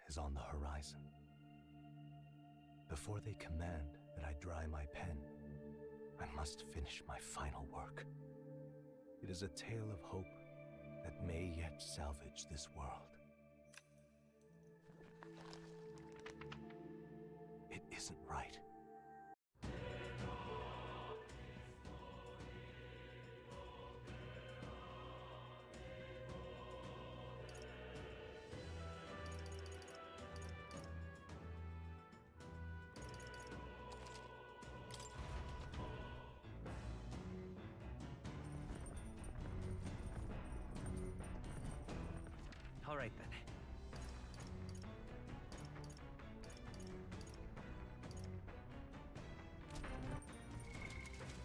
is on the horizon. Before they command that I dry my pen, I must finish my final work. It is a tale of hope that may yet salvage this world. It isn't right. All right then.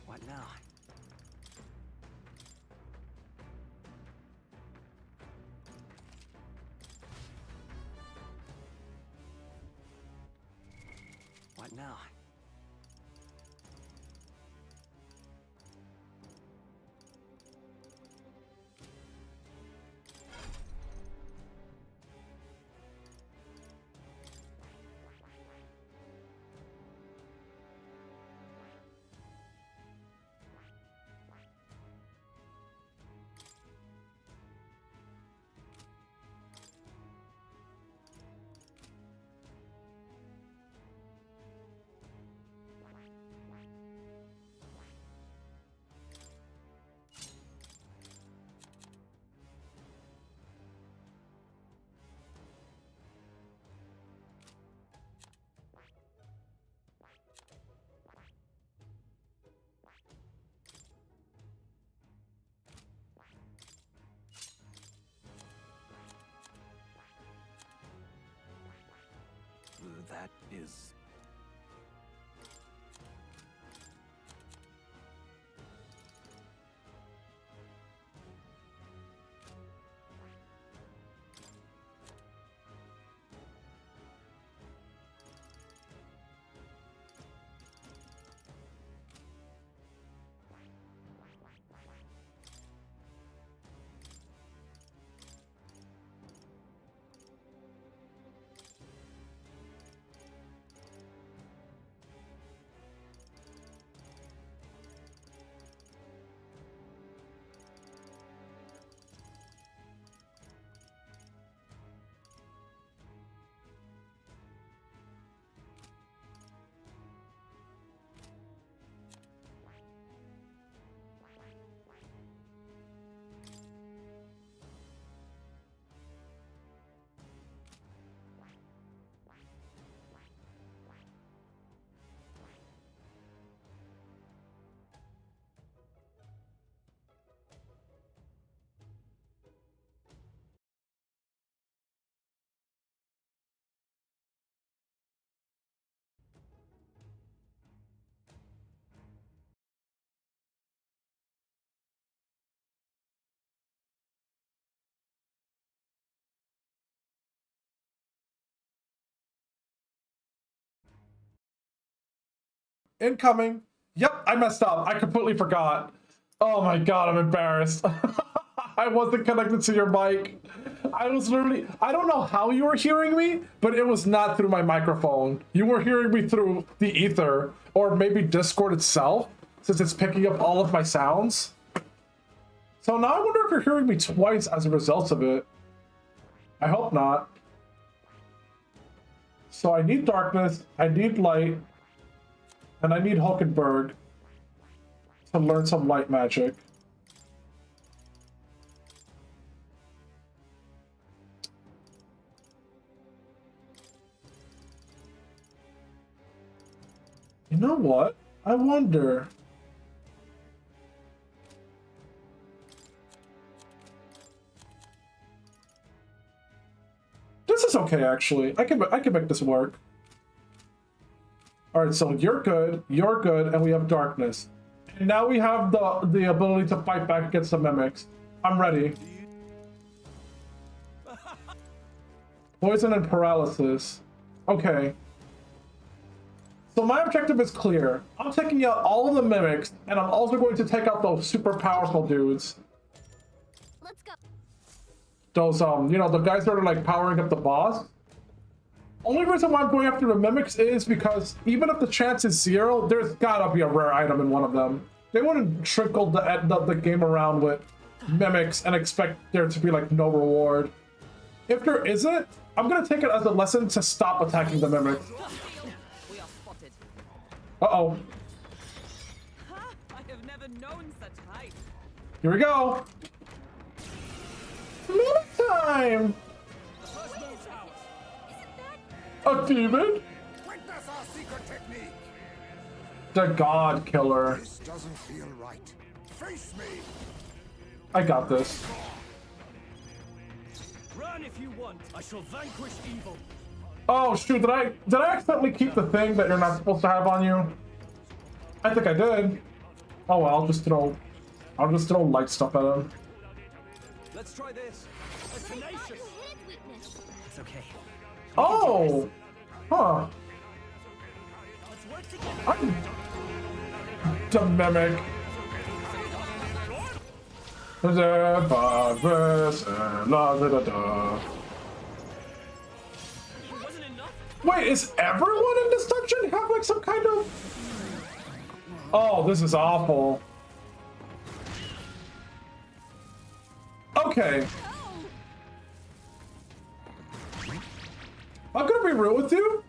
What now? What now? That is... Incoming. Yep, I messed up. I completely forgot. Oh my god, I'm embarrassed. I wasn't connected to your mic. I was literally... I don't know how you were hearing me, but it was not through my microphone. You were hearing me through the ether, or maybe Discord itself, since it's picking up all of my sounds. So now I wonder if you're hearing me twice as a result of it. I hope not. So I need darkness, I need light, and I need Hulkenberg to learn some light magic. You know what? I wonder. This is okay, actually. I can make this work. All right, so you're good, and we have darkness. And now we have the ability to fight back against the mimics. I'm ready. Poison and paralysis. Okay. So my objective is clear. I'm taking out all of the mimics, and I'm also going to take out those super powerful dudes. Let's go. Those, you know, the guys that are like powering up the boss. Only reason why I'm going after the mimics is because even if the chance is 0, there's gotta be a rare item in one of them. They wouldn't trickle the game around with mimics and expect there to be like no reward. If there isn't, I'm gonna take it as a lesson to stop attacking the mimics. Uh-oh. I have never known such height. Here we go. Mimic time! A demon? Witness our secret technique. The God Killer. This doesn't feel right. Face me. I got this. Run if you want. I shall vanquish evil. Oh shoot, did I accidentally keep the thing that you're not supposed to have on you? I think I did. Oh well, I'll just throw light stuff at him. Let's try this. A tenacious. It's okay. Oh! Huh. I'm the mimic. Wait, is everyone in this dungeon have like some kind of... Oh, this is awful. Okay. I'm gonna be real with you.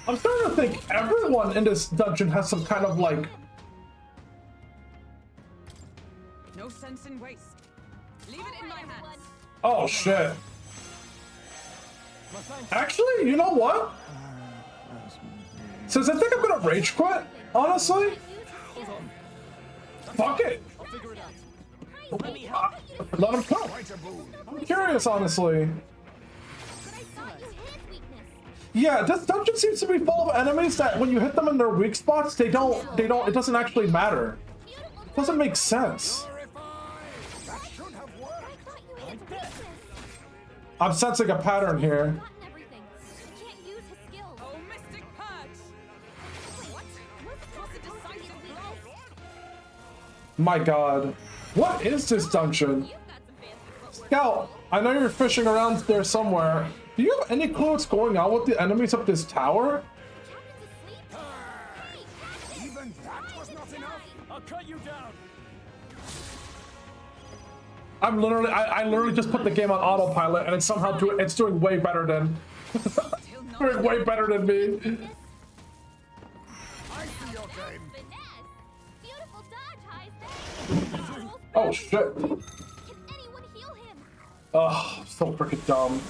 I'm starting to think everyone in this dungeon has some kind of like... No sense in waste. Leave it in my hands. Oh shit. Actually, you know what? Since I think I'm gonna rage quit, honestly. Fuck it. Let him come. I'm curious, honestly. Yeah, this dungeon seems to be full of enemies that when you hit them in their weak spots, it doesn't actually matter. It doesn't make sense. I'm sensing a pattern here. My god. What is this dungeon? Scout, I know you're fishing around there somewhere. Do you have any clue what's going on with the enemies up this tower? Even that was not enough. I'll cut you down. I literally just put the game on autopilot and it's doing way better than doing way better than me. I see your game. Oh shit. Oh, so freaking dumb.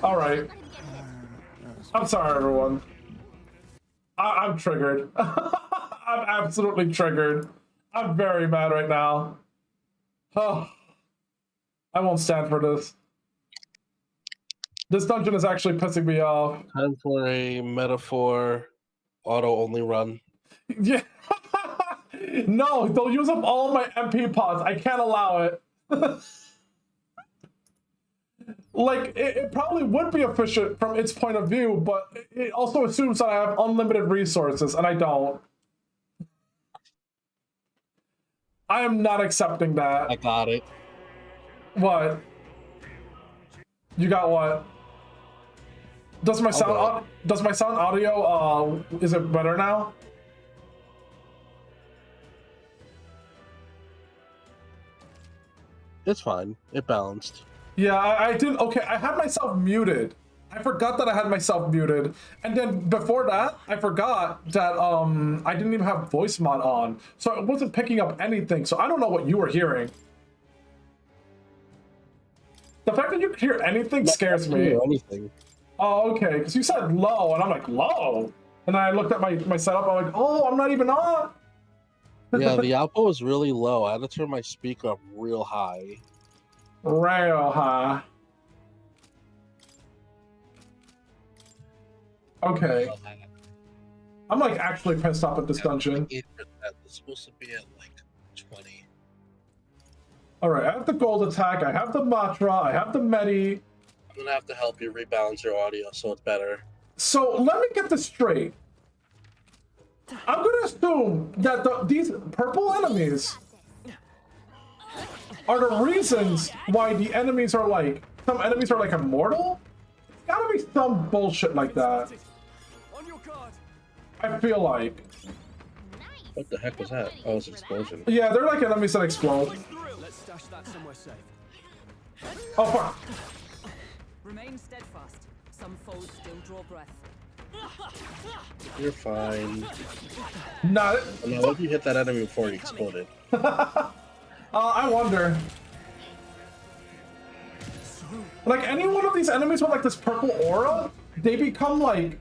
Alright. I'm sorry, everyone. I'm triggered. I'm absolutely triggered. I'm very mad right now. Oh, I won't stand for this. This dungeon is actually pissing me off. Time for a metaphor auto-only run. Yeah. No, they'll use up all my MP pods. I can't allow it. Like, it probably would be efficient from its point of view, but it also assumes that I have unlimited resources, and I don't. I am not accepting that. I got it. What? You got what? Does my sound audio, is it better now? It's fine. It balanced. Yeah, I didn't. Okay, I had myself muted. I forgot that I had myself muted. And then before that, I forgot that I didn't even have voice mod on. So it wasn't picking up anything. So I don't know what you were hearing. The fact that you could hear anything scares me. Anything. Oh, okay. Because you said low, and I'm like, low? And then I looked at my setup, I'm like, oh, I'm not even on. Yeah, the output was really low. I had to turn my speaker up real high. Real high. Okay. I'm like actually pissed off at this dungeon. 8%. It's supposed to be at like 20. Alright, I have the gold attack, I have the Matra, I have the Medi. I'm gonna have to help you rebalance your audio so it's better. So let me get this straight. I'm gonna assume that these purple enemies are the reasons why the enemies are like, some enemies are like immortal? It's gotta be some bullshit like that. On your guard. I feel like. What the heck was that? Oh, it's an explosion. Yeah, they're like enemies that explode. Let's stash that somewhere safe. Oh fuck. Remain steadfast. Some foes still draw breath. You're fine. Nah. Now, what if you hit that enemy before he exploded? I wonder. Like any one of these enemies with like this purple aura, they become like.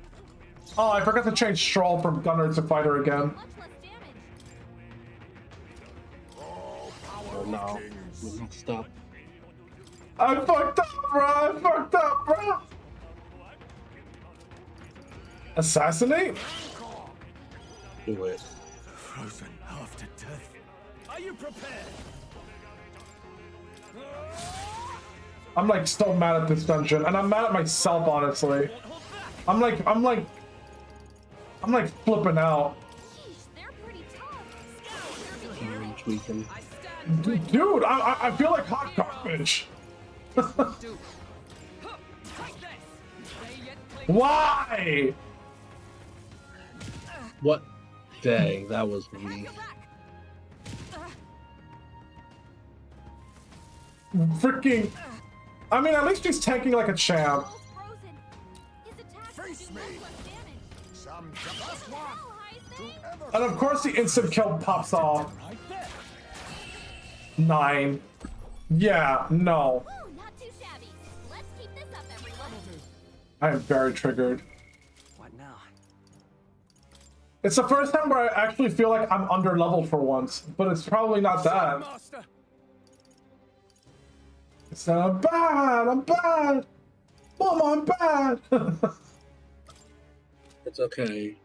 Oh, I forgot to change Stroll from Gunner to Fighter again. Oh no. Stop. I fucked up, bro. I fucked up, bro. Assassinate? Do it. Frozen after death. Are you prepared? I'm like still mad at this dungeon, and I'm mad at myself, honestly. I'm like flipping out. Tweaking. Dude, I feel like hot garbage. Why? What? Dang, that was weak. Freaking. I mean, at least he's tanking like a champ. Face me. Some just one. And of course the instant kill pops off. 9. Yeah, no. Not too shabby. Let's keep this up, everyone. I am very triggered. What now? It's the first time where I actually feel like I'm under leveled for once, but it's probably not that. Master. It's not, I'm bad, I'm bad. Mama, I'm bad. It's okay.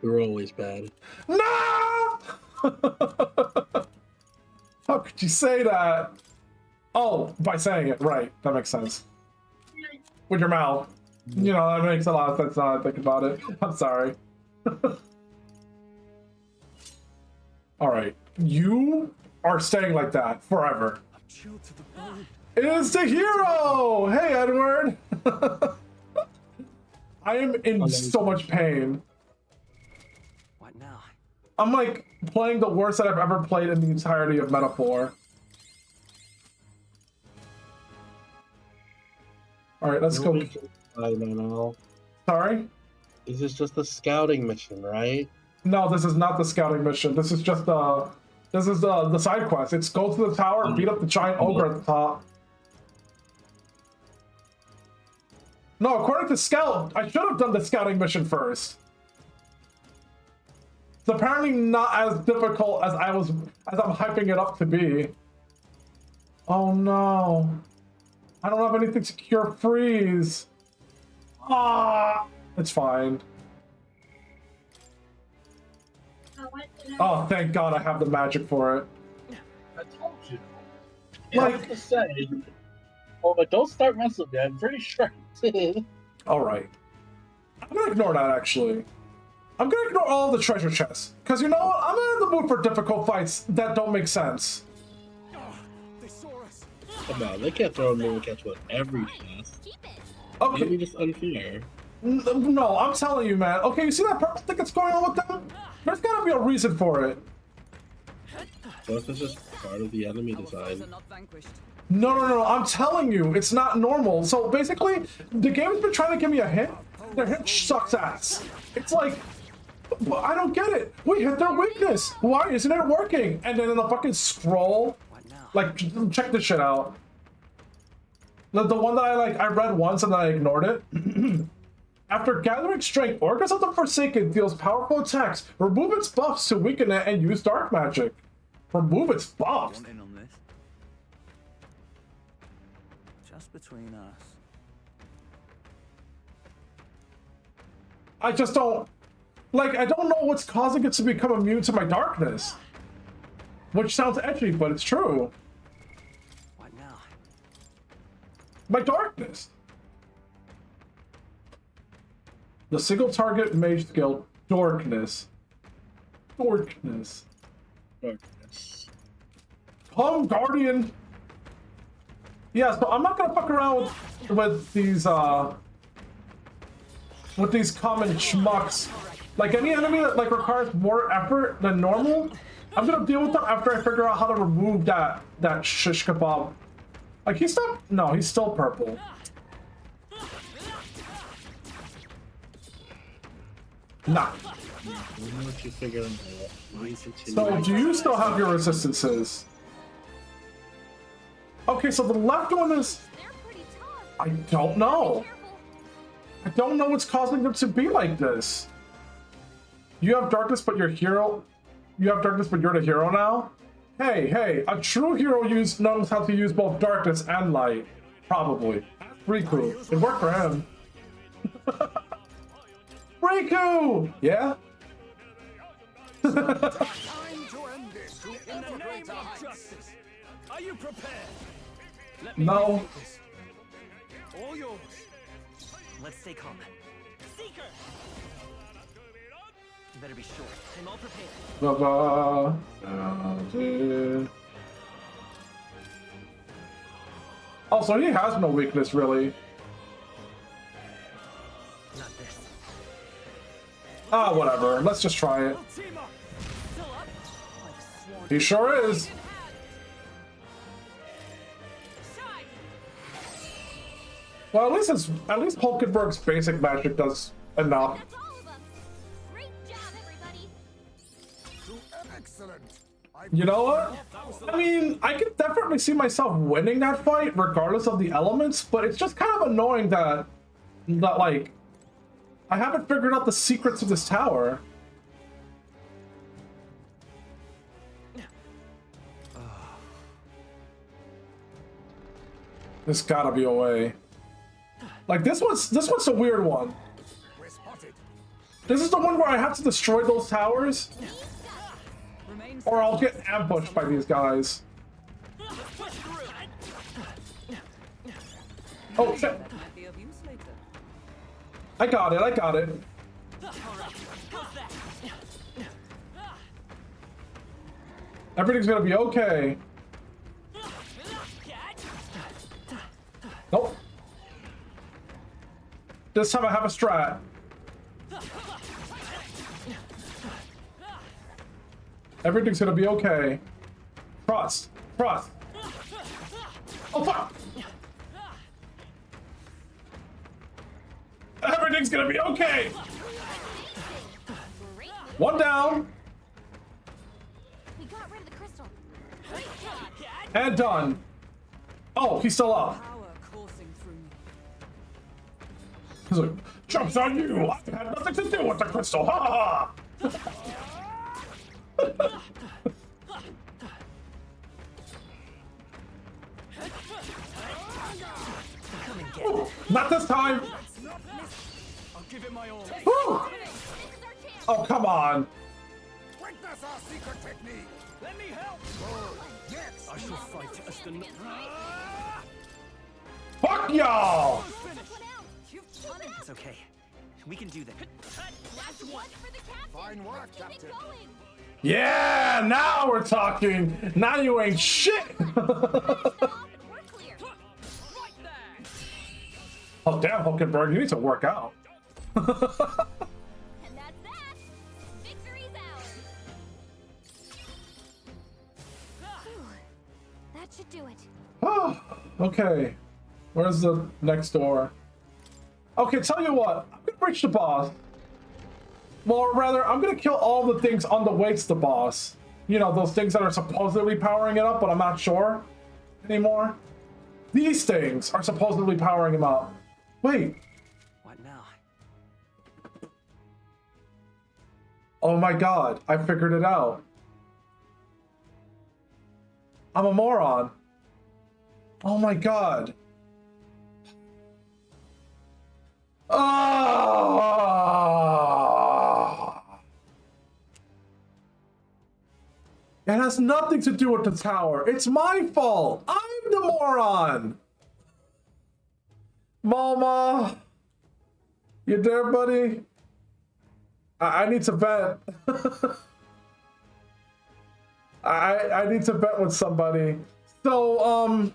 We were always bad. No! How could you say that? Oh, by saying it, right. That makes sense. With your mouth. You know, that makes a lot of sense now that I think about it. I'm sorry. Alright. You are staying like that forever. I'm chilled to the bone. It is the hero! Hey, Edward! I am in so much pain. What now? I'm like playing the worst that I've ever played in the entirety of Metaphor. Alright, let's go. I don't know. Sorry? This is just a scouting mission, right? No, this is not the scouting mission. This is just the side quest. It's go to the tower and beat up the giant ogre at the top. No, according to Scout, I should have done the scouting mission first. It's apparently not as difficult as I'm hyping it up to be. Oh no. I don't have anything to cure freeze. Ah, it's fine. Oh, thank God I have the magic for it. I told you. Like- I was just saying. Oh, but don't start messing with me. I'm pretty sure I did. Alright. I'm gonna ignore that, actually. I'm gonna ignore all the treasure chests. Because you know what? I'm in the mood for difficult fights that don't make sense. They saw us. Come on, they can't throw a mirror catch with every chest. Keep it. That'd Okay. be just unfair. No, I'm telling you, man. Okay, you see that purple thing that's going on with them? There's gotta be a reason for it. So if this is part of the enemy Our foes design. are not vanquished. No, I'm telling you, it's not normal. So basically, the game's been trying to give me a hint. Their hint sucks ass. It's like, I don't get it. We hit their weakness. Why isn't it working? And then in the fucking scroll, What now? like, check this shit out. The one that I read once and then I ignored it. After gathering strength, Orcus of the Forsaken deals powerful attacks. Remove its buffs to weaken it and use dark magic. Remove its buffs? Want in on this? Just between us. I just don't... Like, I don't know what's causing it to become immune to my darkness. Which sounds edgy, but it's true. What now? My darkness. The single target mage skill Darkness. Darkness. Darkness. Come, Guardian! Yeah, so I'm not gonna fuck around with these common schmucks. Like any enemy that like requires more effort than normal, I'm gonna deal with them after I figure out how to remove that shish kebab. Like he's still he's still purple. Nah. What you figure out? So do you still have your resistances? Okay, so the left one is... They're pretty tough. I don't know. Careful. I don't know what's causing them to be like this. You have darkness, but you're hero. You have darkness, but you're the hero now? Hey, a true hero knows how to use both darkness and light. Probably. Riku. It worked for him. Riku! Yeah? Time to end this. In the name of justice. Are you prepared? Let me No. take this. All yours. Let's stay calm. Seeker! You better be sure. I'm all prepared. Also, he has no weakness, really. Not this. Ah, whatever. Let's just try it. We'll team up. Still up? Like sworn. He sure is. Shine! Well, at least Hulkenberg's basic magic does enough. That's all of them. Great job, everybody. Excellent. You know what? I mean, I could definitely see myself winning that fight regardless of the elements, but it's just kind of annoying that like, I haven't figured out the secrets of this tower. There's gotta be a way. Like this one's a weird one. We're spotted. This is the one where I have to destroy those towers, Remain or I'll get ambushed by these guys. Oh shit! might be of use later. I got it. Everything's gonna be okay. Nope. This time I have a strat. Everything's gonna be okay. Trust. Oh fuck! Everything's gonna be okay! Great. One down, We got rid of the crystal. and done. Oh, he's still up. Power coursing through me. He's like, jumps on you! I had nothing to do with the crystal! Ha ha ha! Ooh, not this time! I'll give it my all. Woo! Oh, come on! Witness our secret technique. Let me help. Yes. I shall fight as the. Fuck y'all! You've done it. It's okay. We can do that. Last one for the captain. Fine work, Let's keep Captain. it going. Yeah, now we're talking! Now you ain't shit! Finish them off and we're clear. Right there! Oh, damn, Hulkenberg, you need to work out. And that's that. Victory's ours. Whew. That should do it. Oh, okay. Where's the next door? Okay, tell you what. I'm gonna reach the boss. Well, rather, I'm gonna kill all the things on the way to the boss. You know, those things that are supposedly powering it up, but I'm not sure anymore. These things are supposedly powering him up. Wait. What now? Oh my god, I figured it out. I'm a moron. Oh my god. Ah! It has nothing to do with the tower. It's my fault. I'm the moron. Mama. You there, buddy? I need to bet. I need to bet with somebody. So,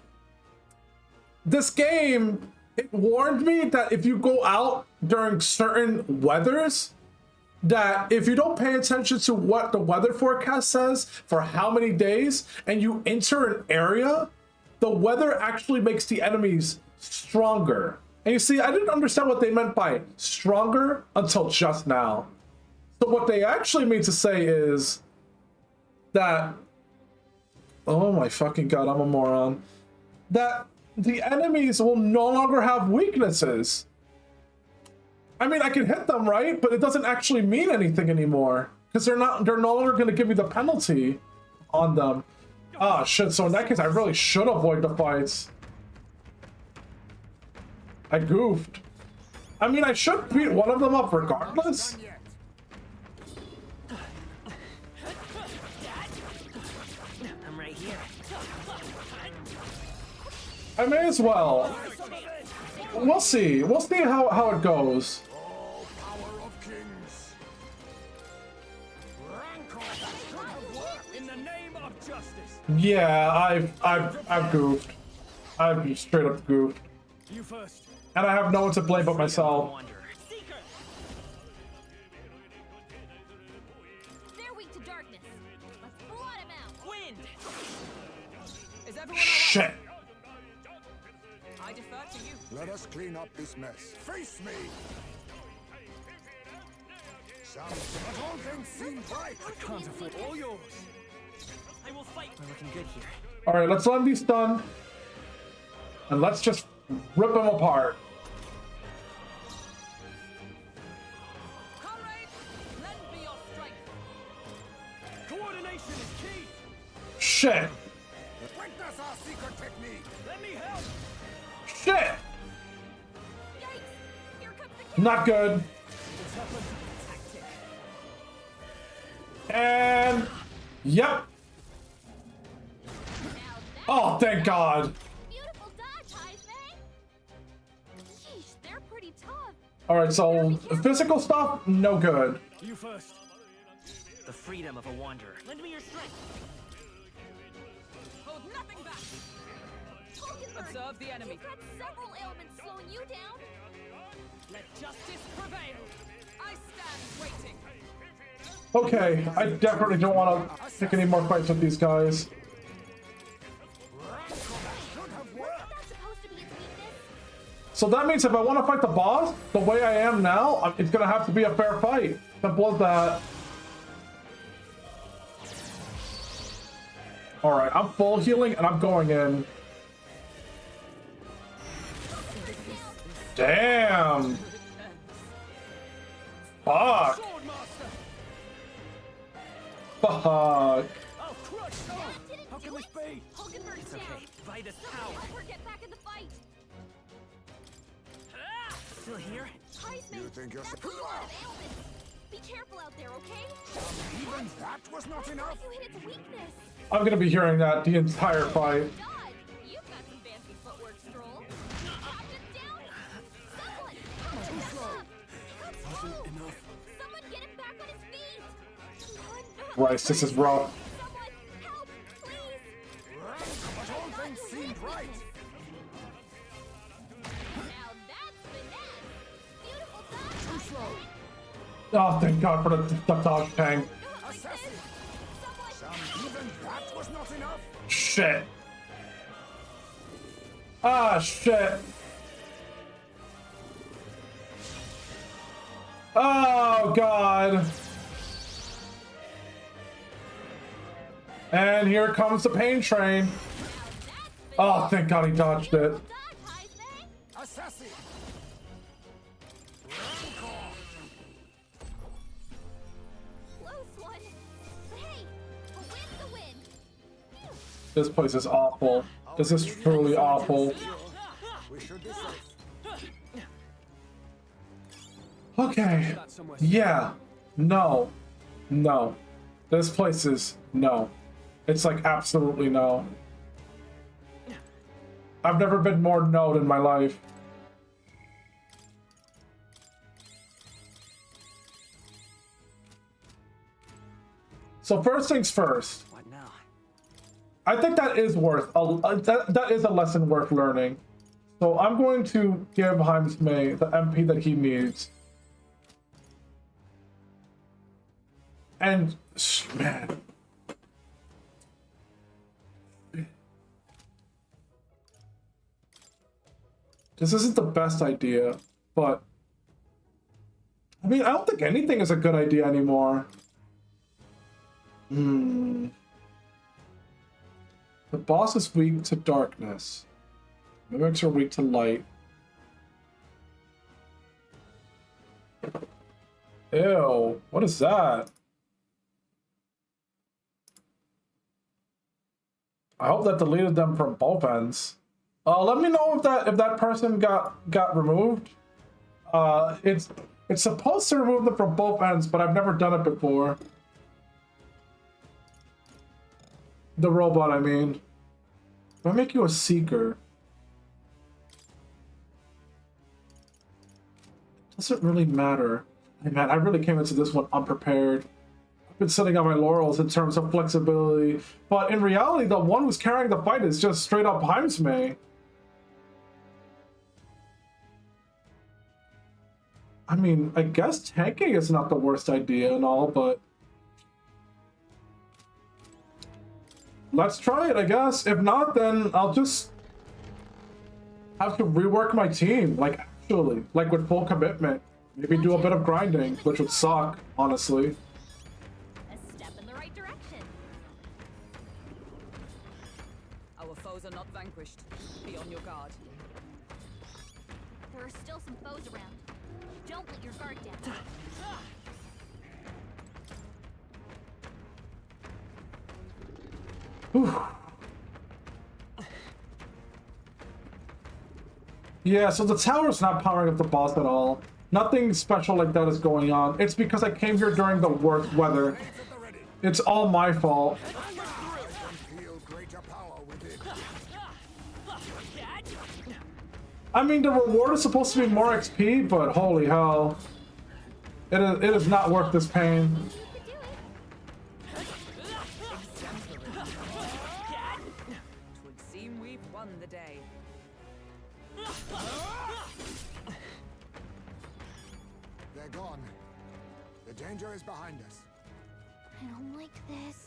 this game, it warned me that if you go out during certain weathers, that if you don't pay attention to what the weather forecast says for how many days, and you enter an area, the weather actually makes the enemies stronger. And you see, I didn't understand what they meant by stronger until just now. So what they actually mean to say is that, oh my fucking god, I'm a moron, that the enemies will no longer have weaknesses. I mean, I can hit them, right? But it doesn't actually mean anything anymore because they're no longer going to give me the penalty on them. Ah, shit. So in that case, I really should avoid the fights. I goofed. I mean, I should beat one of them up regardless. I'm right here. I may as well. We'll see. We'll see how it goes. Oh, power of kings. Rancor that should have worked. In the name of justice. Yeah, I've goofed. I've straight up goofed. You first. And I have no one to blame but myself. They're weak to darkness. Let's blot him out. Wind. Is everyone all right? Shit. I defer to you. Let us clean up this mess. Face me. But all things seem right. Can't afford all yours. I will fight. We're looking good here. All right, let's let him be stunned. And let's just rip him apart. Comrades, lend me your strength. Coordination is key. Shit. Witness our secret technique. Let me help. Shit. Yikes! Here comes the king. Not good. And yep. Oh, thank God. Beautiful dodge, Heisman. Yeesh, they're pretty tough. All right, so physical stuff, no good. You first. The freedom of a wanderer. Lend me your strength. Hold nothing back. Hulkenberg, Observe the enemy. you've got several ailments slowing you down. Let justice prevail. I stand waiting. Okay, I definitely don't want to pick any more fights with these guys. That's supposed to be its weakness. So that means if I want to fight the boss the way I am now, it's going to have to be a fair fight. Simple as that. Alright, I'm full healing and I'm going in. Damn! Fuck! Swordmaster. Fuck! I'll crush. That didn't How do can this it. be? Hulkenberg's down. Okay, fight us Somebody power. help her get back in the fight. Still here? Heisman, You think you're that's a lot of ailments. Be careful out there, okay? Even that was not What enough. if you hit its weakness? I'm gonna be hearing that the entire fight. God, you've got some fancy footwork, Stroll. Captain's down. Someone, help him up. He got slow. Someone get him back on his feet. Come on. Christ, this is rough. Someone, help, please. But all things seemed right. Now that's finesse. Beautiful dodge. Too slow. Oh, thank God for the dodge pang. Like this. Someone, Even that was not enough. Shit. Ah, shit. Oh, God. And here comes the pain train. Oh, thank God he dodged it. dodge, Heisman. Assassin. Close one. But hey, a win's a win. This place is awful. This is truly awful. We should be safe. Okay. Yeah. No. No. This place is no. It's like absolutely no. I've never been more no in my life. So first things first. What now? I think that is worth that is a lesson worth learning. So I'm going to give Heims May the MP that he needs. And man, this isn't the best idea, but I mean, I don't think anything is a good idea anymore. The boss is weak to darkness. Mimics are weak to light. Ew, what is that? I hope that deleted them from both ends. Let me know if that person got removed. It's supposed to remove them from both ends, but I've never done it before. The robot, I mean. If I make you a seeker, doesn't really matter. Hey man, I really came into this one unprepared. I've been sitting on my laurels in terms of flexibility, but in reality, the one who's carrying the fight is just straight up Heims May. I mean, I guess tanking is not the worst idea and all, but let's try it, I guess. If not, then I'll just have to rework my team, like actually, like with full commitment. Maybe do a bit of grinding, which would suck, honestly. A step in the right direction. Our foes are not vanquished. Be on your guard. There are still some foes around. Don't let your guard down. Whew. Yeah, so the tower's not powering up the boss at all. Nothing special like that is going on. It's because I came here during the worst weather. It's all my fault. I mean, the reward is supposed to be more XP, but holy hell. It is not worth this pain. It would seem we've won the day. They're gone. The danger is behind us. I don't like this.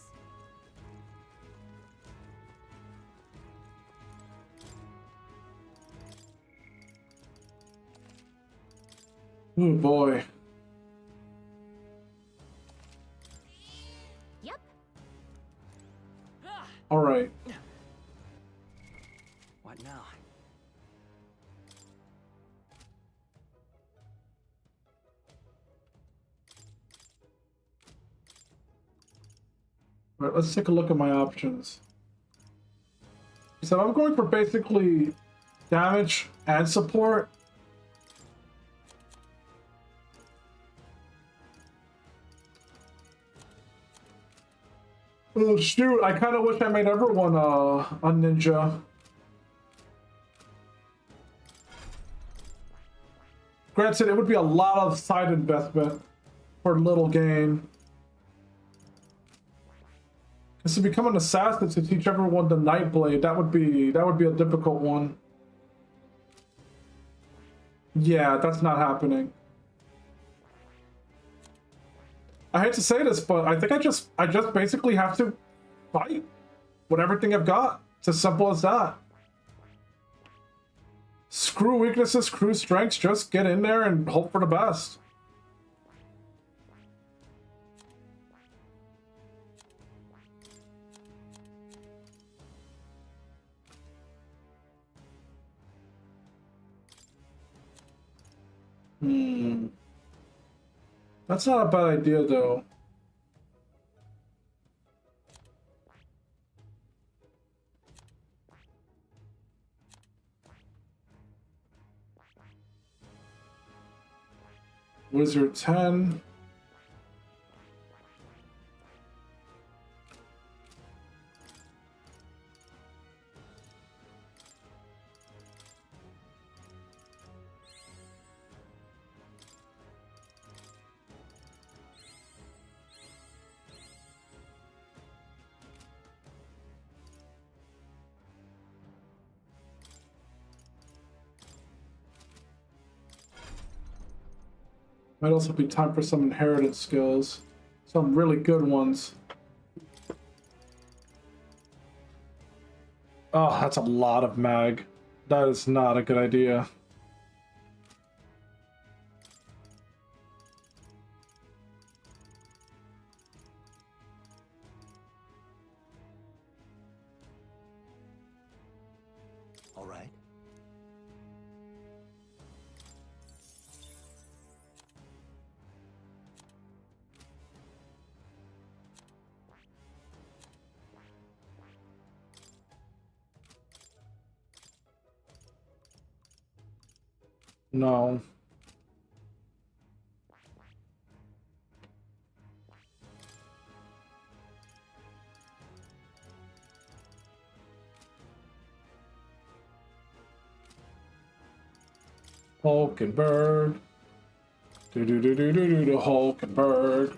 Oh boy. Yep. All right. What now? All right, let's take a look at my options. So I'm going for basically damage and support. Oh shoot, I kind of wish I made everyone a ninja. Granted, it would be a lot of side investment for little gain. Because to become an assassin to teach everyone the Nightblade, that would be a difficult one. Yeah, that's not happening. I hate to say this, but I think I just basically have to fight with everything I've got. It's as simple as that. Screw weaknesses, screw strengths, just get in there and hope for the best. That's not a bad idea, though. Wizard 10. Might also be time for some inherited skills. Some really good ones. Oh, that's a lot of mag. That is not a good idea. All right. No. Hulkenberg. Do do do do do do do Hulkenberg.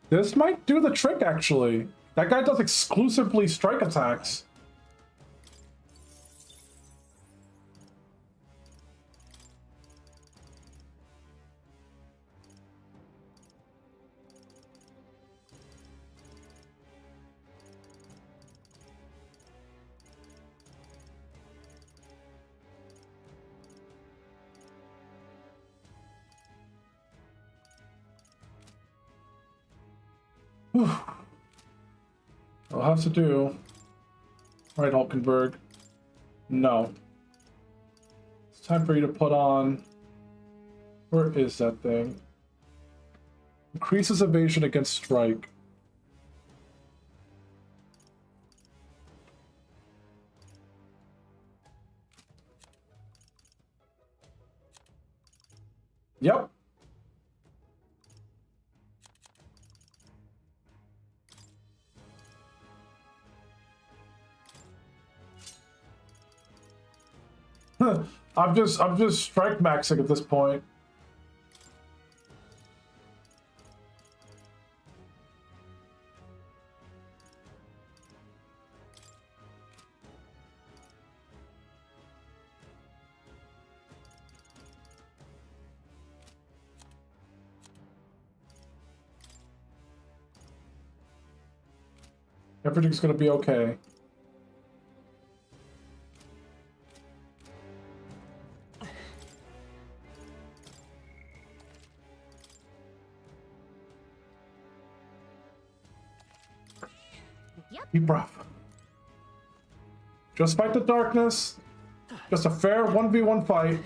This might do the trick, actually. That guy does exclusively strike attacks. I'll have to do. Right, Hulkenberg. No. It's time for you to put on. Where is that thing? Increases evasion against strike. Yep. I'm just strike maxing at this point. Everything's gonna be okay. Yep. Deep breath. Just fight the darkness. Just a fair 1v1 fight.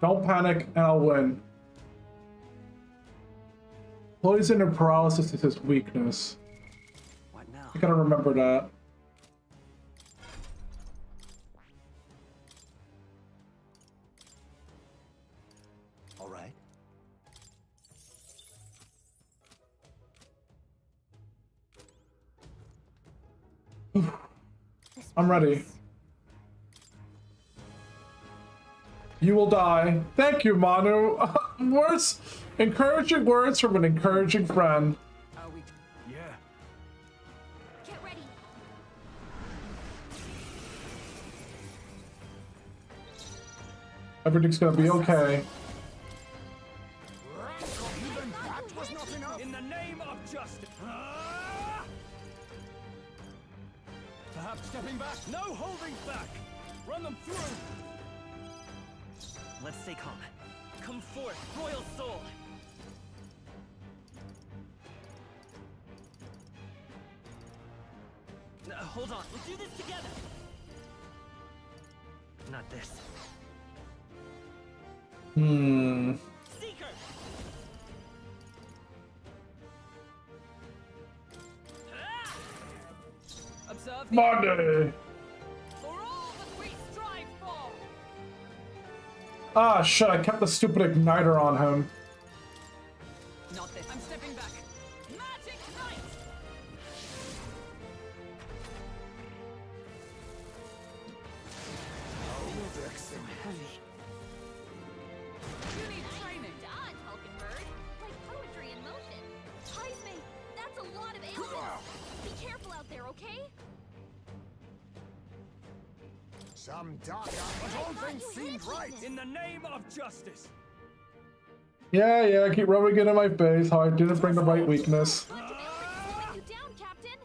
Don't panic, and I'll win. Poison and paralysis is his weakness. What now? You gotta remember that. All right. I'm ready. You will die. Thank you, Manu. Words, encouraging words from an encouraging friend. Are we? Yeah. Get ready. Everything's gonna be okay. Even that was not enough. In the name of justice. Perhaps stepping back. No holding back. Run them through. Let's stay calm. Come forth, royal soul. Hold on, we'll do this together. Not this. Seeker. Observe the Monday. for all that we strive for. Ah, shit, I kept the stupid igniter on him. Not this. I'm stepping back. Magic Knight. You need training. Dodge, Hulkenberg. Like poetry in motion. Heisman, that's a lot of ailments. Be careful out there, okay? Some dark but all things seemed right. In the name of justice. Yeah, keep rubbing it in my face. How I didn't bring the right weakness. Slowing you down, Captain.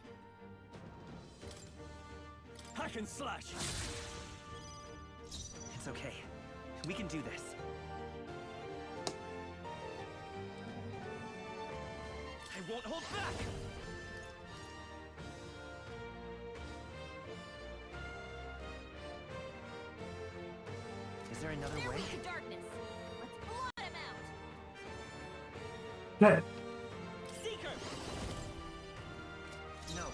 Hack and slash. It's okay. We can do this. I won't hold back! Is there another There way? with the darkness. Let's blot him out. Dead. Seeker! No.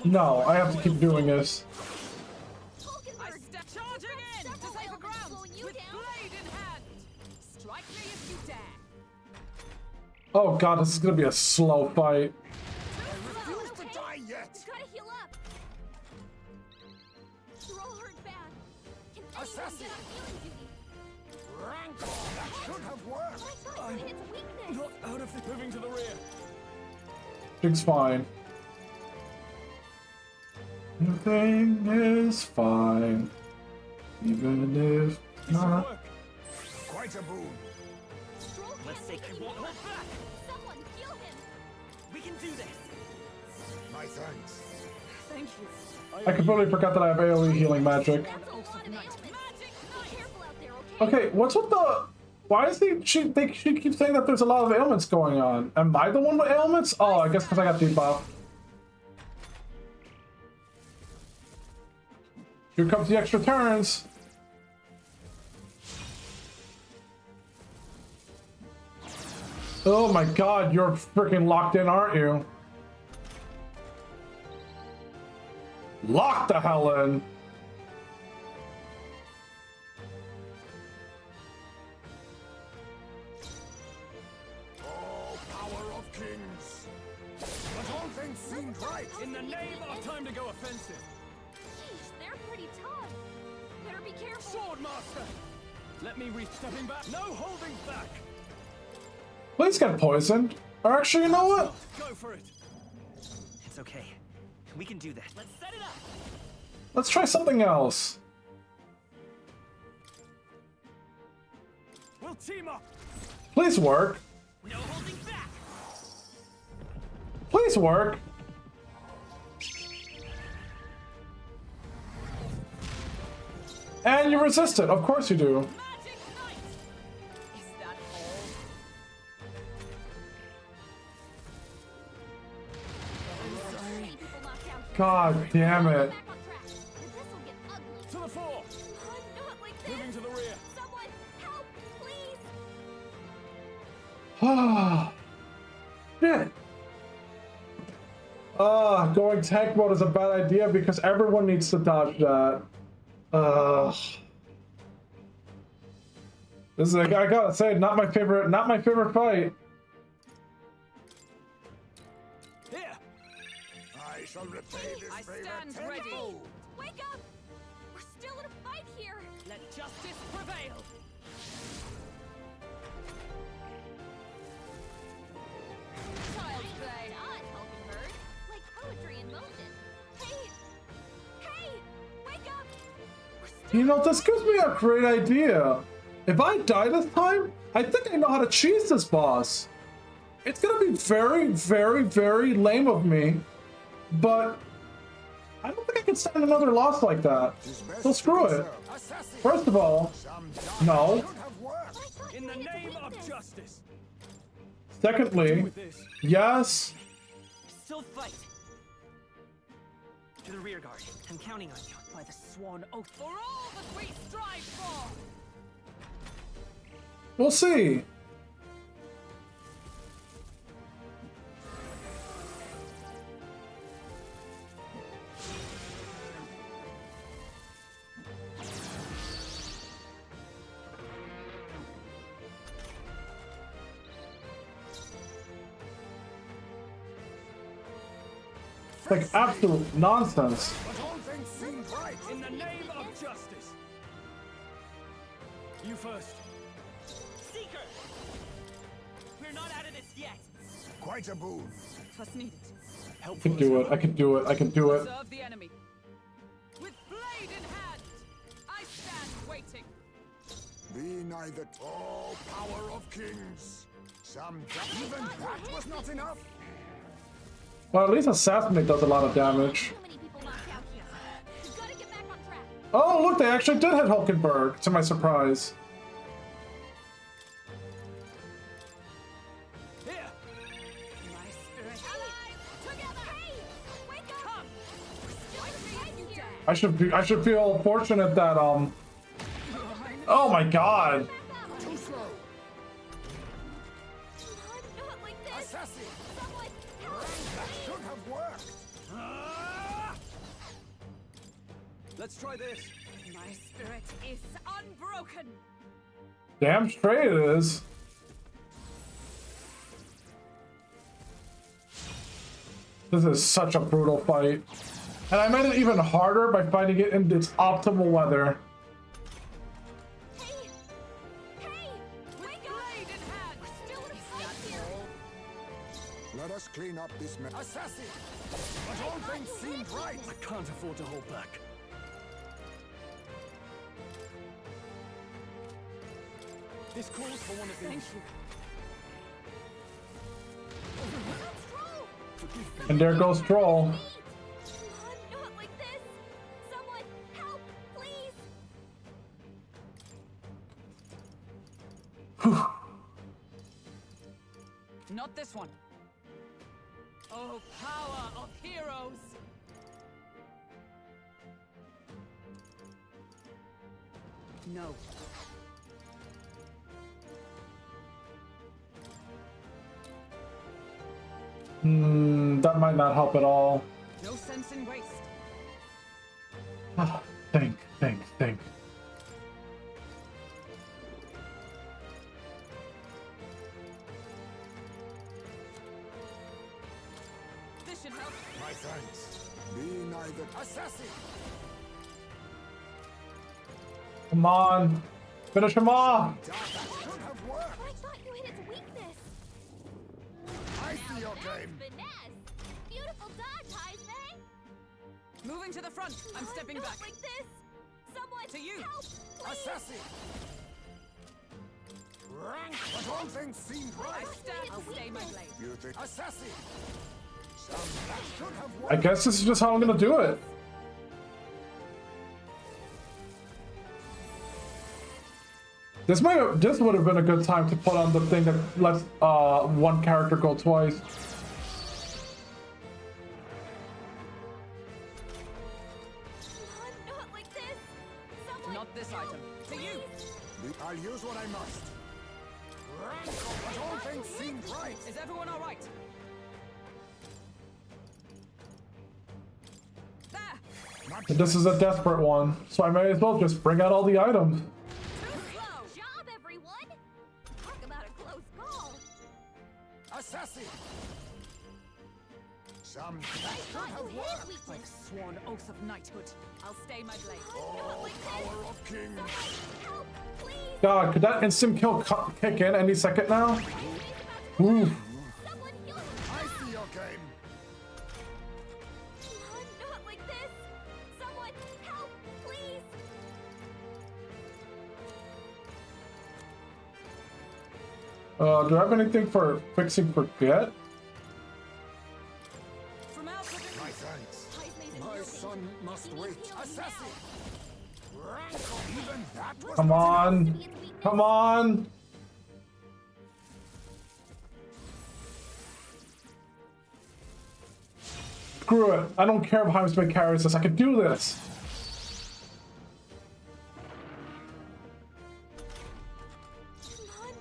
No, I have to keep doing this. Hulkenberg, Charging in to several save the elements ground slowing you with down. blade in hand. Strike me if you dare. Oh god, this is gonna be a slow fight. Refuse to die yet. You gotta heal up. You're all hurt bad. Can anyone Assassin. get on healing duty? Rancor, that should have worked. I thought you hit its weakness. Not out of the moving to the rear. It's fine. Everything is fine. Even if This should not. work. Quite a boon. Stroll can't Let's take take any it. Won't more. hold back! Someone heal him. We can do this! My thanks. Thank you. I completely forgot that I have AoE healing magic. That's a lot of ailments. Magic Be knife. careful out there, okay? Okay, what's with the... Why is she keeps saying that there's a lot of ailments going on? Am I the one with ailments? Oh, I guess because I got debuff. Here comes the extra turns. Oh my god, you're freaking locked in, aren't you? Locked the hell in. Oh, power of kings. But all things seemed right. In the name of time to go offensive. Jeez, they're pretty tough. Better be careful. Swordmaster. Let me reach stepping back. No holding back. Please get poisoned. Or actually, you know what? Go for it. It's okay. We can do this. Let's set it up! Let's try something else. We'll team up. Please work. No holding back! Please work. And you resist it. Of course you do. Magic knife. Is that all? Getting people knocked out here. God damn it. Back on track. This'll get ugly. To the fore. Not like Moving this. to the rear. Someone help, please. Ah. Shit. Going tank mode is a bad idea because everyone needs to dodge that. This is, I gotta say, not my favorite fight. Here. I shall repay this I favor stand ready. tenfold. Wake up. We're still in a fight here. Let justice prevail. Child's play. On, Hulkenberg. Like poetry in motion. Hey, wake up. We're still You know, this gives me a great idea. If I die this time, I think I know how to cheese this boss. It's gonna be very, very, very lame of me, but I don't think I can stand another loss like that. Tis best So to screw it. conserve. Assassin. First of all, Some no. should have worked. I thought In you the hit its name of weakness. justice. Secondly, With this. yes. Still fight! To the rear guard. I'm counting on you. By the swan oath. For all that we strive for. We'll see. It's like absolute nonsense. But all things seemed right. In the name of justice. You first. Seeker! We're not out of this yet! Quite a boon. Twas needed. I can do it. I can do it. I can do it. Serve the enemy. With blade waiting. Be neither all power of kings. Even that was not enough. Well, at least Assassinate does a lot of damage. Too many people knocked out here. We've got to get back on track. Oh, look, they actually did hit Hulkenberg, to my surprise. Here. My spirit. Allies, together. Hey, wake up. Come. Still in here. I should feel fortunate that oh my god. Too slow. Not like this. Assassin. Someone help. That should have worked. Let's try this. My spirit is unbroken. Damn straight it is. This is such a brutal fight. And I made it even harder by fighting it in its optimal weather. Hey, hey, wake up. Blade in hand. We're still in a fight here. Let us clean up this mess. Assassin. But all things seemed right. I can't afford to hold back. This calls for one of these. Thank you. Forgive me. And there goes Troll. Not like this. Someone help, please. Not this one. Oh, power of heroes. No. That might not help at all. No sense in waste. Think. This should help. My thanks. Be neither. Assassin. Come on. Finish him off. That should have worked. I thought you hit its weakness. I see your That's game. finesse. Beautiful dodge, Heisman. Moving to the front. I'm stepping Not back. like this. Someone To you. help, please. Assassin. Rank. But all things seemed I right. stand. I'll stay my blade. You think? Assassin. That should have I worked. guess this is just how I'm gonna do it. This would have been a good time to put on the thing that lets one character go twice. Not like this. Someone Not this help, item. To you. please. I'll use what I must. Rank. But all things seemed right. Is everyone all right? There. Not This is a desperate one, so I may as well just bring out all the items. Too slow. Job, everyone. Talk about a close call. Assassin. That I should thought have you hit worked. its Like weakness. sworn oath of knighthood. I'll stay my blade. Not like this. Power of kings. Someone help, please. God, could that instant kill kick in any second now? Ooh. Someone heal him. I see your game. Not like this. Someone help, please. Do I have anything for fixing forget? From out of the My thanks. Heisman's in My heal son me. must He wait. needs healing Assassin. now. Rank. Even that was Come on. Come on. Screw it. I don't care if Heimsman carries this. I can do this.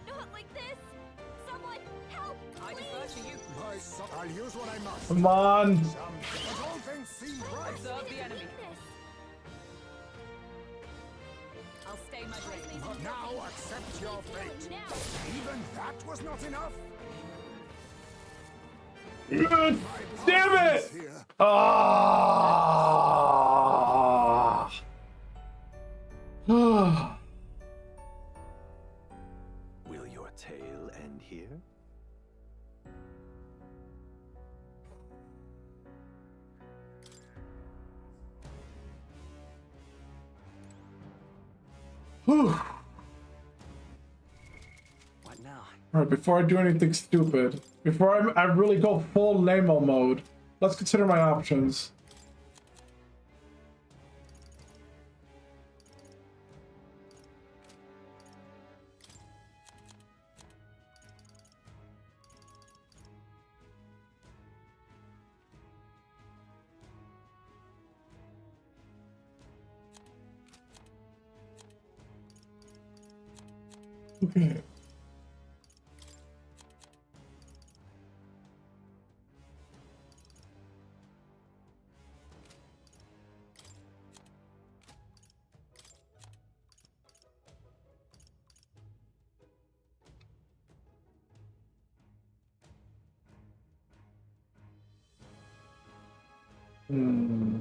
Not like this. Someone help, I defer please. to you. My son. I'll use what I must. Come on. But all things seem right. Observe the It's a enemy. weakness. I'll stay my blade. Now accept your fate. Now. Even that was not enough. Damn it! Here. Ah. Will your tale end here? Whew. What now? Alright, before I do anything stupid, before I really go full Nemo mode, let's consider my options. Okay. Hmm.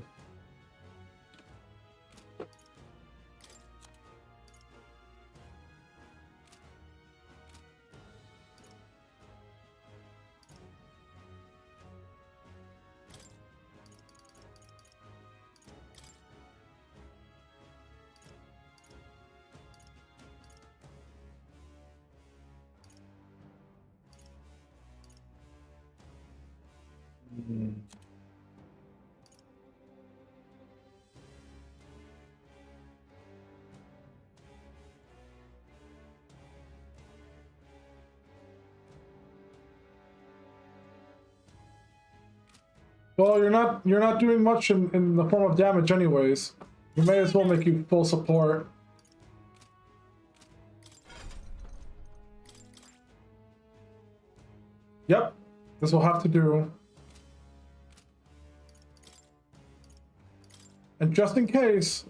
Well, you're not doing much in the form of damage anyways. You may as well make you full support. Yep, this will have to do. And just in case,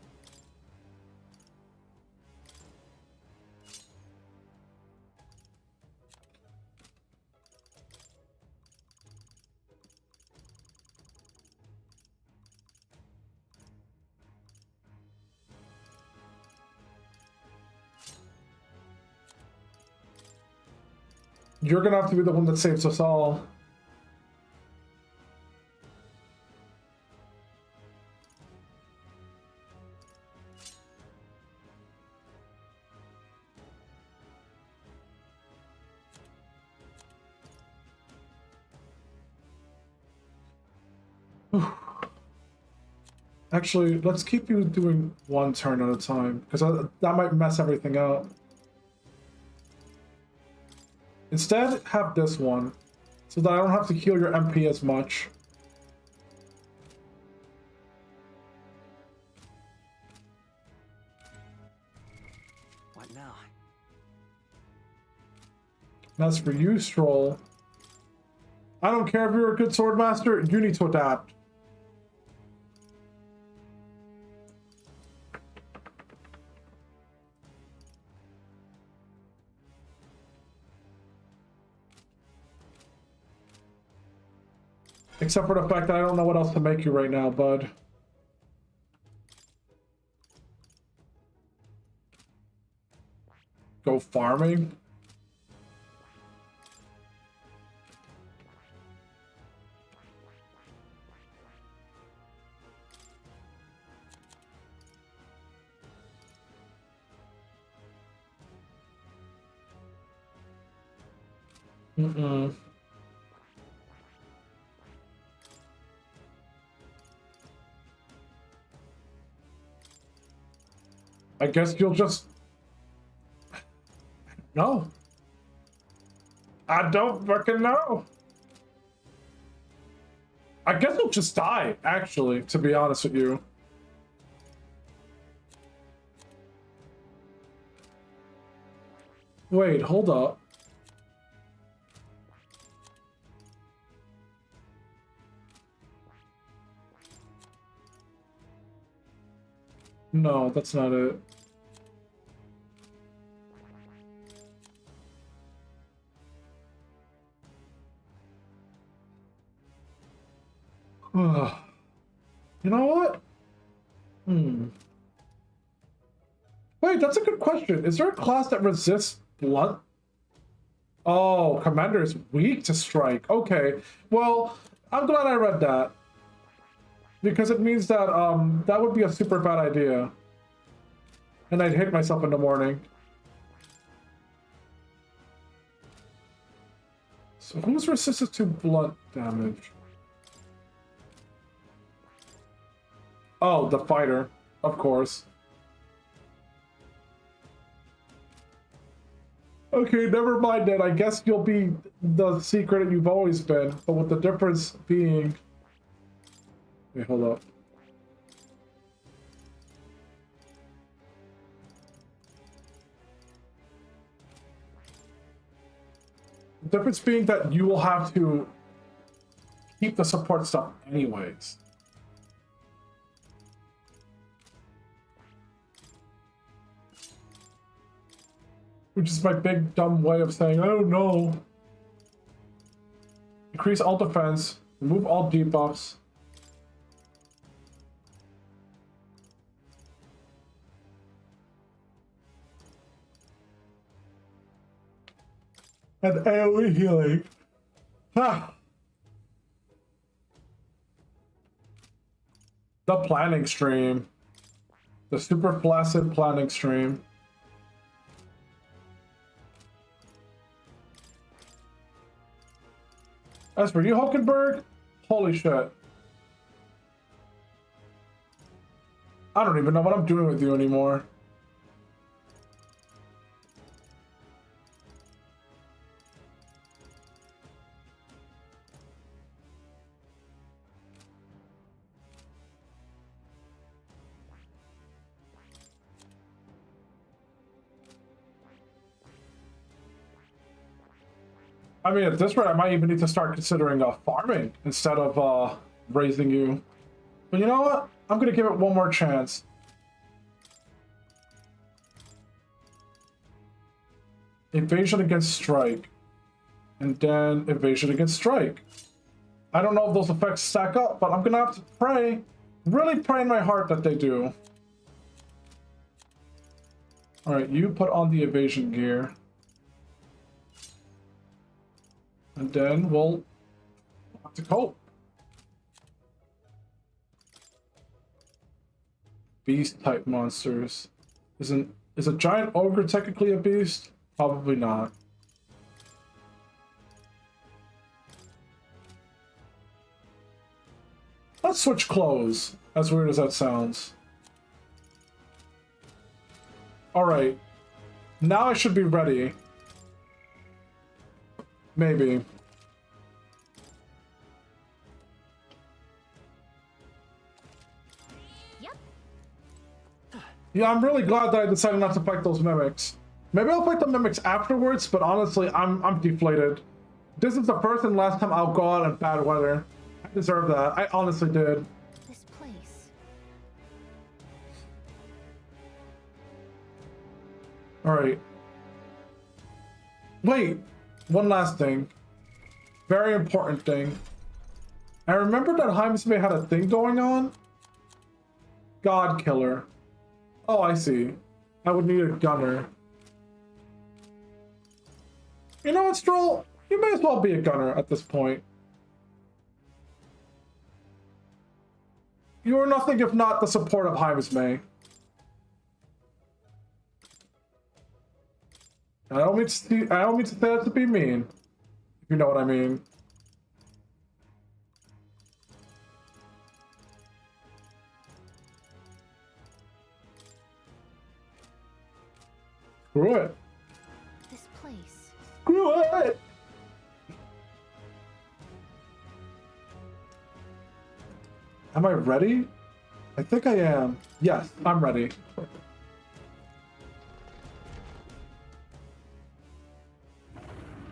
you're gonna have to be the one that saves us all. Actually, let's keep you doing one turn at a time, because that might mess everything up. Instead, have this one, so that I don't have to heal your MP as much. What now? That's for you, Stroll. I don't care if you're a good swordmaster, you need to adapt. Except for the fact that I don't know what else to make you right now, bud. Go farming? Mm-mm. I guess you'll just... No. I don't fucking know. I guess you'll just die, actually, to be honest with you. Wait, hold up. No, that's not it. You know what? Wait, that's a good question. Is there a class that resists blunt? Oh, Commander is weak to strike. Okay, well, I'm glad I read that. Because it means that that would be a super bad idea. And I'd hate myself in the morning. So who's resistant to blunt damage? Oh, the fighter, of course. Okay, never mind then. I guess you'll be the secret you've always been, but with the difference being... Wait, hold up. The difference being that you will have to keep the support stuff anyways. Which is my big dumb way of saying, I don't know. Increase all defense, remove all debuffs. And AoE healing. Ha! The planning stream. The super flaccid planning stream. As for you, Hulkenberg, holy shit. I don't even know what I'm doing with you anymore. I mean, at this rate, I might even need to start considering farming instead of raising you. But you know what? I'm going to give it one more chance. Evasion against strike. And then evasion against strike. I don't know if those effects stack up, but I'm going to have to pray. Really pray in my heart that they do. Alright, you put on the evasion gear. And then we'll have to cope. Beast type monsters. Is a giant ogre technically a beast? Probably not. Let's switch clothes, as weird as that sounds. Alright. Now I should be ready. Maybe. Yep. Yeah, I'm really glad that I decided not to fight those mimics. Maybe I'll fight the mimics afterwards, but honestly, I'm deflated. This is the first and last time I'll go out in bad weather. I deserve that. I honestly did. This place. Alright. Wait. One last thing. Very important thing. I remember that James May had a thing going on. God Killer. Oh, I see. I would need a gunner. You know what, Stroll? You may as well be a gunner at this point. You are nothing if not the support of James May. I don't mean to say that to be mean, if you know what I mean. Screw it. This place. Screw it! Am I ready? I think I am. Yes, I'm ready.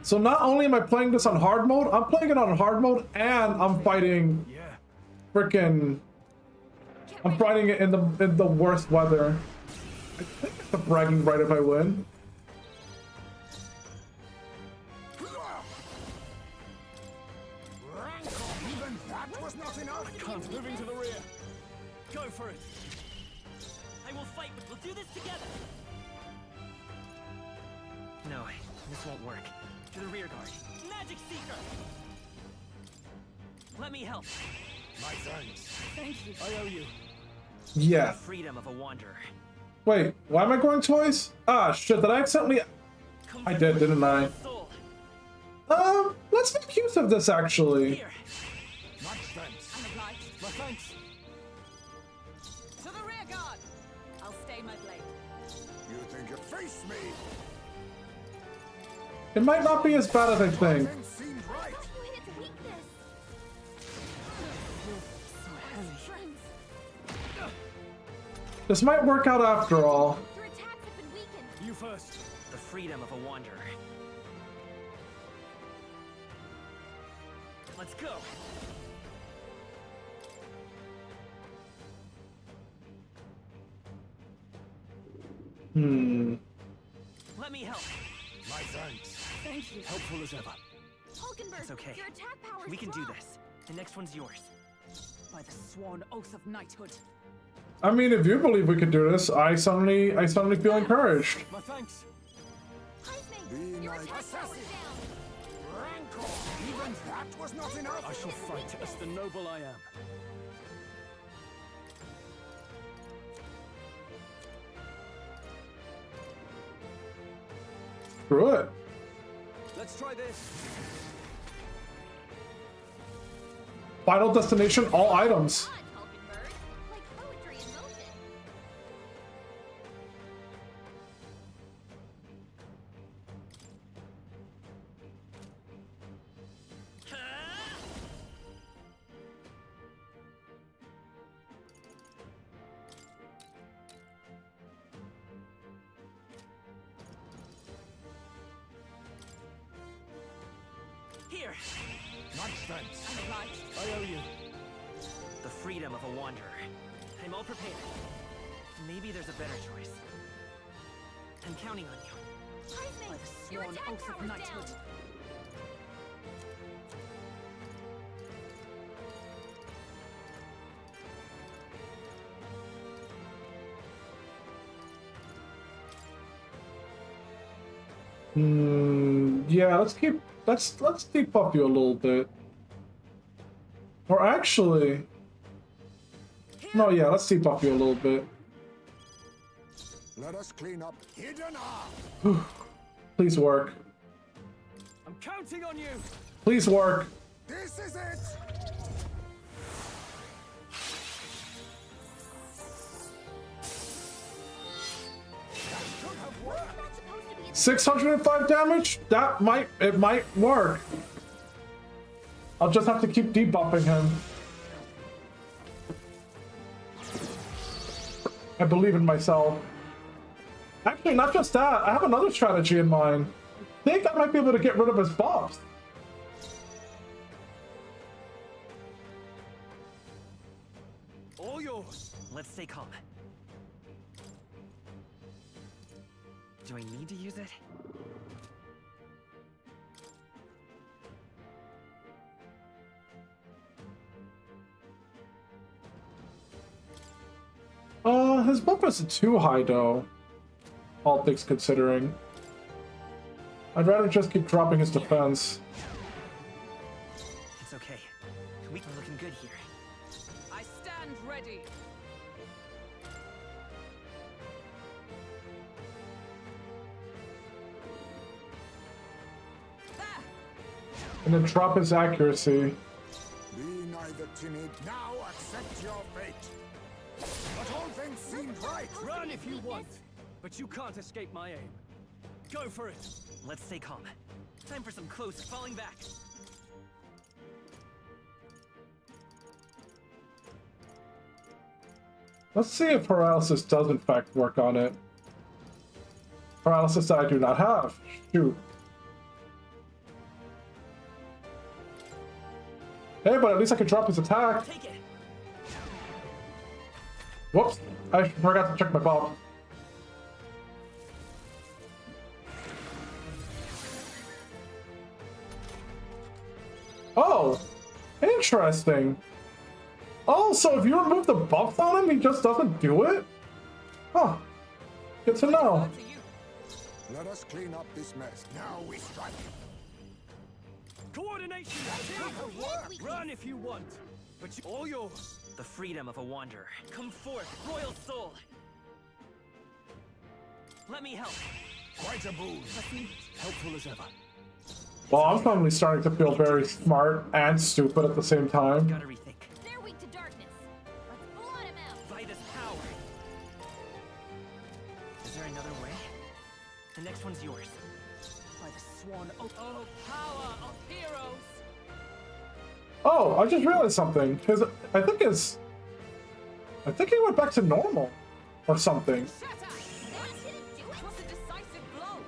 So not only am I playing this on hard mode, I'm playing it on hard mode, and I'm fighting frickin'... I'm fighting it in the worst weather. I think it's a bragging right if I win. Even that was not enough. Can't moving to the rear. Go for it. I will fight, but we'll do this together. No, this won't work. To the rear guard. Magic Seeker! Let me help. My thanks. Thank you. I owe you. Yeah. Freedom of a wanderer. Wait, why am I going twice? Ah, shit, did I accidentally... I did, didn't I? Soul. Let's make use of this, actually. Here. Much thanks. I'm obliged. My thanks. To the rear guard. I'll stay my blade. You think you face me? It might not be as bad as I think. Things seemed right. You hit its weakness. Friends, This might work out after all. your attacks have been weakened. You first. The freedom of a wanderer. Let's go. Let me help. My thanks. Thank you. Helpful as ever. Hulkenberg, It's okay. your attack power is We can do strong. this. The next one's yours. By the sworn oath of knighthood. I mean, if you believe we could do this, I suddenly feel encouraged. My thanks. Heisman, your Be attack nice. power is down. Rancor. Even that was not enough. I shall fight as the noble I am. Screw it. Let's try this. Final destination, all items. Odd, Hulkenberg. Like poetry in motion. Here. Much thanks. I'm obliged. I owe you. The freedom of a wanderer. I'm all prepared. Maybe there's a better choice. I'm counting on you. Heisman, your Sworn attack oath of power is knighthood. down. Yeah, let's debuff you a little bit. Or actually, no, yeah, let's debuff you a little bit. Let us clean up hidden arm. Please work. I'm counting on you. Please work. This is it. That should have worked. Not supposed to be a 605 damage? It might work. I'll just have to keep debuffing him. I believe in myself. Actually, not just that. I have another strategy in mind. I think I might be able to get rid of his buffs. All yours. Let's stay calm. Do I need to use it? His buff isn't too high though. All things considering. I'd rather just keep dropping his defense. It's okay. We're looking good here. I stand ready. There. And then drop his accuracy. Be neither timid. Now accept your fate. But all things seemed right. Run if you want, but you can't escape my aim. Go for it. Let's stay calm. Time for some close falling back. Let's see if paralysis does in fact work on it. Paralysis that I do not have. Shoot. Hey, but at least I can drop his attack. Take it. Whoops. I forgot to check my buff. Oh, interesting. Oh, so if you remove the buff on him, he just doesn't do it? Huh. Good to know. To you. Let us clean up this mess. Now we strike. Coordination. Run if you want, but all yours. The freedom of a wanderer. Come forth, royal soul. Let me help. Quite a boon. Helpful as ever. Well, I'm suddenly starting to feel very smart and stupid at the same time. Gotta rethink. They're weak to darkness. Let's blot him out. By this power. Is there another way? The next one's yours. By the swan. Oh, power of heroes. Oh, I just realized something. I think he went back to normal or something. Shatter. That didn't do it. It was a decisive blow.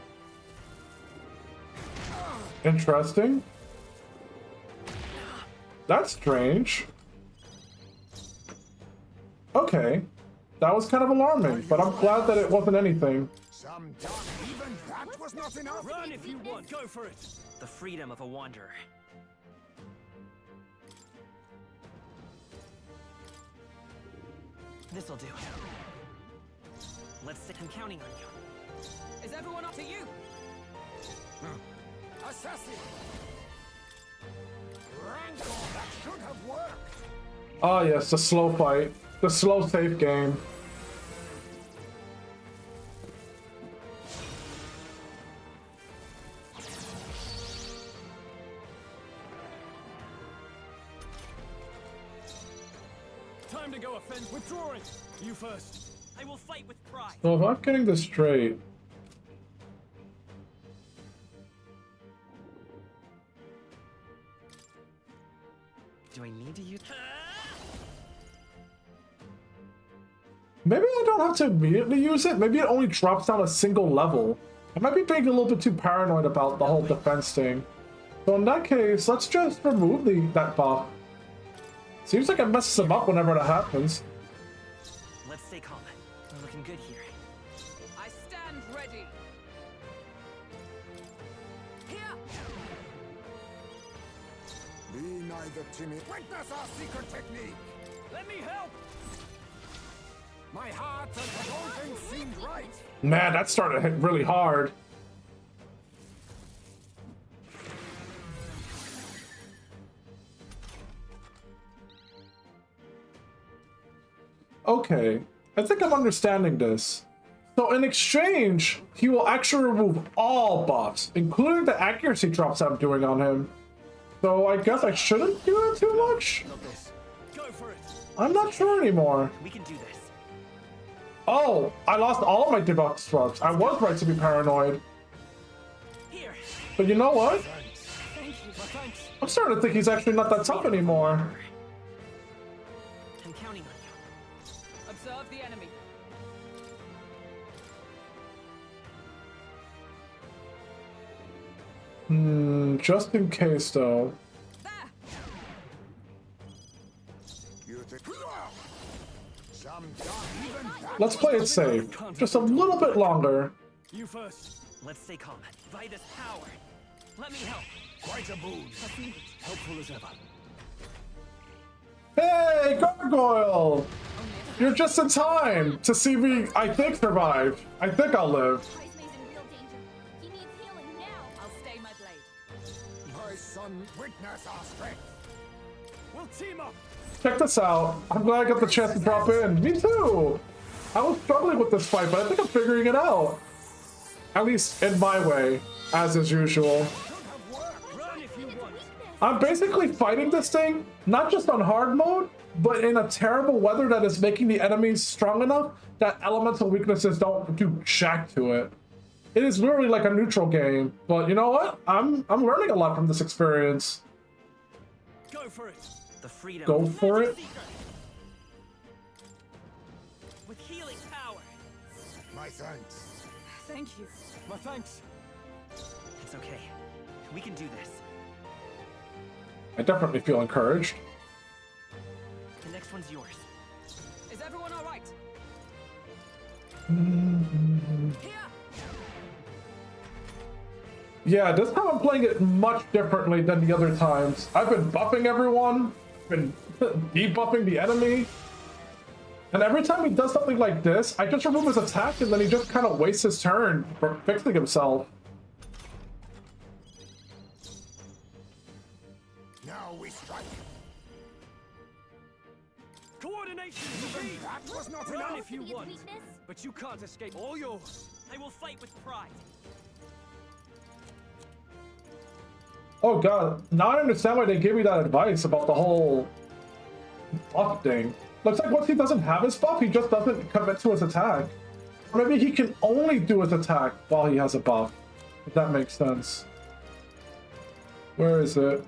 Interesting. That's strange. Okay. That was kind of alarming, but I'm glad that it wasn't anything. Some dark, even that was not enough. Run if you want. Go for it. The freedom of a wanderer. This'll do. Let's stick. I'm counting on you. Is everyone up to you? Assassin! Rancor, that should have worked. Oh yes, the slow fight. The slow safe game. Time to go offend. Withdrawing. You first. I will fight with pride. So if I'm getting this straight, Do I need to use? maybe I don't have to immediately use it. Maybe it only drops down a single level. I might be being a little bit too paranoid about the whole defense thing. So in that case, let's just remove that buff. Seems like it messes him up whenever that happens. Let's stay calm. We're looking good here. I stand ready. Here. Be neither timid. Witness our secret technique. Let me help. My heart and everything seemed right. Man, that started to hit really hard. Okay, I think I'm understanding this. So in exchange, he will actually remove all buffs, including the accuracy drops I'm doing on him. So I guess I shouldn't do it too much? Go for it. I'm not sure anymore. We can do this. Oh, I lost all of my debuff drops. I was right to be paranoid. Here. But you know what? Thank you. My thanks. I'm starting to think he's actually not that tough anymore. I'm counting on you. Observe the enemy. Just in case though. There. You think? Some dark, even that Let's play it safe. Just a little bit longer. You first. Let's stay calm. By this power. Let me help. Quite a boon. Helpful as ever. Hey, Gargoyle! You're just in time to see me, I think, survive. I think I'll live. Heismay's in real danger. He needs healing now. I'll stay my blade. my son, witness our strength. We'll team up. Check this out. I'm glad I got the chance to drop in. Me too! I was struggling with this fight, but I think I'm figuring it out. At least in my way, as is usual. Run if you want. I'm basically fighting this thing, not just on hard mode, but in a terrible weather that is making the enemies strong enough that elemental weaknesses don't do jack to it. It is literally like a neutral game, but you know what? I'm learning a lot from this experience. Go for it. The freedom. Go for it. With healing power. My thanks. Thank you. My thanks. It's okay. We can do this. I definitely feel encouraged. The next one's yours. Is everyone all right? Here. Yeah, this time I'm playing it much differently than the other times. I've been buffing everyone, been debuffing the enemy. And every time he does something like this, I just remove his attack and then he just kind of wastes his turn for fixing himself. Now we strike. Coordination is the key. That was not Run enough. if you His want. weakness? But you can't escape. All yours. I will fight with pride. Oh god, now I understand why they gave me that advice about the whole buff thing. Looks like once he doesn't have his buff, he just doesn't commit to his attack. Or maybe he can only do his attack while he has a buff. If that makes sense. Where is it?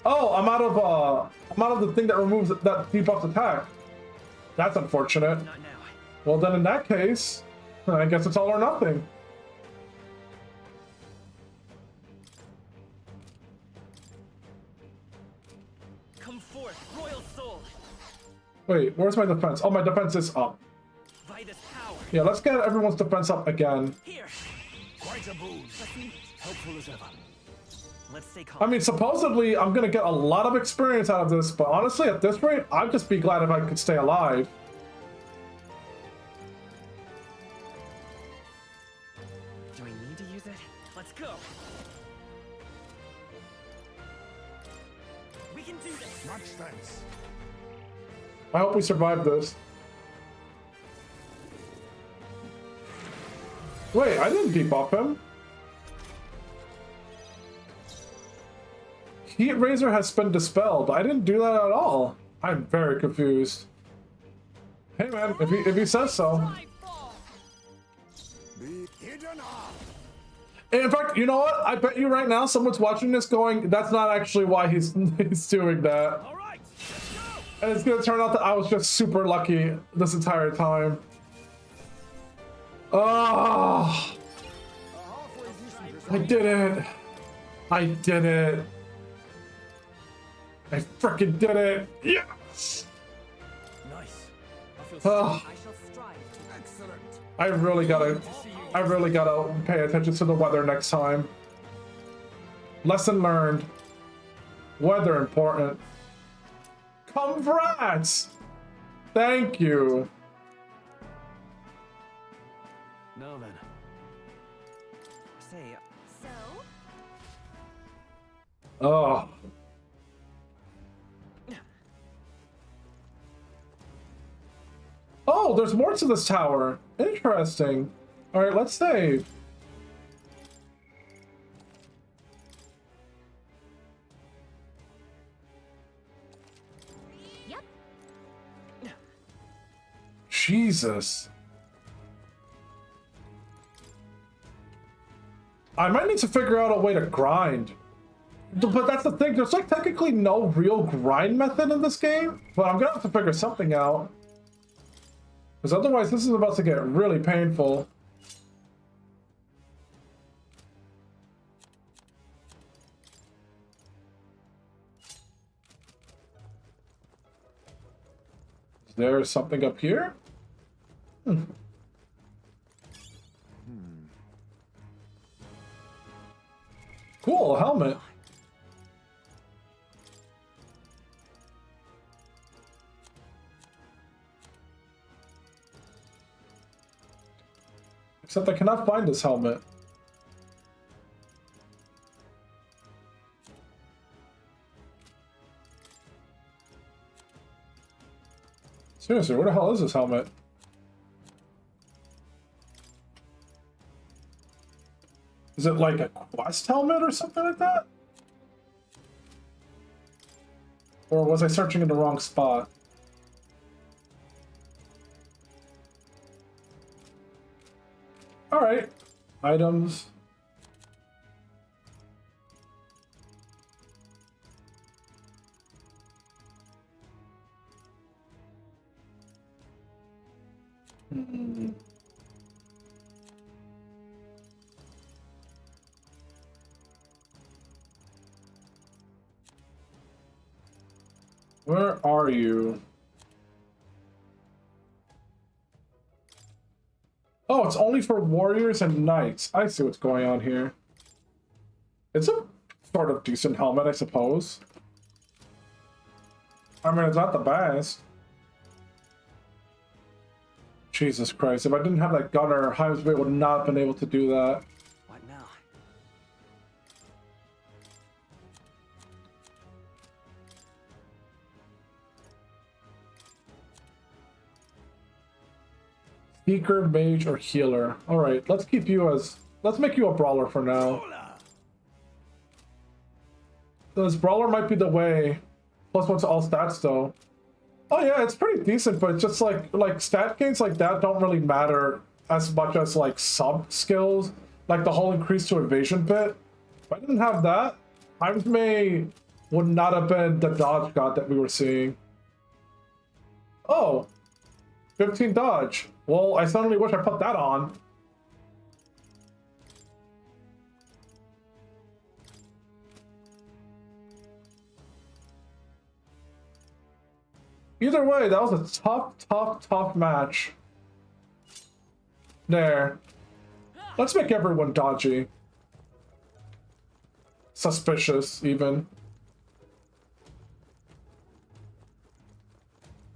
Oh, I'm out of the thing that removes that debuffs attack. That's unfortunate. Not now. Well then in that case, I guess it's all or nothing. Come forth, royal soul. Wait, where's my defense? Oh, my defense is up. By this power. Yeah, let's get everyone's defense up again. Here. Quite a boon. Helpful as ever. Let's stay calm. I mean, supposedly I'm gonna get a lot of experience out of this, but honestly, at this rate, I'd just be glad if I could stay alive. Do I need to use it? Let's go. We can do this. Much thanks. I hope we survive this. Wait, I didn't debuff him. Heat Razor has been dispelled. I didn't do that at all. I'm very confused. Hey man, if he says so. Be hidden up. In fact, you know what? I bet you right now someone's watching this going, that's not actually why he's doing that. All right, let's go. And it's gonna turn out that I was just super lucky this entire time. Oh, I did it. I did it. I freaking did it. Yes. Nice. I feel Oh, I shall strive. Excellent. I really gotta pay attention to the weather next time. Lesson learned. Weather important. Congrats! Thank you. Now then. Say, So, Oh. Oh, there's more to this tower. Interesting. All right, let's save. yep. Jesus. I might need to figure out a way to grind. But that's the thing, there's like technically no real grind method in this game, but I'm gonna have to figure something out. Because otherwise this is about to get really painful. Is there something up here? Cool, a helmet. Except I cannot find this helmet. Seriously, where the hell is this helmet? Is it like a quest helmet or something like that? Or was I searching in the wrong spot? Alright. Items. Where are you? Oh, it's only for warriors and knights. I see what's going on here. It's a sort of decent helmet, I suppose. I mean, it's not the best. Jesus Christ, if I didn't have that gunner, Heimsby would not have been able to do that. what now? Speaker, mage, or healer. Alright, let's keep you as... Let's make you a brawler for now. This brawler might be the way. Plus one to all stats though. Oh yeah, it's pretty decent, but it's just like stat gains like that don't really matter as much as like sub skills. Like the whole increase to evasion bit. If I didn't have that, Times May would not have been the dodge god that we were seeing. Oh, 15 dodge. Well, I suddenly wish I put that on. Either way, that was a tough match. There. Let's make everyone dodgy. Suspicious, even.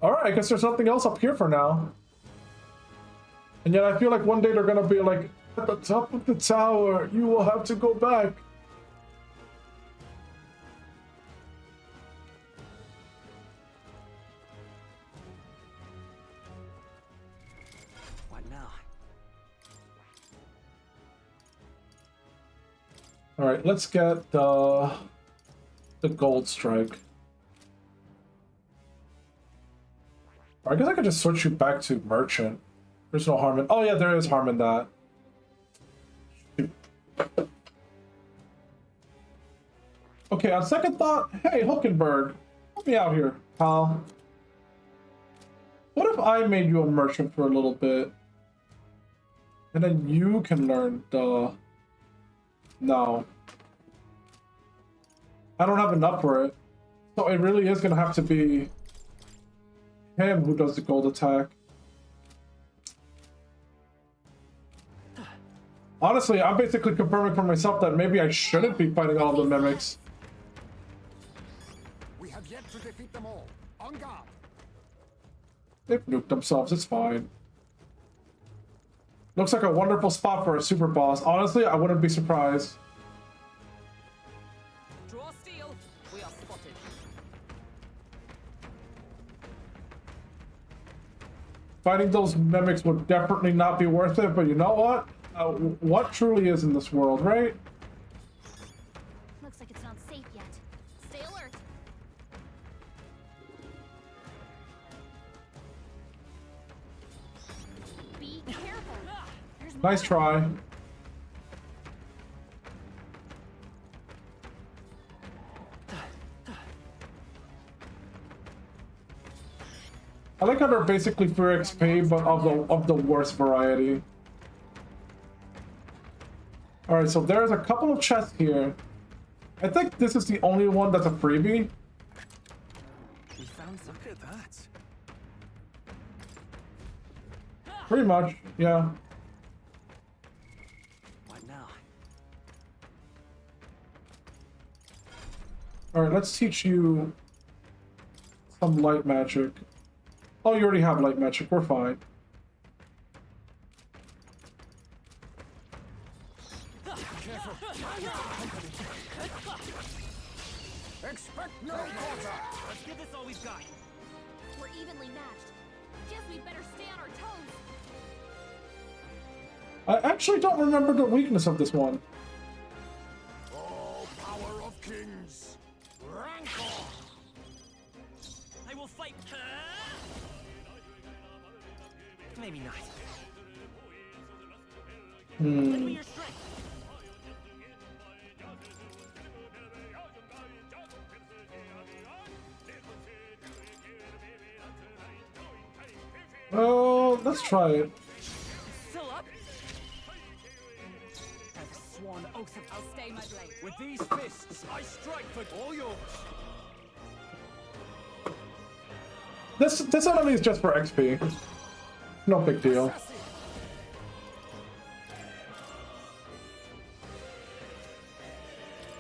Alright, I guess there's nothing else up here for now. And yet I feel like one day they're gonna be like, at the top of the tower, you will have to go back. What now? Alright, let's get the gold strike. I guess I could just switch you back to merchant. There's no harm in... Oh yeah, there is harm in that. Shoot. Okay, on second thought, hey, Hulkenberg, help me out here, pal. What if I made you a merchant for a little bit? And then you can learn the... No. I don't have enough for it. So it really is going to have to be him who does the gold attack. Honestly, I'm basically confirming for myself that maybe I shouldn't be fighting all of the mimics. We have yet to defeat them all. On guard. They've nuked themselves, it's fine. Looks like a wonderful spot for a super boss. Honestly, I wouldn't be surprised. Draw steel. We are spotted. Fighting those mimics would definitely not be worth it, but you know what? What truly is in this world, right? Looks like it's not safe yet. Stay alert. Be careful. There's Nice more. try. I like how they're basically for XP, but of the worst variety. Alright, so there's a couple of chests here. I think this is the only one that's a freebie. We found some. Look at that. Pretty much, yeah. What now? Alright, let's teach you some light magic. Oh, you already have light magic, we're fine. Expect no quarter. Let's give this all we've got. We're evenly matched. Guess we better stay on our toes. I actually don't remember the weakness of this one. Oh, power of kings. Rancor. I will fight. Maybe not. Lend me your strength. Oh, let's try it. Still up. I've sworn oath of I'll stay my blade. With these fists, I strike for all yours. This enemy is just for XP. No big deal.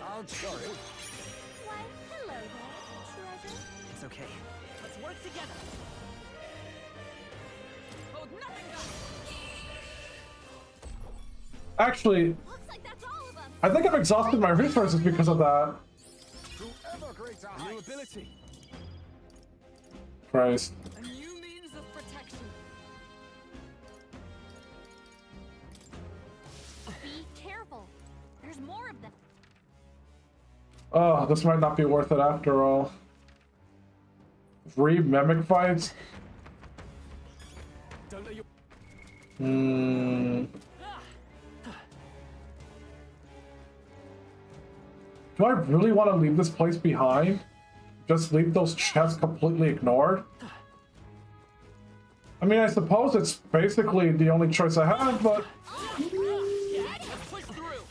I'm sorry. Why, hello there, treasure. It's okay. Let's work together. Hold nothing back. Actually, Looks like that's all of them. I think I've exhausted my resources because of that. To ever greater New heights. ability. Christ. A new means of protection. There's more of them. Oh, this might not be worth it after all. 3 mimic fights? Don't let your Do I really want to leave this place behind? Just leave those chests completely ignored? I mean, I suppose it's basically the only choice I have, but... Push through.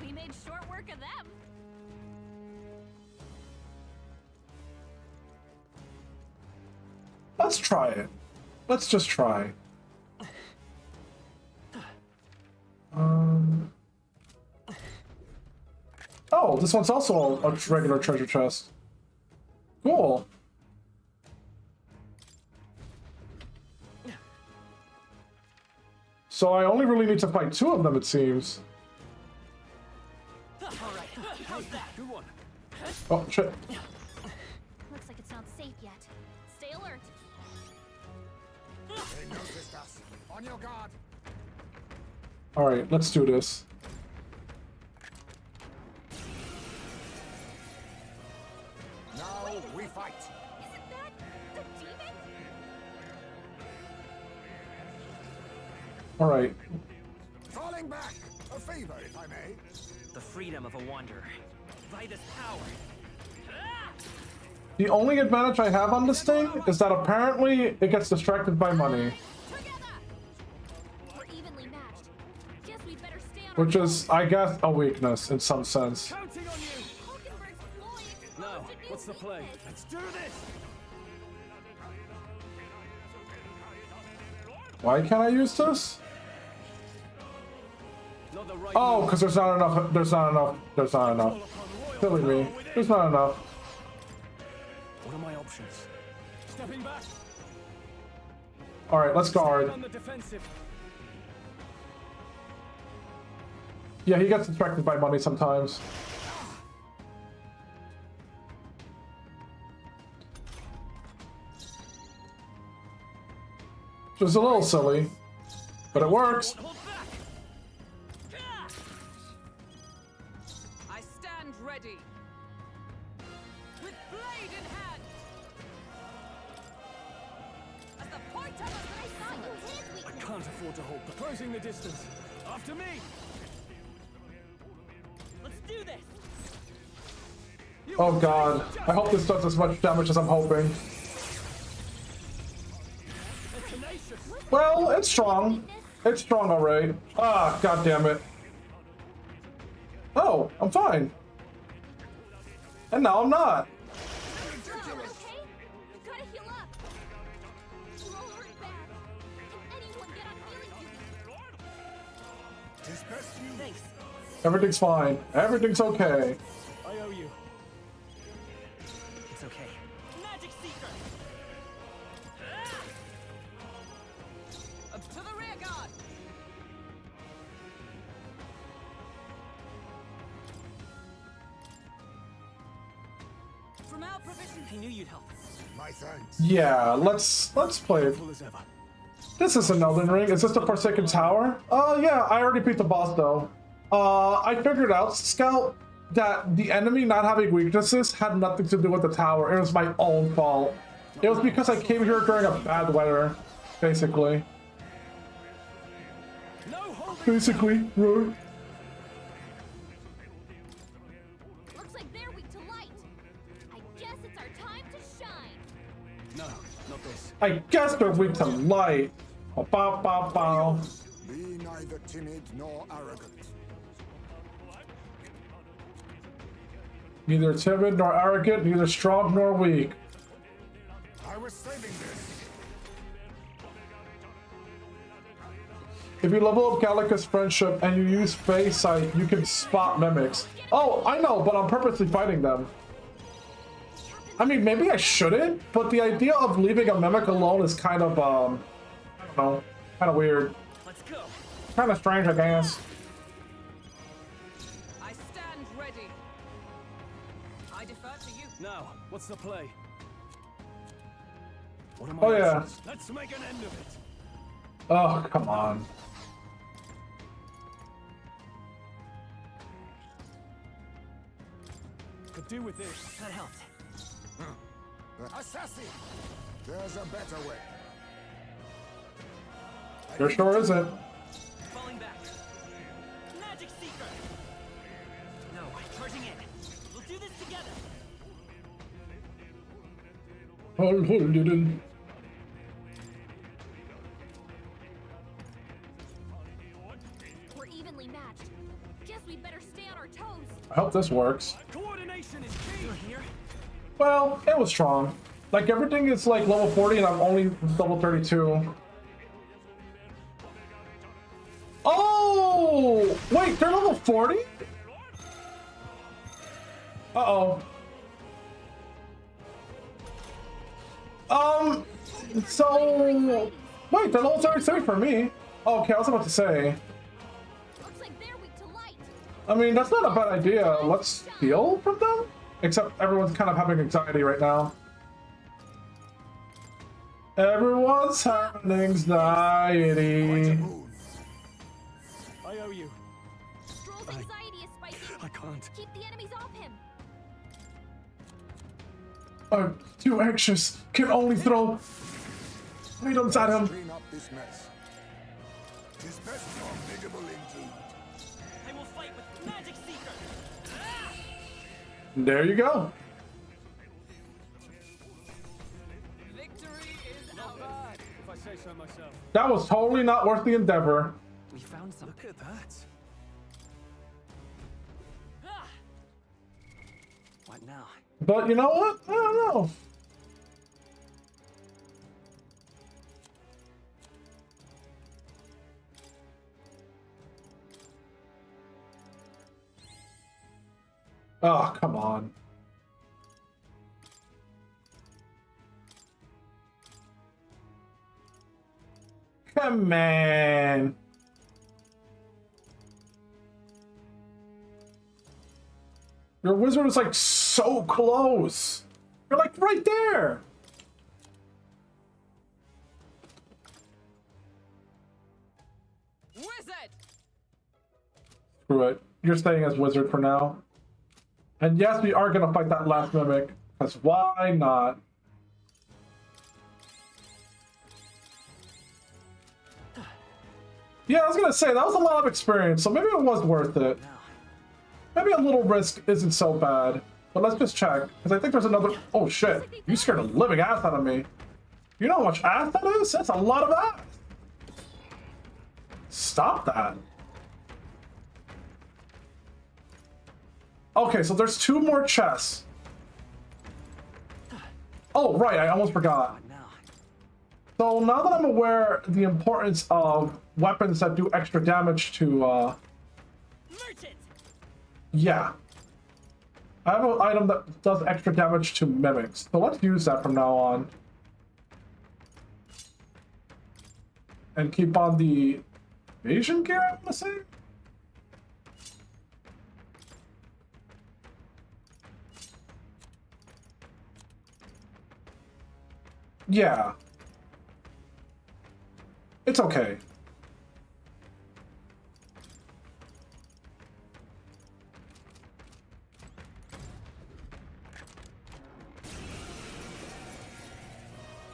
We made short work of them. Let's try it. Let's just try. Oh, this one's also a regular treasure chest. Cool. So I only really need to fight 2 of them, it seems. All right, how's that? good one. Oh, shit. Looks like it's not safe yet. Stay alert. They noticed us. On your guard. Alright, let's do this. Now we fight. Isn't that the demon? Alright. Falling back. A favor, if I may. The freedom of a wanderer. By this power. The only advantage I have on this thing is that apparently it gets distracted by money. Together. We're evenly matched. Guess we better stay on our Which is, I guess, a weakness in some sense. Counting on you. Hulkenberg's ploy exposed Now, a new what's the play? weakness. Let's do this. Why can't I use this? Not the right Oh, move. because there's not enough. There's not enough. There's not enough. Call upon royal Silly me. power within. There's not enough. What are my options? Stepping back. All right, let's guard. On the defensive. Yeah, he gets distracted by money sometimes. Which is a little silly, but it works. Hold back. I stand ready. With blade in hand. As the point of us, I saw you hit his I weakness. can't afford to hold. Closing the distance. After me. Let's do this. Oh god, I hope this does as much damage as I'm hoping. Tenacious. Well, it's strong. It's strong, alright. Ah, god damn it. Oh, I'm fine. And now I'm not. Okay? You gotta heal up. You all hurt bad. Can anyone get on healing duty? Tis best you. Thanks. Everything's fine. Everything's okay. I owe you. It's okay. Magic Seeker. Up to the rear guard. From our provision. I knew you'd help. My thanks. Yeah, let's play it. Full as ever. This is an Elden Ring. Is this the Forsaken Tower? Yeah, I already beat the boss though. I figured out, Scout, that the enemy not having weaknesses had nothing to do with the tower. It was my own fault. It was because I came here during a bad weather, basically. No holding. Basically, right? Looks like they're weak to light. I guess it's our time to shine. No, not this. I guess they're weak to light. Bow, bow, bow, bow. Be neither timid nor arrogant. Neither timid nor arrogant, neither strong nor weak. I was saving this. If you level up Gallica's friendship and you use Phase Sight, you can spot mimics. Oh, I know, but I'm purposely fighting them. I mean, maybe I shouldn't, but the idea of leaving a mimic alone is kind of, I don't know, kind of weird. Let's go. Kind of strange, I guess. I stand ready. I defer to you. Now, what's the play? What are my Oh, yeah. options? Let's make an end of it. Oh, come on. could do with this. That helped. Assassin! There's a better way. There sure isn't. Falling back. Magic Seeker! No, charging in. We'll do this together. We're evenly matched. Guess we better stay on our toes. I hope this works. Coordination is key. You're here? Well, it was strong. Like, everything is like level 40 and I'm only level 32. Oh! Wait, they're level 40? Uh-oh. So... Wait, they're level 33 for me. Oh, okay, I was about to say. Looks like they're weak to light. I mean, that's not a bad idea. Let's steal from them? Except everyone's kind of having anxiety right now. Everyone's having anxiety. I owe you. Stroll's anxiety is spiking. I can't. Keep the enemies off him. I'm too anxious. Can only throw items at him. Clean up this mess. 'Tis best formidable indeed. I will fight with Magic Seeker! There you go. Victory is Not bad, if I say so myself. That was totally not worth the endeavor. We found something. Look at that. What now? But you know what? I don't know. Oh, come on. Come on. Your wizard is like so close. You're like right there. Wizard! Screw it. You're staying as wizard for now. And yes, we are gonna fight that last mimic. Because why not? Yeah, I was gonna say, that was a lot of experience, so maybe it was worth it. Maybe a little risk isn't so bad. But let's just check, because I think there's another... Oh shit, you scared the living ass out of me. You know how much ass that is? That's a lot of ass. Stop that. Okay, so there's 2 more chests. Oh, right, I almost forgot. So now that I'm aware the importance of weapons that do extra damage to, Merchant! yeah. I have an item that does extra damage to mimics, so let's use that from now on. And keep on the evasion gear, I want to say? Yeah. It's okay.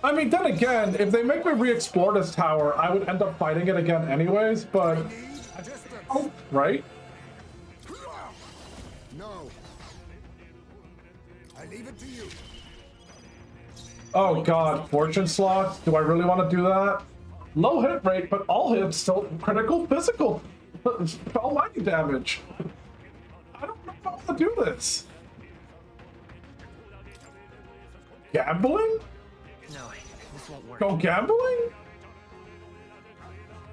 I mean, then again, if they make me re-explore this tower, I would end up fighting it again anyways, but... Oh, right? No. I leave it to you. Oh god, fortune slots? Do I really want to do that? Low hit rate, but all hits still critical physical. Almighty damage. I don't know if I want to do this. Gambling? No, this won't work. Go gambling?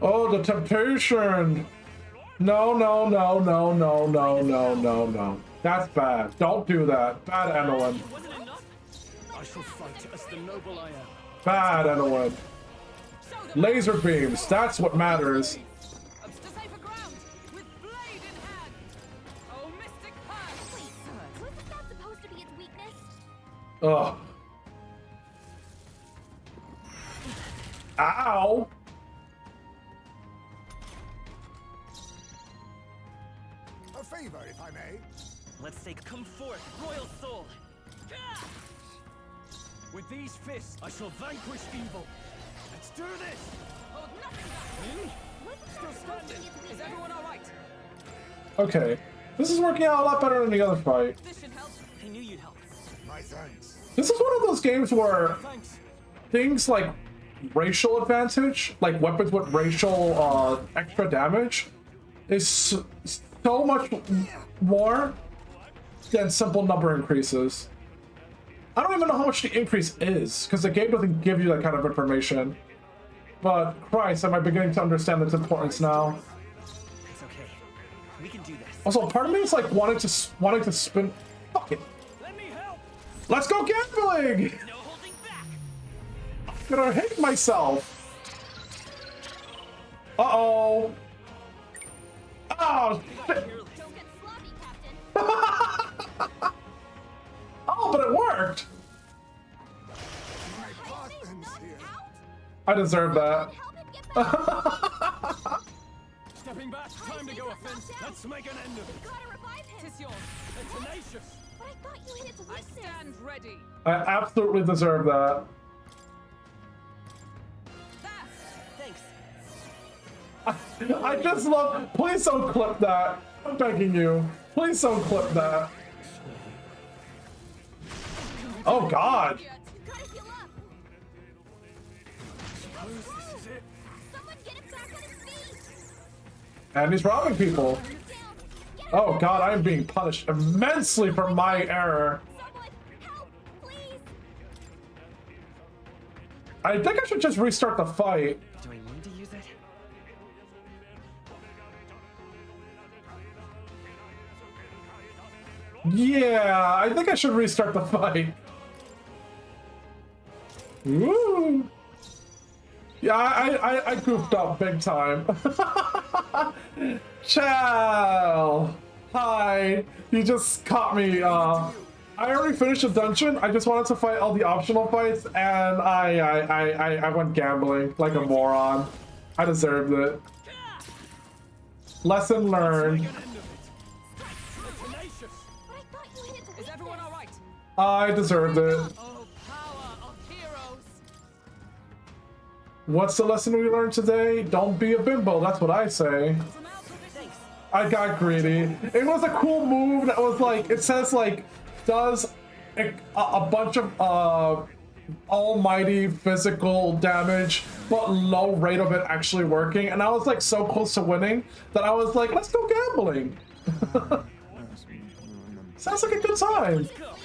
Oh, the temptation. No, no, no, no, no, no, no, no, no. That's bad. Don't do that. Bad Enelin. Wasn't enough? I shall fight as the noble I am. Bad Enelin. Laser beams. That's what matters. Up to safer ground, with blade in hand. Oh, mystic path. Wait, wasn't that supposed to be its weakness? Ugh. Ow. A favor, if I may. Let's take come forth, royal soul. With these fists, I shall vanquish evil. Let's do this. Hold nothing back. Still standing. Is everyone all right? Okay. This is working out a lot better than the other fight. This should help. I knew you'd help. My thanks. This is one of those games where Thanks. things like racial advantage, like weapons with racial extra damage, is so much more than simple number increases. I don't even know how much the increase is, because the game doesn't give you that kind of information. But Christ, am I beginning to understand its importance now? It's okay. We can do this. Also, part of me is like wanting to spin. Fuck it. Let me help. Let's go gambling. No holding back. I'm gonna hate myself. Uh-oh. Oh, shit. Don't get sloppy, Captain. Oh, but it worked. My partner's here. I deserve that. Help him get back. Stepping back. Time to go offense. Let's make an end of it. Gotta revive him. Tis yours. They're tenacious. But I thought you hit its I weakness. stand ready. I absolutely deserve that. There. Thanks. I just love. Please don't clip that. I'm begging you. Please don't clip that. Oh God. You gotta heal up. This is it. Someone get him back on his feet. And he's robbing people. Down. Get him. Oh God, I am being punished immensely for my error. Someone help, please. I think I should just restart the fight. Do I need to use it? Yeah, I think I should restart the fight. Woo! Yeah, I goofed up big time. Ciao! Hi! You just caught me, I already finished the dungeon. I just wanted to fight all the optional fights, and I went gambling like a moron. I deserved it. Lesson learned. Make an end of it. They're tenacious. But I thought you hit its Is weakness. everyone all right? I deserved it. Oh, power of heroes. What's the lesson we learned today? Don't be a bimbo, that's what I say. Some out of it. Thanks. I got greedy. It was a cool move that was like, it says like, does a bunch of almighty physical damage, but low rate of it actually working. And I was like so close to winning that I was like, let's go gambling. Sounds like a good time. Go.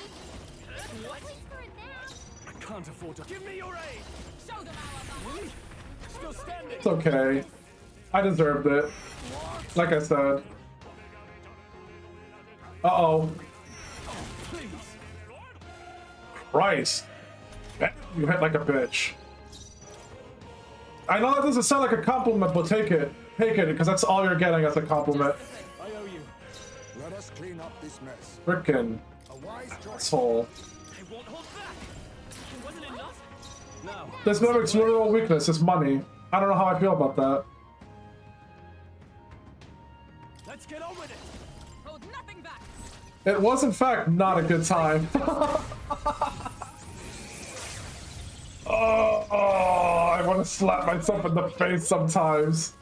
What? Wait for it now. I can't afford to. Give me your aid. Show them our might. Still standing. It's okay. I deserved it. Like I said. Uh-oh. Please. Christ. You hit like a bitch. I know that doesn't sound like a compliment, but take it. Take it, because that's all you're getting as a compliment. I owe you. Let us clean up this mess. Frickin' A wise choice. asshole. I won't hold back. It wasn't enough? Now. This mimic's literal weakness is money. I don't know how I feel about that. Let's get on with it. Hold nothing back. It was, in fact, not a good time. Oh, I want to slap myself in the face sometimes.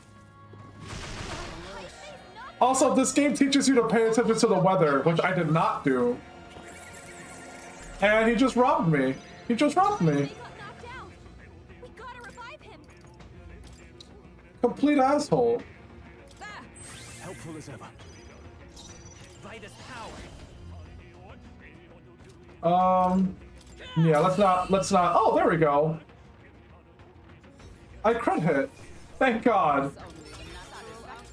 Also, this game teaches you to pay attention to the weather, which I did not do. And he just robbed me. He just robbed me. He got knocked out. We gotta revive him. Complete asshole. There. Helpful as ever. By this power. Yeah, let's not. Oh, there we go. I crit hit. Thank God.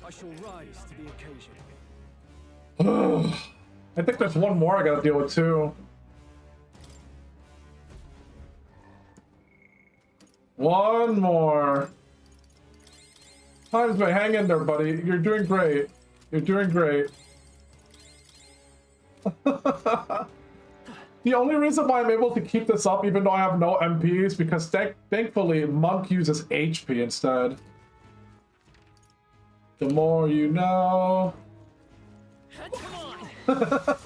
I shall rise to the occasion. I think there's one more I gotta deal with too. One more. Times may hang in there, buddy. You're doing great. You're doing great. The only reason why I'm able to keep this up, even though I have no MP, is because thankfully Monk uses HP instead. The more you know. Come on. I'd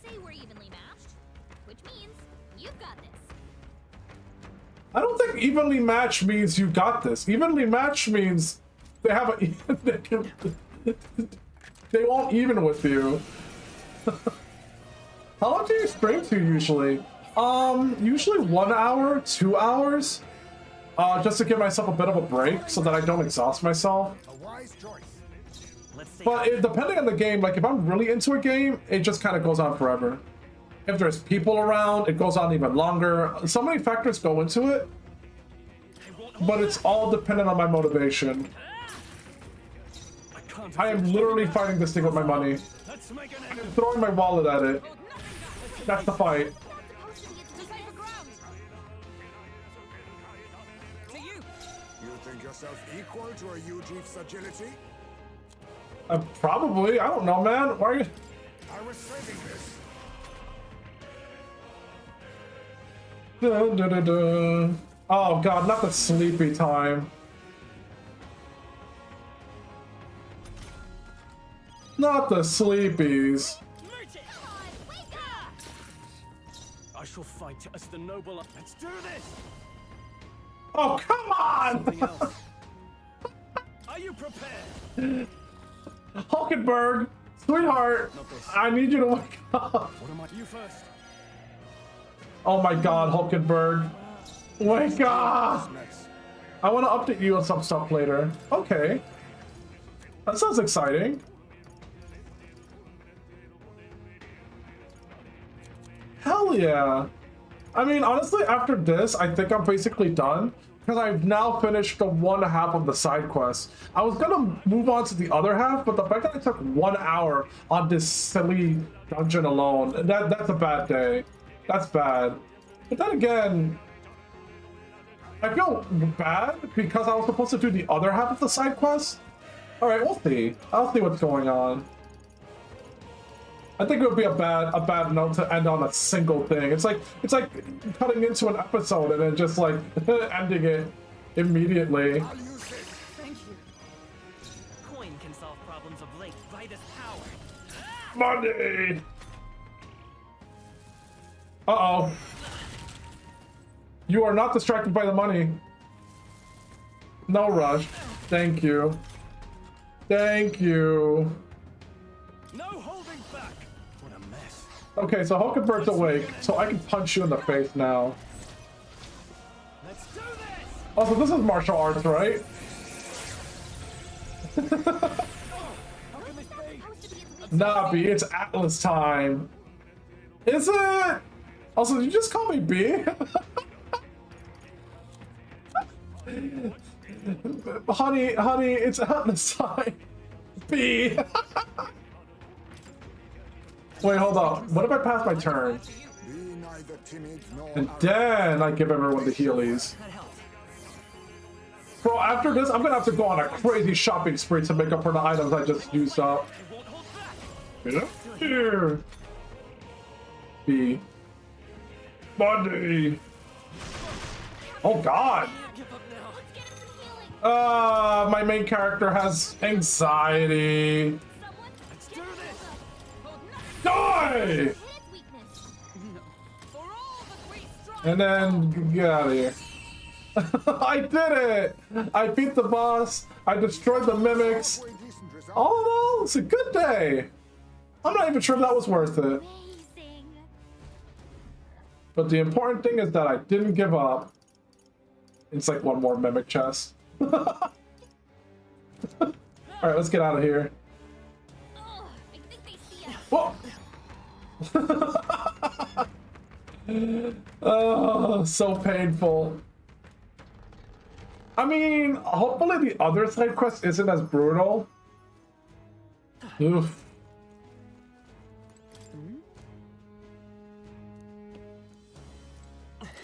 say we're evenly matched, which means you've got this. I don't think evenly matched means you got this. Evenly matched means they have a they won't even with you. How long do you stream to usually? Usually 1 hour, 2 hours. Just to give myself a bit of a break so that I don't exhaust myself. A wise choice. But depending on the game, like if I'm really into a game, it just kind of goes on forever. If there's people around, it goes on even longer. So many factors go into it, but it's all dependent on my motivation. I am literally fighting this thing with my money. I'm throwing my wallet at it. That's the fight. You think yourself equal to a Yuji's agility? Probably. I don't know, man. Why are you... I was saving this. Dun, dun, dun, dun. Oh god, not the sleepy time. Not the sleepies. I shall fight as the noble. Let's do this. Oh, come Something on! else. Are you prepared? Hulkenberg, sweetheart, I need you to wake up. What am I? You first. Oh my god, Hulkenberg. Wake up! I want to update you on some stuff later. Okay. That sounds exciting. Hell yeah. I mean, honestly, after this, I think I'm basically done. Because I've now finished the one half of the side quest. I was gonna move on to the other half, but the fact that I took 1 hour on this silly dungeon alone, that's a bad day. That's bad. But then again, I feel bad because I was supposed to do the other half of the side quest. Alright, we'll see. I'll see what's going on. I think it would be a bad note to end on a single thing. It's like cutting into an episode and then just like ending it immediately. Thank you. Coin can solve problems of late by this power. Money! Uh-oh. You are not distracted by the money. No rush. Thank you. Thank you. No holding back. What a mess. Okay, so Hulkenberg's awake, so I can punch you in the face now. Let's do this. Also, this is martial arts, right? How can this be? Nah, B, it's Atlas time. Is it? Also, did you just call me B? honey, it's Atlas time. B. Wait, hold on. What if I pass my turn? Be neither timid nor And then I give everyone the Heelys. That helps. Bro, after this, I'm gonna have to go on a crazy shopping spree to make up for the items I just used up. I won't hold back. You know? Here. B. Money. Oh god. Give up now. Let's get him some healing. My main character has anxiety. Someone Let's get do him this. healed up. Die! Hit its weakness. For all that we strive And then get out of here. I did it! I beat the boss. I destroyed the mimics. halfway decent result. All in all, it's a good day. I'm not even sure if that was worth it. Amazing. But the important thing is that I didn't give up. It's like one more mimic chest. Alright, let's get out of here. Ugh, I think they see us. Whoa! Oh, so painful. I mean, hopefully the other side quest isn't as brutal. Oof.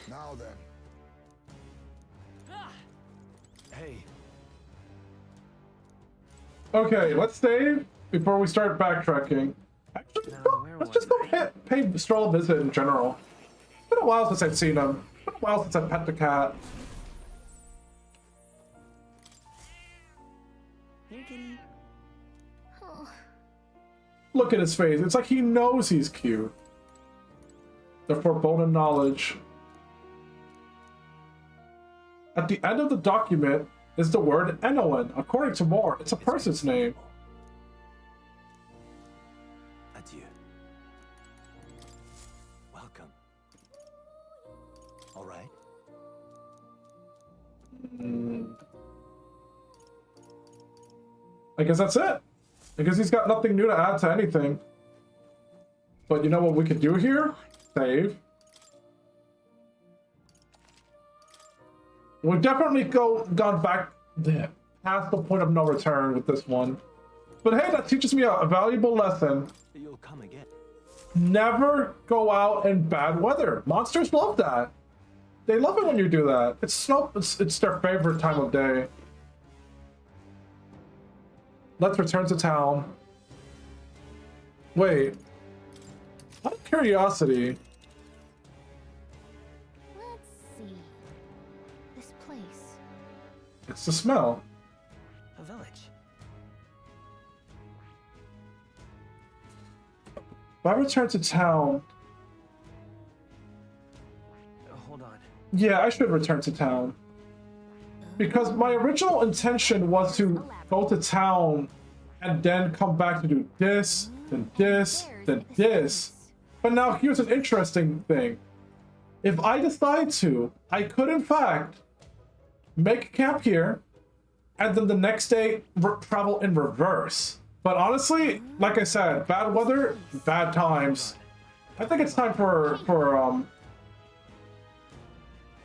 Now then, Hey, Okay, let's save before we start backtracking. Actually, let's just go pay Stroll a visit in general. It's been a while since I've seen him. It's been a while since I pet the cat. Here, kitty. Huh. Look at his face. It's like he knows he's cute. The foreboding knowledge. At the end of the document is the word Notten. According to Moore, it's a person's name. Adieu. Welcome. All right. I guess that's it. I guess he's got nothing new to add to anything. But you know what we could do here? Save. We've definitely gone back past the point of no return with this one. But hey, that teaches me a valuable lesson. You'll come again. Never go out in bad weather. Monsters love that. They love it when you do that. It's their favorite time of day. Let's return to town. Wait. Out of curiosity. Let's see. This place. It's the smell. A village. If I return to town... Hold on. Yeah, I should return to town. Because my original intention was to go to town and then come back to do this, then this, then this. But now here's an interesting thing. If I decide to, I could in fact make camp here and then the next day travel in reverse. But honestly, like I said, bad weather, bad times. I think it's time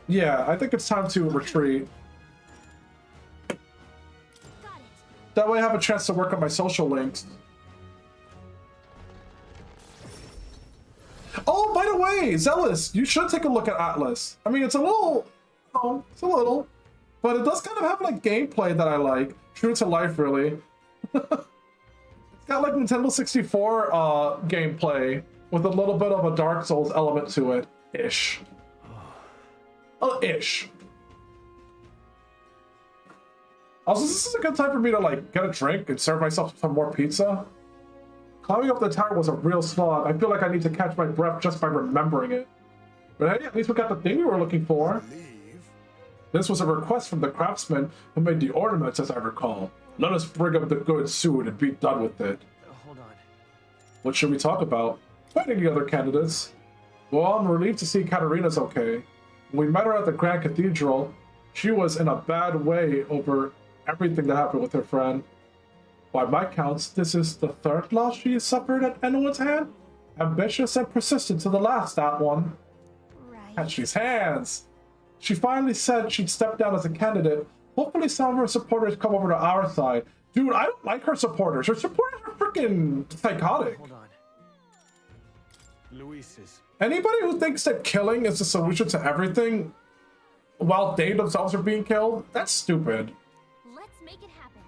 yeah, I think it's time to retreat. That way I have a chance to work on my social links. Oh, by the way, Zealous, you should take a look at Atlas. I mean, it's a little, it's a little, but it does kind of have like gameplay that I like. True to life, really. It's got like Nintendo 64 gameplay with a little bit of a Dark Souls element to it. Ish. Oh, ish. Also, this is a good time for me to like get a drink and serve myself some more pizza. Climbing up the tower was a real slog. I feel like I need to catch my breath just by remembering it. But hey, at least we got the thing we were looking for. This was a request from the craftsman who made the ornaments, as I recall. Let us bring up the goods soon and be done with it. Hold on. What should we talk about? Fighting the other candidates. Well, I'm relieved to see Katarina's okay. When we met her at the Grand Cathedral, she was in a bad way over everything that happened with her friend. By my counts, this is the third loss she has suffered at anyone's hand. Ambitious and persistent to the last, that one. Right. Catch these hands. She finally said she'd step down as a candidate. Hopefully some of her supporters come over to our side. Dude, I don't like her supporters. Her supporters are freaking psychotic. Hold on. Luis's. Anybody who thinks that killing is the solution to everything while they themselves are being killed, that's stupid. Let's make it happen.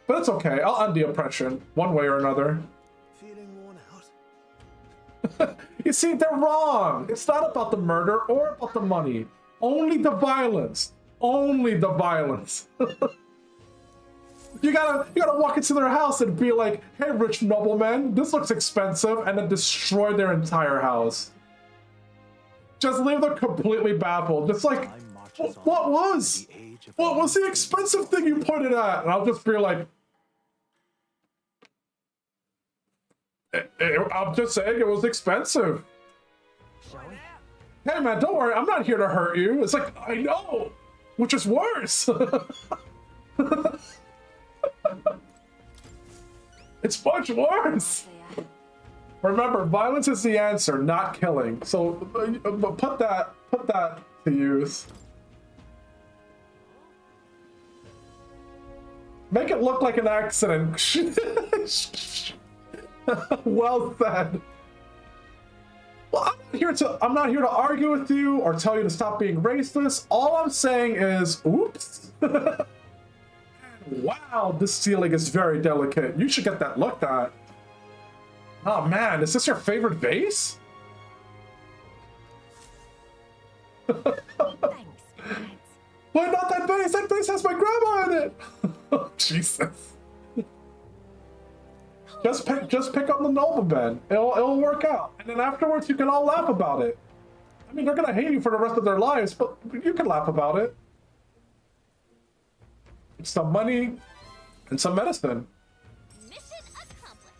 But it's okay, I'll end the oppression, one way or another. Feeling worn out. You see, they're wrong. It's not about the murder or about the money. Only the violence. Only the violence. You gotta walk into their house and be like, hey, rich nobleman, this looks expensive, and then destroy their entire house. Just leave them completely baffled. Just like, what was the expensive thing you pointed at? And I'll just be like, I'm just saying it was expensive. Shall we? Hey man, don't worry, I'm not here to hurt you. It's like, I know, which is worse. It's much worse. Remember, violence is the answer, not killing. So put that to use. Make it look like an accident. Well said. Well, I'm not here to argue with you or tell you to stop being racist. All I'm saying is, oops. Wow, this ceiling is very delicate. You should get that looked at. Oh man, is this your favorite vase? Thanks, Mads. Why not that vase? That vase has my grandma in it. Oh, Jesus. Just pick up the noblemen. It'll work out. And then afterwards you can all laugh about it. I mean, they're gonna hate you for the rest of their lives, but you can laugh about it. Some money and some medicine. Mission accomplished.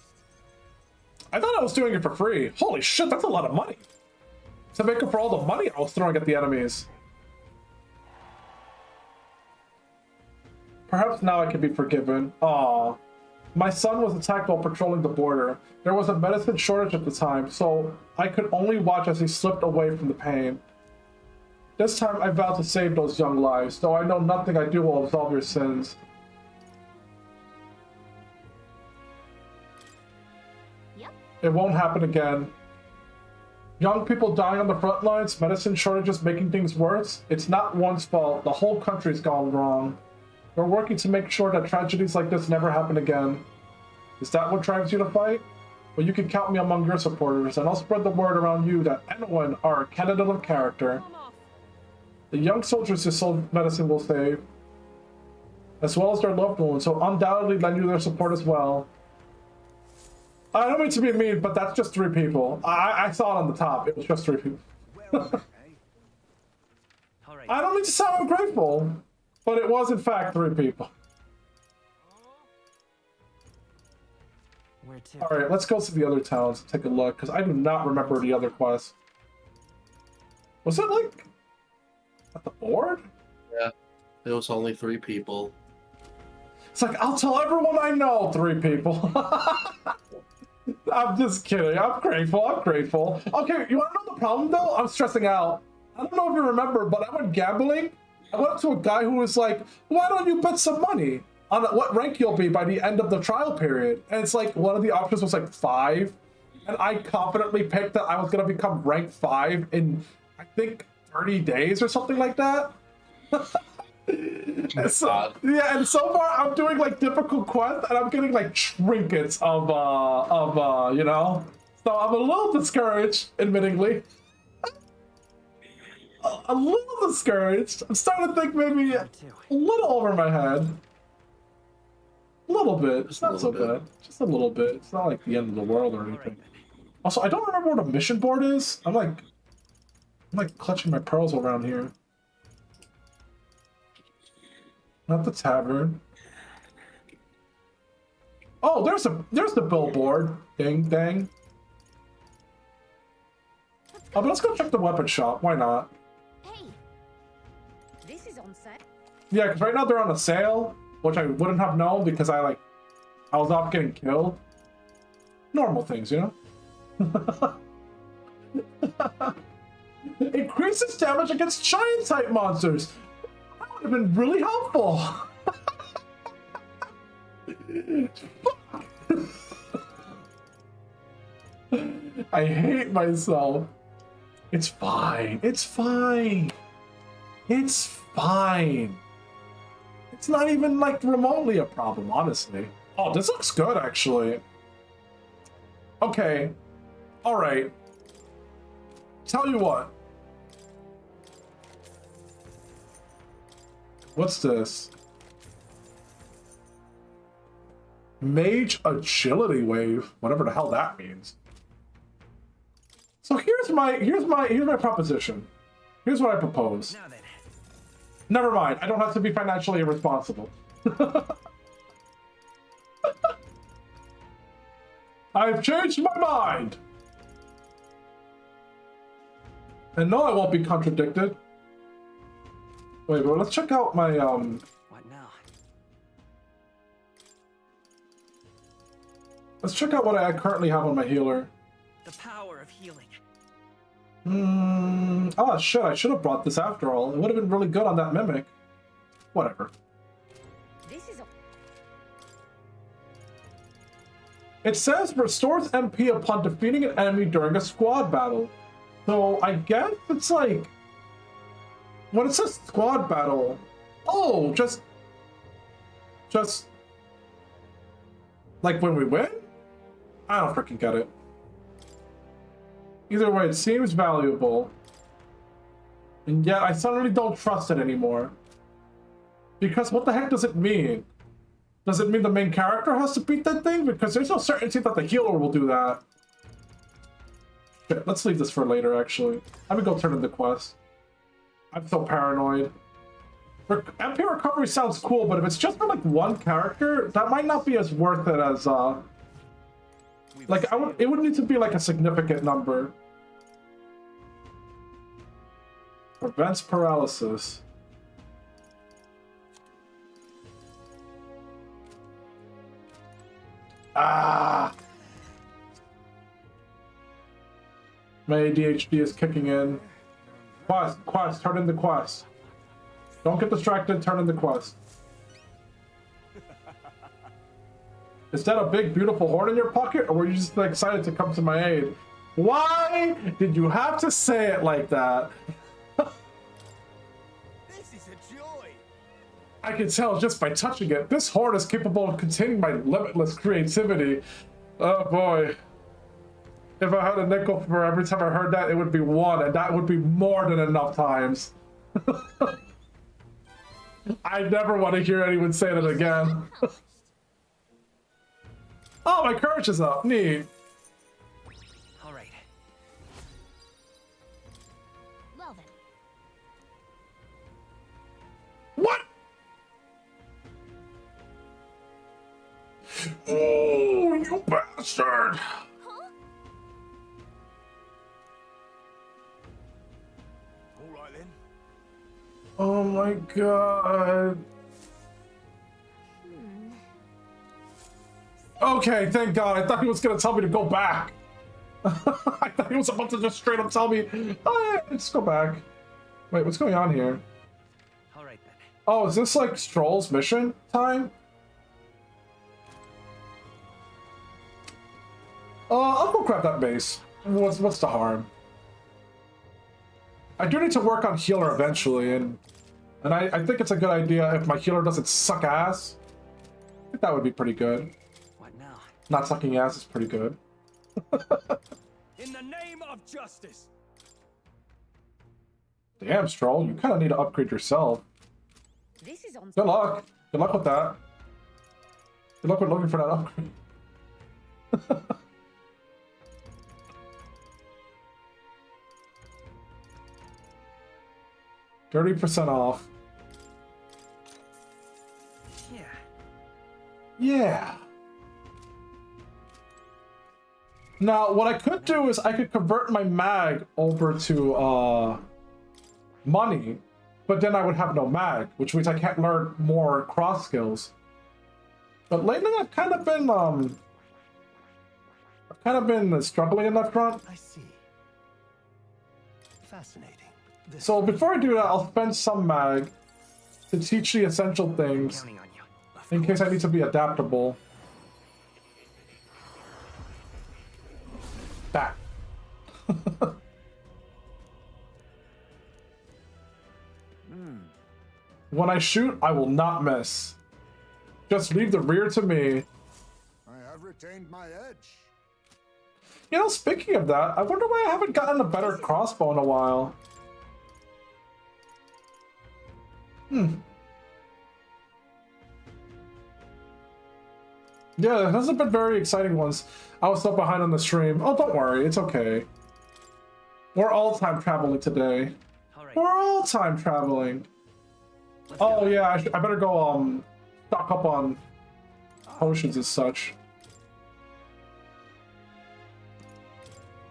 I thought I was doing it for free. Holy shit, that's a lot of money. To make up for all the money I was throwing at the enemies. Perhaps now I can be forgiven. Aww. My son was attacked while patrolling the border. There was a medicine shortage at the time, so I could only watch as he slipped away from the pain. This time I vowed to save those young lives, though I know nothing I do will absolve your sins. Yep. It won't happen again. Young people dying on the front lines, medicine shortages making things worse. It's not one's fault. The whole country's gone wrong. We're working to make sure that tragedies like this never happen again. Is that what drives you to fight? Well, you can count me among your supporters, and I'll spread the word around you that anyone are a candidate of character. The young soldiers this medicine will save, as well as their loved ones, so undoubtedly lend you their support as well. I don't mean to be mean, but that's just 3 people. I saw it on the top. It was just 3 people. I don't mean to sound ungrateful, but it was in fact 3 people. Where to? Alright, let's go to the other towns and take a look, because I do not remember the other quests. Was it like at the board? Yeah, it was only 3 people. It's like, I'll tell everyone I know 3 people. I'm just kidding. I'm grateful. I'm grateful. Okay, you want to know the problem though? I'm stressing out. I don't know if you remember, but I went gambling. I went up to a guy who was like, why don't you bet some money on what rank you'll be by the end of the trial period? And it's like, one of the options was like 5. And I confidently picked that I was going to become rank 5 in, I think, 30 days or something like that. And so, yeah, and so far I'm doing like difficult quests and I'm getting like trinkets of you know, so I'm a little discouraged, admittingly. A little discouraged. I'm starting to think maybe a little over my head. A little bit. It's not so bad. Just a little bit. It's not like the end of the world or anything. Also, I don't remember what a mission board is. I'm like clutching my pearls around here. Not the tavern. Oh, there's the billboard. Ding dang. Oh, but let's go check the weapon shop. Why not? Hey, this is on sale. Yeah, because right now they're on a sale, which I wouldn't have known because I was off getting killed. Normal things, you know? Increases damage against giant type monsters. That would have been really helpful. I hate myself. It's fine. It's fine. It's fine. It's not even like remotely a problem, honestly. Oh, this looks good, actually. Okay. All right. Tell you what. What's this? Mage agility wave, whatever the hell that means. So here's my proposition. Here's what I propose. Now then. Never mind. I don't have to be financially irresponsible. I've changed my mind. And no, I won't be contradicted. Wait, but let's check out my What now? Let's check out what I currently have on my healer. The power of healing. Oh shit, I should have brought this after all. It would have been really good on that mimic. Whatever. This is a It says restores MP upon defeating an enemy during a squad battle. So I guess it's like when it says squad battle, oh, just like when we win? I don't freaking get it. Either way, it seems valuable. And yet I suddenly don't trust it anymore. Because what the heck does it mean? Does it mean the main character has to beat that thing? Because there's no certainty that the healer will do that. Shit, let's leave this for later, actually. Let me go turn in the quest. I'm so paranoid. MP recovery sounds cool, but if it's just for like one character, that might not be as worth it as like it would need to be like a significant number. Prevents paralysis. Ah! My ADHD is kicking in. Quest, turn in the quest. Don't get distracted, turn in the quest. Is that a big, beautiful horn in your pocket, or were you just excited to come to my aid? Why did you have to say it like that? This is a joy. I can tell just by touching it. This horn is capable of containing my limitless creativity. Oh boy. If I had a nickel for every time I heard that, it would be one, and that would be more than enough times. I never want to hear anyone say that again. Oh, my courage is up. Neat. All right. Well then. What? Oh, you bastard! Huh? All right then. Oh my god. Okay, thank god. I thought he was gonna tell me to go back. I thought he was about to just straight up tell me, oh, let's go back. Wait, what's going on here? All right then. Oh, is this like Stroll's mission time? I'll go grab that base. What's the harm? I do need to work on healer eventually, and I think it's a good idea if my healer doesn't suck ass. I think that would be pretty good. What now? Not sucking ass is pretty good. In the name of justice. Damn, Stroll, you kind of need to upgrade yourself. This is on. Good luck. Good luck with that. Good luck with looking for that upgrade. 30% off. Yeah. Yeah. Now, what I could do is I could convert my mag over to money, but then I would have no mag, which means I can't learn more cross skills. But lately, I've kind of been struggling in that front. I see. Fascinating. So before I do that, I'll spend some mag to teach the essential things Counting on you. in case I need to be adaptable. Back. When I shoot, I will not miss. Just leave the rear to me. I have retained my edge. You know, speaking of that, I wonder why I haven't gotten a better crossbow in a while. Yeah, it hasn't been very exciting ones. I was so behind on the stream. Oh, don't worry, it's okay. We're all time traveling today. All right. We're all time traveling. Let's go. Oh yeah, I better go stock up on potions and such.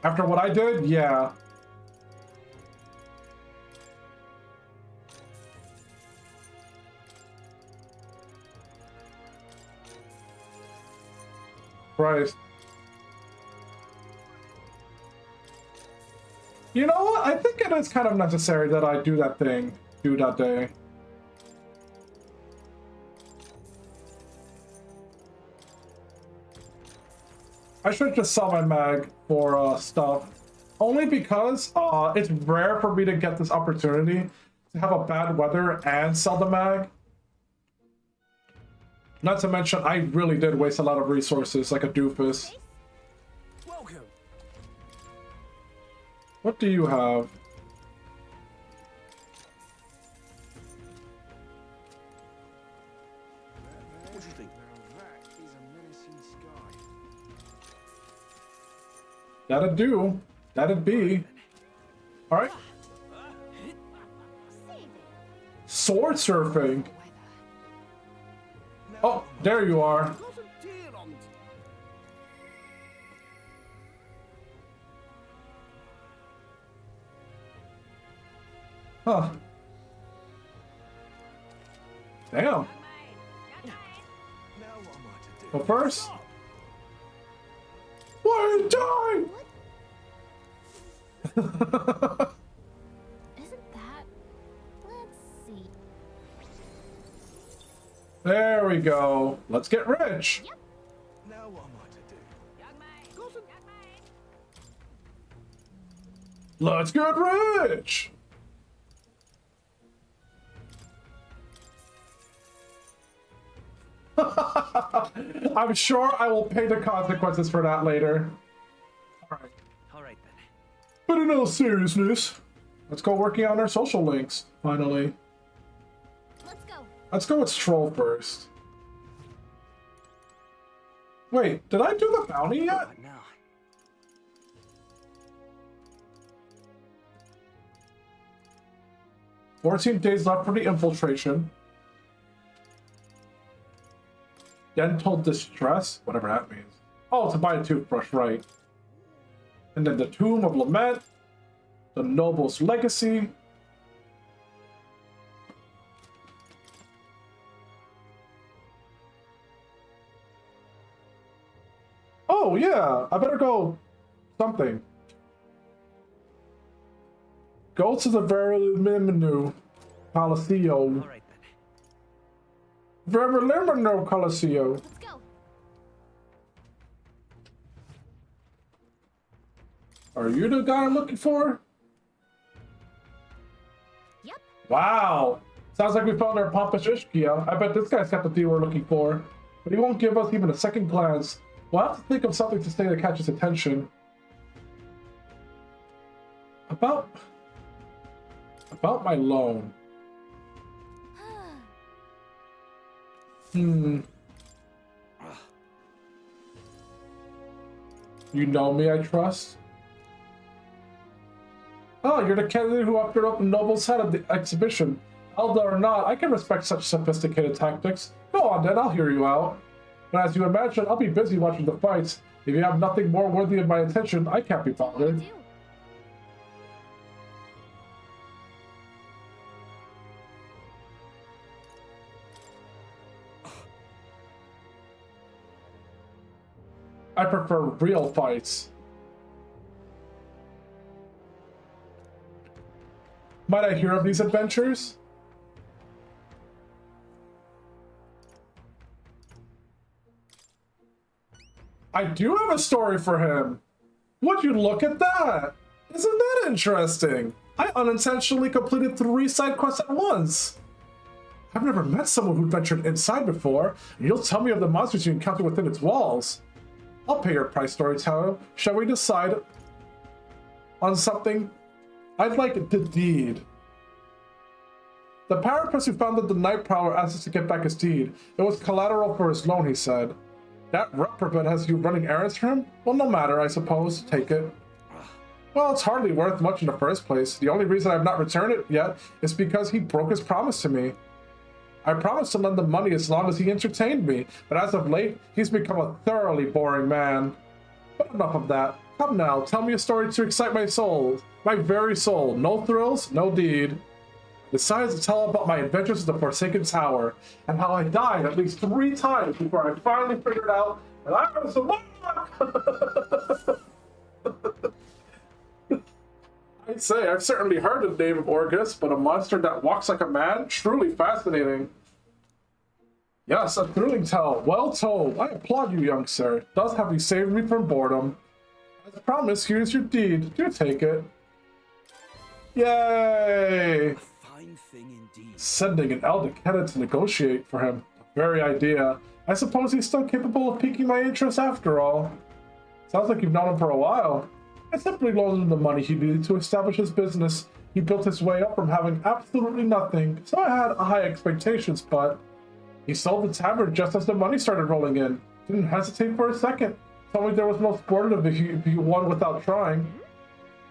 After what I did, yeah. Right. You know what? I think it is kind of necessary that I do that day. I should just sell my mag for stuff. Only because it's rare for me to get this opportunity to have a bad weather and sell the mag. Not to mention, I really did waste a lot of resources like a doofus. Welcome. What do you have? Would you you think? That is a menacing sky. That'd do. That'd be. All right. Sword surfing. Oh, there you are. Got a deal on. Huh. Damn. Now what am I to do? But first. Why are you dying? Isn't that? Let's see. There we go. Let's get rich. Now what am I to do? Got a Let's get rich. I'm sure I will pay the consequences for that later. All Alright then. But in all seriousness, let's go working on our social links, finally. Let's go. Let's go with Stroll first. Wait, did I do the bounty yet? What now? 14 days left for the infiltration. Dental distress, whatever that means. Oh, to buy a toothbrush, right. And then the Tomb of Lament, the Noble's Legacy. Oh, yeah, I better go something. Go to the Brilehaven Coliseum. Alright then. Brilehaven Coliseum. Let's go. Are you the guy I'm looking for? Yep. Wow. Sounds like we found our pompous Ishkia. I bet this guy's got the deal we're looking for. But he won't give us even a second glance. We'll have to think of something to say to catch his attention. About my loan. You know me, I trust? Oh, you're the candidate who offered up the Noble's head at the exhibition. Elder or not, I can respect such sophisticated tactics. Go on then, I'll hear you out. But as you imagine, I'll be busy watching the fights. If you have nothing more worthy of my attention, I can't be bothered. Do. I prefer real fights. Might I hear of these adventures? I do have a story for him. Would you look at that? Isn't that interesting? I unintentionally completed 3 side quests at once. I've never met someone who ventured inside before. You'll tell me of the monsters you encounter within its walls. I'll pay your price, storyteller. Shall we decide on something? I'd like the deed. The pirate prince who founded the Night Prowler asked us to get back his deed. It was collateral for his loan, he said. That reprobate has you running errands for him? Well, no matter, I suppose. Take it. Well, it's hardly worth much in the first place. The only reason I've not returned it yet is because he broke his promise to me. I promised to lend him money as long as he entertained me, but as of late, he's become a thoroughly boring man. But enough of that. Come now, tell me a story to excite my soul. My very soul. No thrills, no deed. Decided to tell about my adventures at the Forsaken Tower, and how I died at least 3 times before I finally figured out that I was the one. I'd say I've certainly heard the name of Orgus, but a monster that walks like a man? Truly fascinating. Yes, a thrilling tale. Well told. I applaud you, young sir. Thus have you saved me from boredom. As promised, here's your deed. Do take it. Yay! fine thing indeed. Sending an Elder Cadet to negotiate for him. The very idea. I suppose he's still capable of piquing my interest after all. Sounds like you've known him for a while. I simply loaned him the money he needed to establish his business. He built his way up from having absolutely nothing, so I had high expectations, but He sold the tavern just as the money started rolling in. Didn't hesitate for a second. Told me there was no sportive if you won without trying.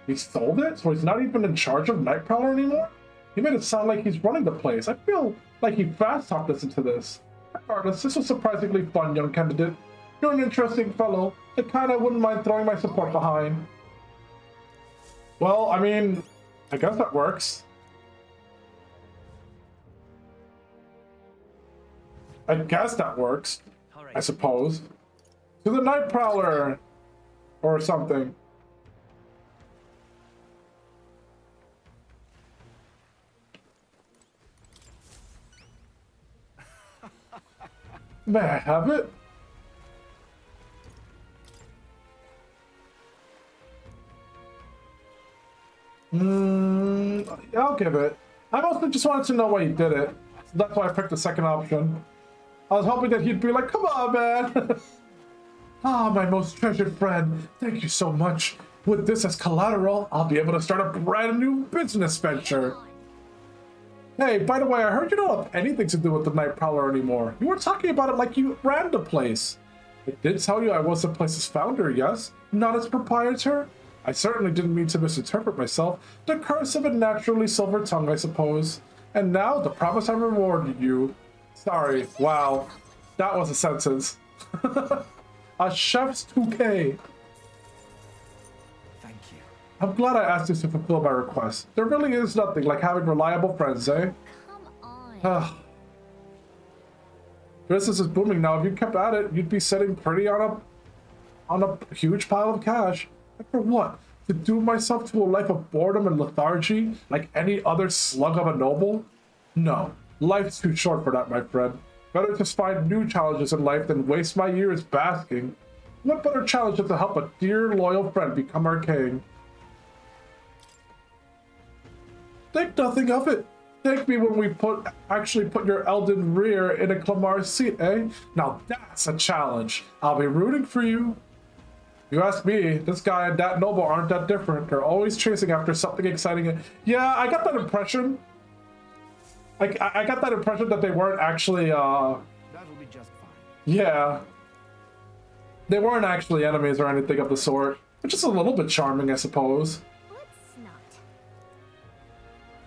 He sold it? So he's not even in charge of Night Prowler anymore? He made it sound like he's running the place. I feel like he fast-talked us into this. Regardless, this was surprisingly fun, young candidate. You're an interesting fellow, the kind I wouldn't mind throwing my support behind. Well, I mean, I guess that works. I guess that works. All right. I suppose. To the Night Prowler! Or something. May I have it? Yeah, I'll give it. I mostly just wanted to know why he did it. That's why I picked the second option. I was hoping that he'd be like, come on, man! Ah, my most treasured friend, thank you so much. With this as collateral, I'll be able to start a brand new business venture. Hey, by the way, I heard you don't have anything to do with the Night Prowler anymore. You were talking about it like you ran the place. I did tell you I was the place's founder, yes? Not its proprietor? I certainly didn't mean to misinterpret myself. The curse of a naturally silver tongue, I suppose. And now, the promise I rewarded you. Sorry, wow. That was a sentence. A chef's 2K. Thank you. I'm glad I asked you to fulfill my request. There really is nothing like having reliable friends, eh? Come on. Business is booming now. If you kept at it, you'd be sitting pretty on a huge pile of cash. And for what? To doom myself to a life of boredom and lethargy like any other slug of a noble? No. Life's too short for that, my friend. Better just find new challenges in life than waste my years basking. What better challenge than to help a dear, loyal friend become our king? Think nothing of it. Thank me when we actually put your Elden rear in a Clamar's seat, eh? Now that's a challenge. I'll be rooting for you. You ask me, this guy and that noble aren't that different. They're always chasing after something exciting. Yeah, I got that impression. I got that impression that they weren't actually, That'll be just fine. yeah. They weren't actually enemies or anything of the sort. Which is a little bit charming, I suppose. Let's not.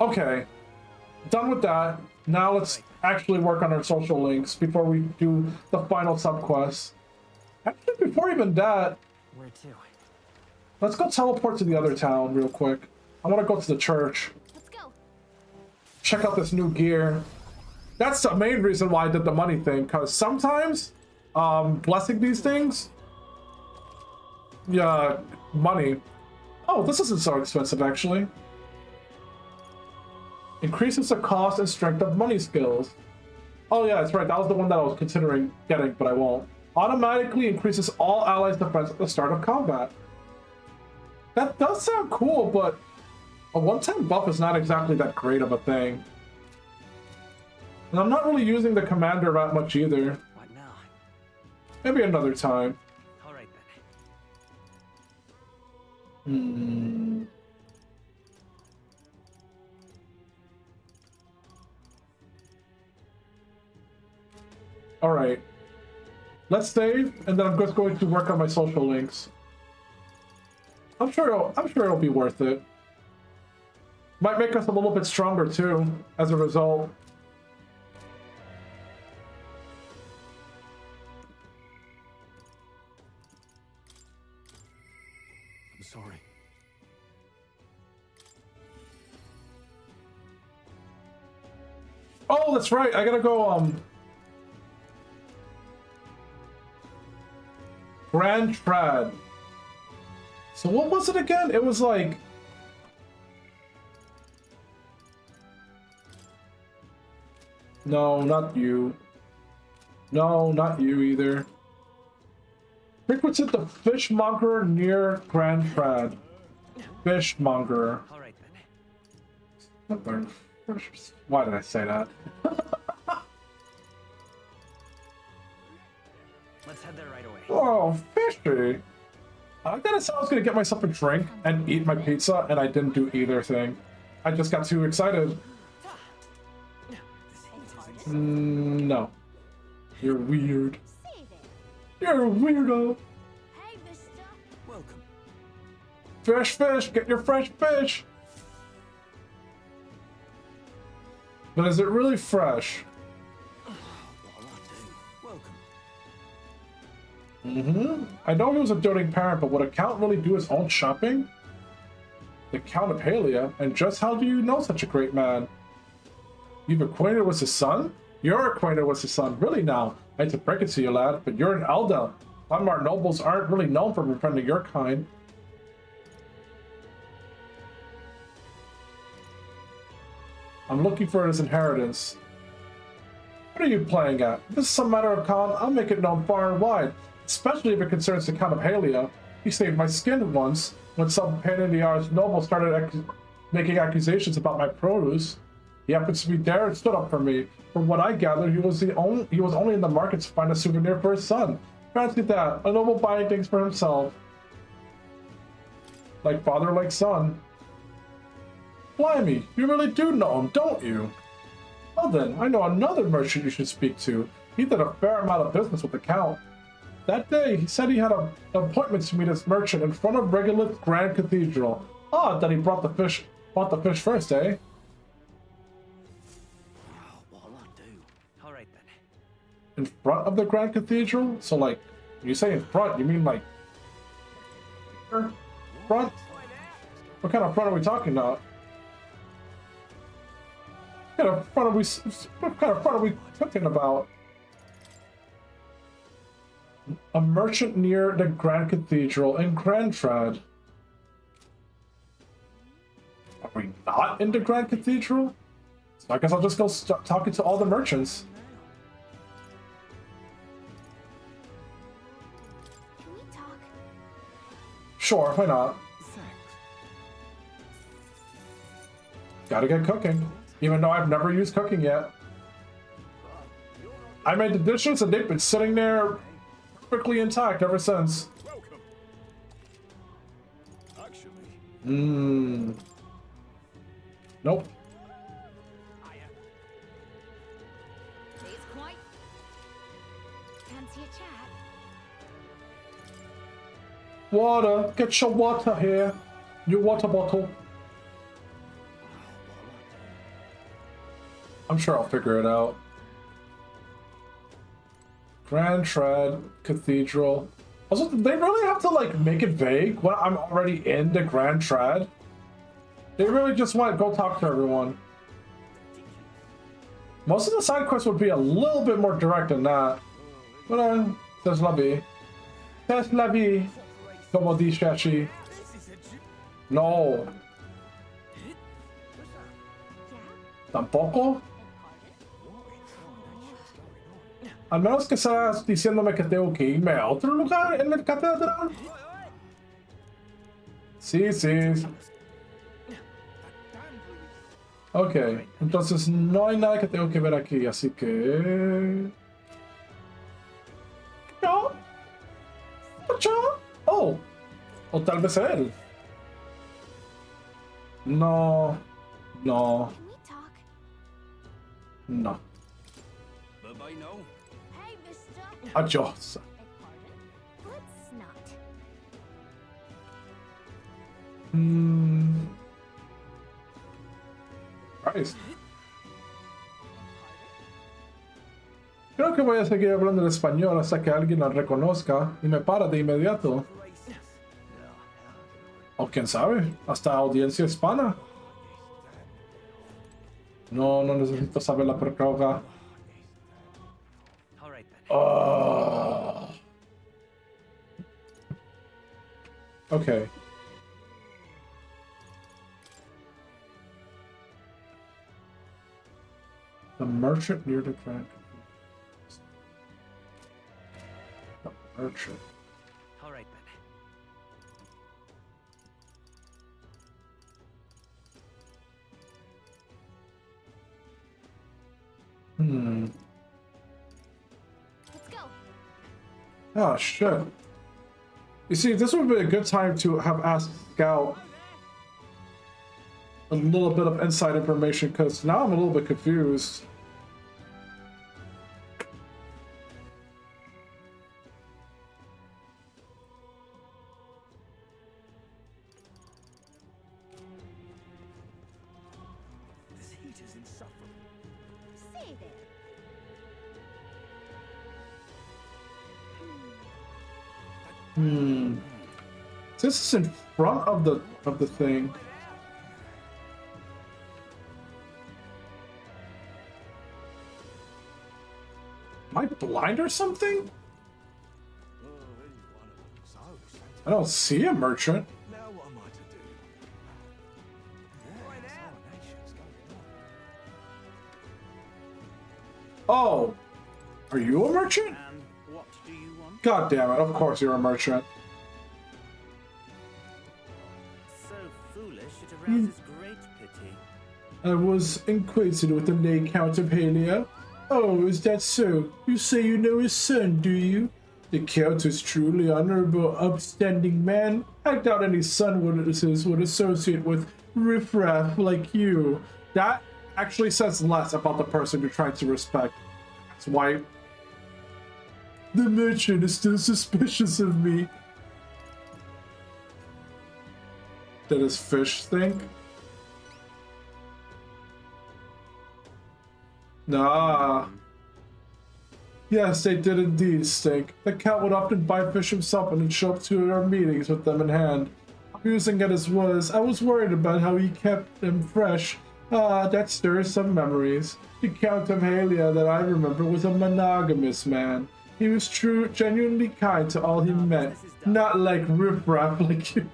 Okay. Done with that. Now let's actually work on our social links before we do the final subquest. Actually, before even that, Where to? let's go teleport to the other town real quick. I want to go to the church. Let's go. Check out this new gear. That's the main reason why I did the money thing, because sometimes blessing these things, yeah, money. Oh, this isn't so expensive actually. Increases the cost and strength of money skills. Oh yeah, that's right, that was the one that I was considering getting, but I won't. Automatically increases all allies' defense at the start of combat. That does sound cool, but a one-time buff is not exactly that great of a thing. And I'm not really using the commander that much either. What now? Maybe another time. All right then. Alright. Let's save, and then I'm just going to work on my social links. I'm sure it'll be worth it. Might make us a little bit stronger too, as a result. I'm sorry. Oh, that's right. I gotta go, Grand Trad. So what was it again? It was like... No, not you. No, not you either. Frequented the fishmonger near Grand Trad. Fishmonger. All right then. Why did I say that? Let's head there right away. Oh, fishy. I gotta say I was gonna get myself a drink and eat my pizza, and I didn't do either thing. I just got too excited. No. You're weird. Say there. You're a weirdo. Hey, mister. Welcome. Fresh fish, get your fresh fish. But is it really fresh? Welcome. I know he was a doting parent, but would a count really do his own shopping? The Count of Halia? And just how do you know such a great man? You've acquainted with his son? You're acquainted with his son, really now. I hate to break it to you, lad, but you're an Elda. Dunmar nobles aren't really known for befriending your kind. I'm looking for his inheritance. What are you playing at? If this is some matter of con, I'll make it known far and wide, especially if it concerns the Count of Halia. He saved my skin once, when some pain in the arse noble started making accusations about my produce. He happens to be there and stood up for me. From what I gathered, he was only in the market to find a souvenir for his son. Fancy that, a noble buying things for himself. Like father, like son. Blimey, you really do know him, don't you? Well then, I know another merchant you should speak to. He did a fair amount of business with the Count. That day, he said he had an appointment to meet his merchant in front of Regolith Grand Cathedral. Odd that he bought the fish first, eh? Alright then. In front of the Grand Cathedral? So like, when you say in front, you mean like... front? What kind of front are we talking about? What kind of front are we talking about? A merchant near the Grand Cathedral in Grandtrad. Are we not in the Grand Cathedral? So I guess I'll just go start talking to all the merchants. Can we talk? Sure, why not? Thanks. Gotta get cooking. Even though I've never used cooking yet. I made the dishes and they've been sitting there perfectly intact ever since. Welcome. Actually. Nope. Day's quite. Fancy a chat? Water, get your water here. Your water bottle. I'm sure I'll figure it out. Grand Trad Cathedral. Also, did they really have to like make it vague when I'm already in the Grand Trad? They really just want to go talk to everyone. Most of the side quests would be a little bit more direct than that. But c'est la vie. C'est la vie. Como dice Shashi. No. Tampoco. Al menos que estás diciéndome que tengo que irme a otro lugar en el catedral. Sí, sí. Ok, entonces no hay nada que tengo que ver aquí, así que... ¿Yo? ¿Yo? Oh, o tal vez él. No, no, Can we talk? no. Bye-bye now. Hey, mister. Adios. Beg pardon? Let's not. Christ. Creo que voy a seguir hablando en español hasta que alguien lo reconozca y me para de inmediato. O quién sabe, hasta audiencia hispana. No, no necesito saber la percoga. Alright then. Okay. The merchant near the Grand Cathedral. The merchant. Alright then. Let's go. Oh shit. You see, this would be a good time to have asked Scout a little bit of inside information, because now I'm a little bit confused. Hey there. This is in front of the thing. Am I blind or something? I don't see a merchant. Now what am I to do? Oh, are you a merchant? And what do you want? God damn it! Of course you're a merchant. So foolish, it arouses great pity. I was acquainted with the late Count of Halia. Oh, is that so? You say you know his son, do you? The Count is truly honorable, upstanding man. I doubt any son would associate with riffraff like you. That actually says less about the person you're trying to respect. That's why the merchant is still suspicious of me. Did his fish stink? Nah. Yes, they did indeed stink. The Count would often buy fish himself and would show up to our meetings with them in hand. Amusing as it was, I was worried about how he kept them fresh. That stirs some memories. The Count of Halia that I remember was a monogamous man. He was true, genuinely kind to all he met, not like riffraff like you.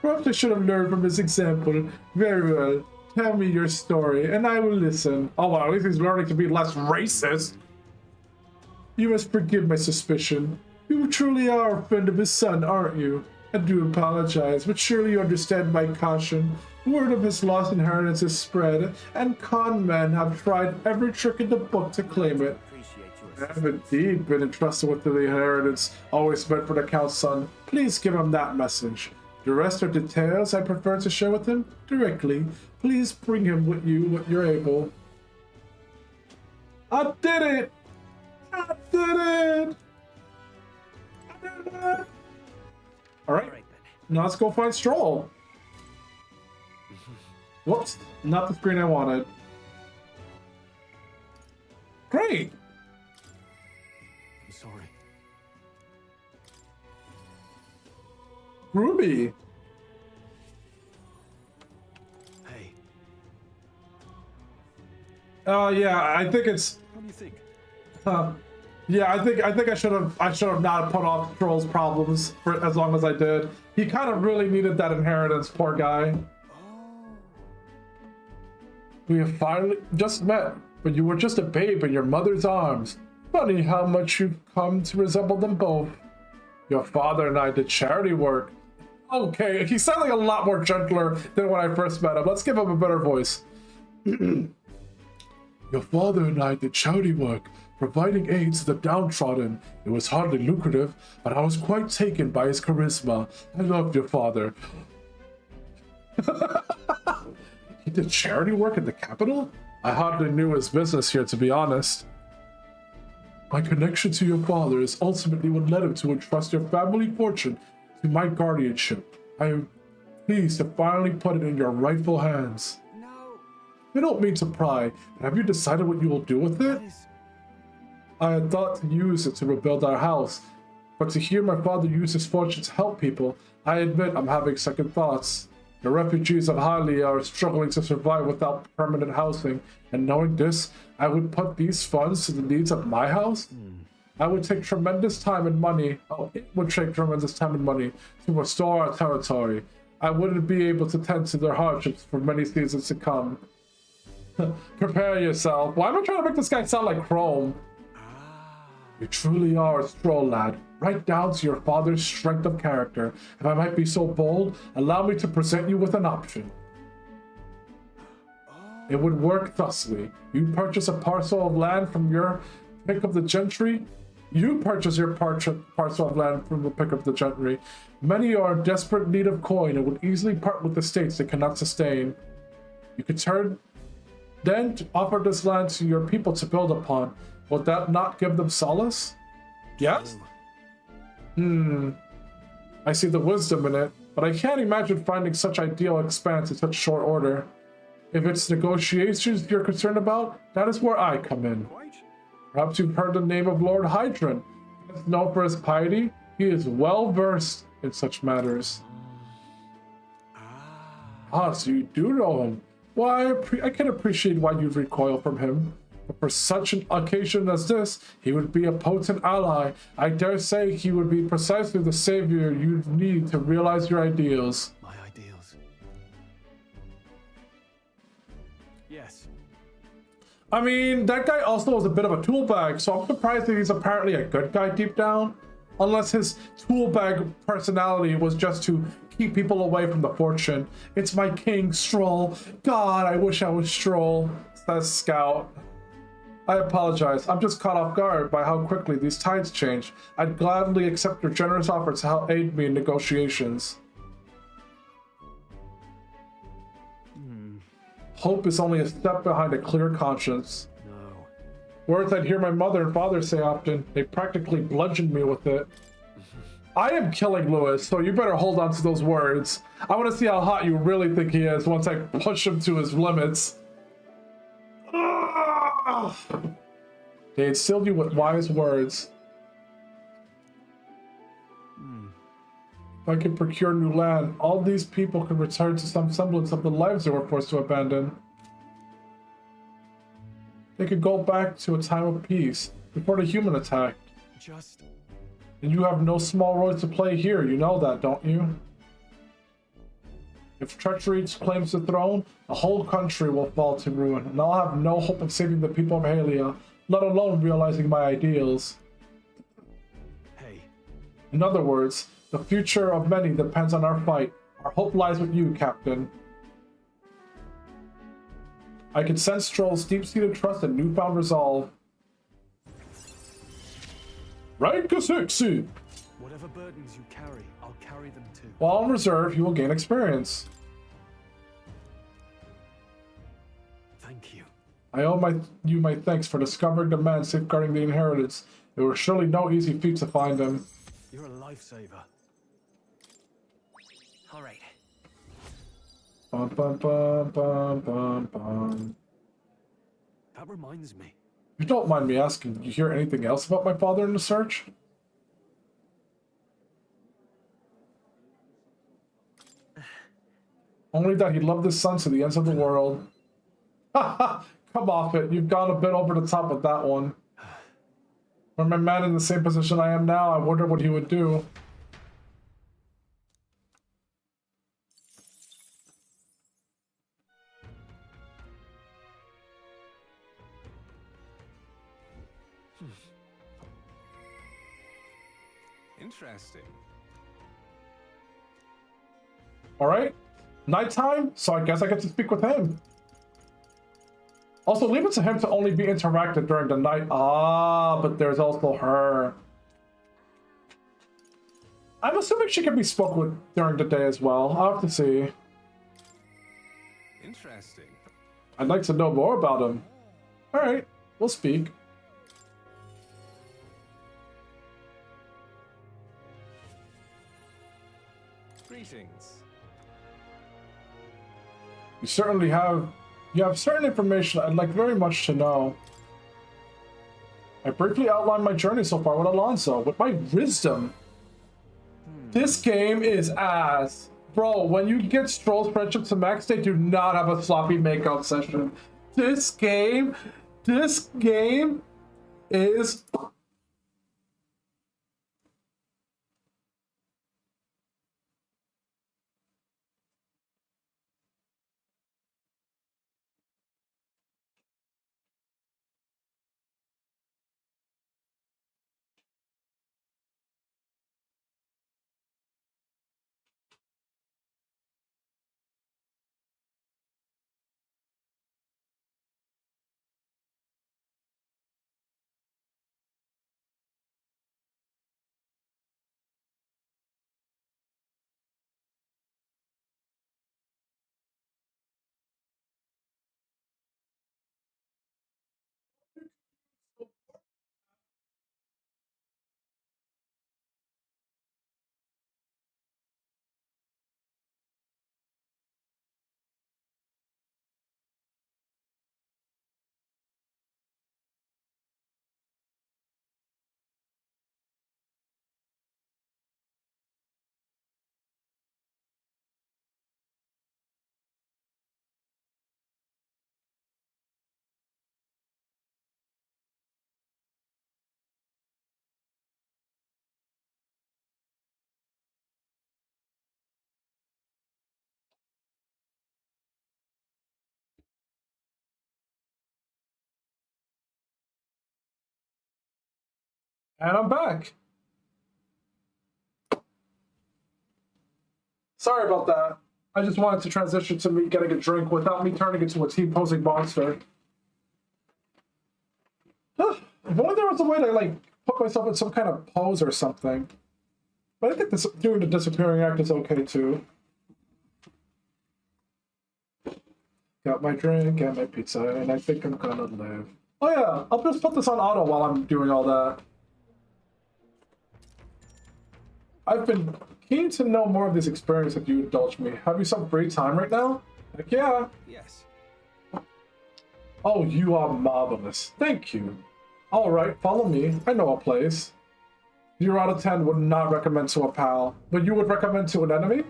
Perhaps I should have learned from his example. Very well. Tell me your story, and I will listen. Oh, well, at least he's learning to be less racist. You must forgive my suspicion. You truly are a friend of his son, aren't you? I do apologize, but surely you understand my caution. Word of his lost inheritance is spread, and con men have tried every trick in the book to claim it. I have indeed been entrusted with the inheritance always meant for the Count's son. Please give him that message. The rest are details I prefer to share with him directly. Please bring him with you when you're able. I did it! I did it! I did it! Alright, now let's go find Stroll. Whoops, not the screen I wanted. Great! I'm sorry. Ruby! Hey, Yeah, I think it's... what do you think? Yeah, I think I should have not put off Troll's problems for as long as I did. He kind of really needed that inheritance, poor guy. We have finally just met, but you were just a babe in your mother's arms. Funny how much you've come to resemble them both. Your father and I did charity work. Okay, he's sounding a lot more gentler than when I first met him. Let's give him a better voice. Your father and I did charity work, providing aid to the downtrodden. It was hardly lucrative, but I was quite taken by his charisma. I loved your father. He did charity work in the capital? I hardly knew his business here, to be honest. My connection to your father is ultimately what led him to entrust your family fortune to my guardianship. I am pleased to finally put it in your rightful hands. No. I don't mean to pry, but have you decided what you will do with it? I had thought to use it to rebuild our house, but to hear my father use his fortune to help people, I admit I'm having second thoughts. The refugees of Halia are struggling to survive without permanent housing, and knowing this, I would put these funds to the needs of my house? I would take tremendous time and money, it would take tremendous time and money to restore our territory. I wouldn't be able to tend to their hardships for many seasons to come. Prepare yourself. Why am I trying to make this guy sound like Chrome? You truly are a Stroll lad, right down to your father's strength of character. If I might be so bold, allow me to present you with an option. It would work thusly. You purchase a parcel of land from your pick of the gentry. You purchase your parcel of land from the pick of the gentry. Many are in desperate need of coin and would easily part with estates they cannot sustain. You could then offer this land to your people to build upon. Would that not give them solace? Yes? I see the wisdom in it, but I can't imagine finding such ideal expanse in such short order. If it's negotiations you're concerned about, that is where I come in. Perhaps you've heard the name of Lord Hydron. He is known for his piety. He is well versed in such matters. Ah, so you do know him. Well, I can appreciate why you'd recoil from him. But for such an occasion as this, he would be a potent ally. I dare say he would be precisely the savior you need to realize your ideals. My ideals. Yes. I mean, that guy also was a bit of a tool bag, so I'm surprised that he's apparently a good guy deep down. Unless his tool bag personality was just to keep people away from the fortune. It's my king, Stroll. God, I wish I was Stroll, says Scout. I apologize. I'm just caught off guard by how quickly these tides change. I'd gladly accept your generous offer to help aid me in negotiations. Hope is only a step behind a clear conscience. No. Words I'd hear my mother and father say often. They practically bludgeoned me with it. I am killing Lewis, so you better hold on to those words. I want to see how hot you really think he is once I push him to his limits. They instilled you with wise words. If I could procure new land, all these people could return to some semblance of the lives they were forced to abandon. They could go back to a time of peace, before the human attack. Just... And you have no small role to play here, you know that, don't you? If treachery claims the throne, the whole country will fall to ruin, and I'll have no hope of saving the people of Halia, let alone realizing my ideals. Hey. In other words, the future of many depends on our fight. Our hope lies with you, Captain. I can sense Stroll's deep-seated trust and newfound resolve. Rank a 60! Whatever burdens you carry, I'll carry them too. While on reserve, you will gain experience. Thank you. I owe you my thanks for discovering the man safeguarding the inheritance. It was surely no easy feat to find him. You're a lifesaver. All right. Bum, bum, bum, bum, bum, bum. That reminds me. You don't mind me asking, did you hear anything else about my father in the search? Only that he loved his son to the ends of the world. Haha, come off it. You've gone a bit over the top with that one. Were my man in the same position I am now, I wonder what he would do. Interesting. Alright. Nighttime, so I guess I get to speak with him. Also, leave it to him to only be interacted during the night. Ah, but there's also her. I'm assuming she can be spoken with during the day as well. I'll have to see. Interesting. I'd like to know more about him. Alright, we'll speak. Greetings. You have certain information I'd like very much to know. I briefly outlined my journey so far with Alonso, with my wisdom. This game is ass. Bro, when you get Stroll's friendship to max, they do not have a sloppy makeout session. This game is And I'm back. Sorry about that. I just wanted to transition to me getting a drink without me turning into a T-posing monster. If only there was a way to, like, put myself in some kind of pose or something. But I think this, doing the disappearing act is okay, too. Got my drink, got my pizza, and I think I'm gonna live. Oh yeah, I'll just put this on auto while I'm doing all that. I've been keen to know more of these experiences if you indulge me. Have you some free time right now? Heck yeah. Yes. Oh, you are marvelous. Thank you. Alright, follow me. I know a place. 0 out of 10 would not recommend to a pal, but you would recommend to an enemy?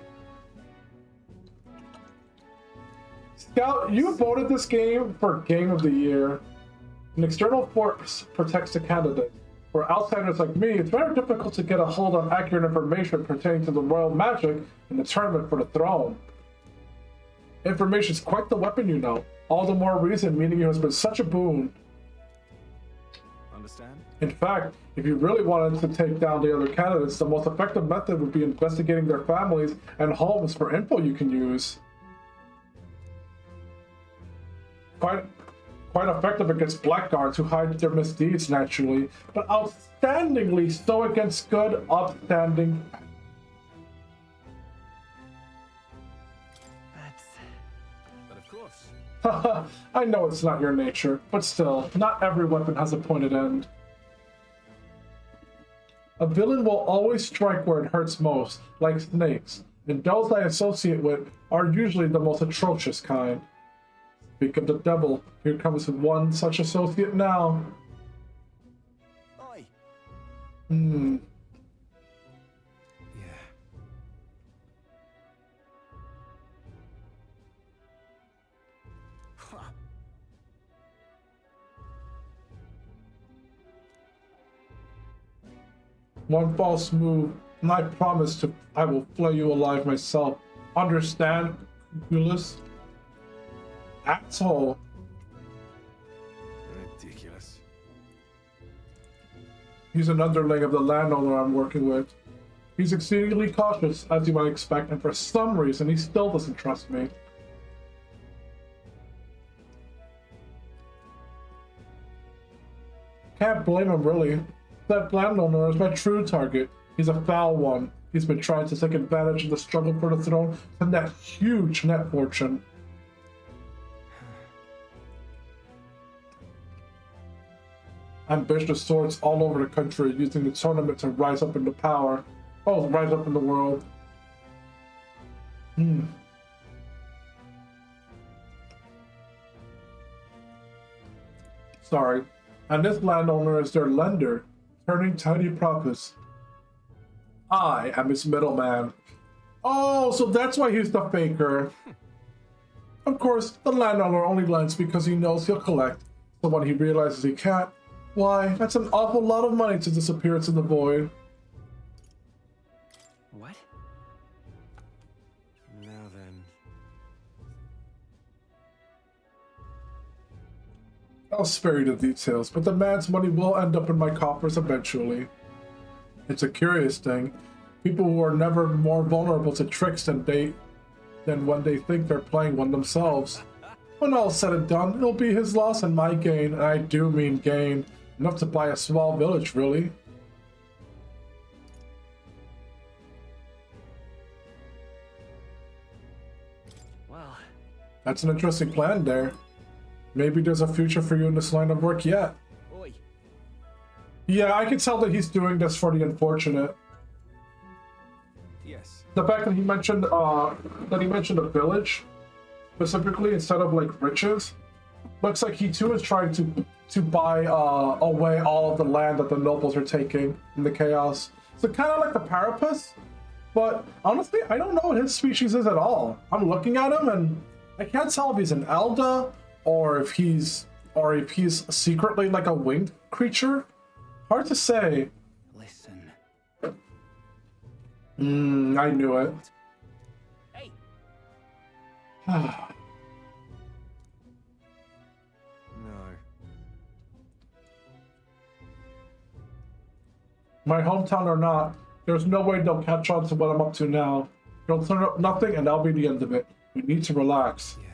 Scout, you voted this game for Game of the Year. An external force protects the candidate. For outsiders like me, it's very difficult to get a hold on accurate information pertaining to the royal magic in the tournament for the throne. Information is quite the weapon, you know. All the more reason meeting you has been such a boon. Understand? In fact, if you really wanted to take down the other candidates, the most effective method would be investigating their families and homes for info you can use. Quite effective against blackguards who hide their misdeeds naturally, but outstandingly so against good, upstanding. But of course. I know it's not your nature, but still, not every weapon has a pointed end. A villain will always strike where it hurts most, like snakes, and those I associate with are usually the most atrocious kind. Speak of the devil, here comes one such associate now. Oi. Yeah. One false move, and I promise I will flay you alive myself. Understand, Ulysses? Asshole. Ridiculous. He's an underling of the landowner I'm working with. He's exceedingly cautious, as you might expect, and for some reason he still doesn't trust me. Can't blame him, really. That landowner is my true target. He's a foul one. He's been trying to take advantage of the struggle for the throne to net huge net fortune. Ambitious swords all over the country using the tournament to rise up into power. Oh, rise up in the world. Sorry. And this landowner is their lender, turning tiny profits. I am his middleman. Oh, so that's why he's the faker. Of course, the landowner only lends because he knows he'll collect. So when he realizes he can't, why, that's an awful lot of money to disappear into the void. What? Now then. I'll spare you the details, but the man's money will end up in my coffers eventually. It's a curious thing. People who are never more vulnerable to tricks than when they think they're playing one themselves. When all's said and done, it'll be his loss and my gain, and I do mean gain. Enough to buy a small village, really. Well, That's an interesting plan there. Maybe there's a future for you in this line of work yet. Oi. Yeah, I can tell that he's doing this for the unfortunate. Yes. The fact that he mentioned a village specifically instead of like riches, looks like he too is trying to buy away all of the land that the nobles are taking in the chaos. So kind of like the Parapus, but honestly, I don't know what his species is at all. I'm looking at him and I can't tell if he's an Elda or if he's secretly like a winged creature. Hard to say. Listen. I knew it. Hey. No. my hometown or not, there's no way they'll catch on to what I'm up to now. They'll turn up nothing and that'll be the end of it. We need to relax. Yeah.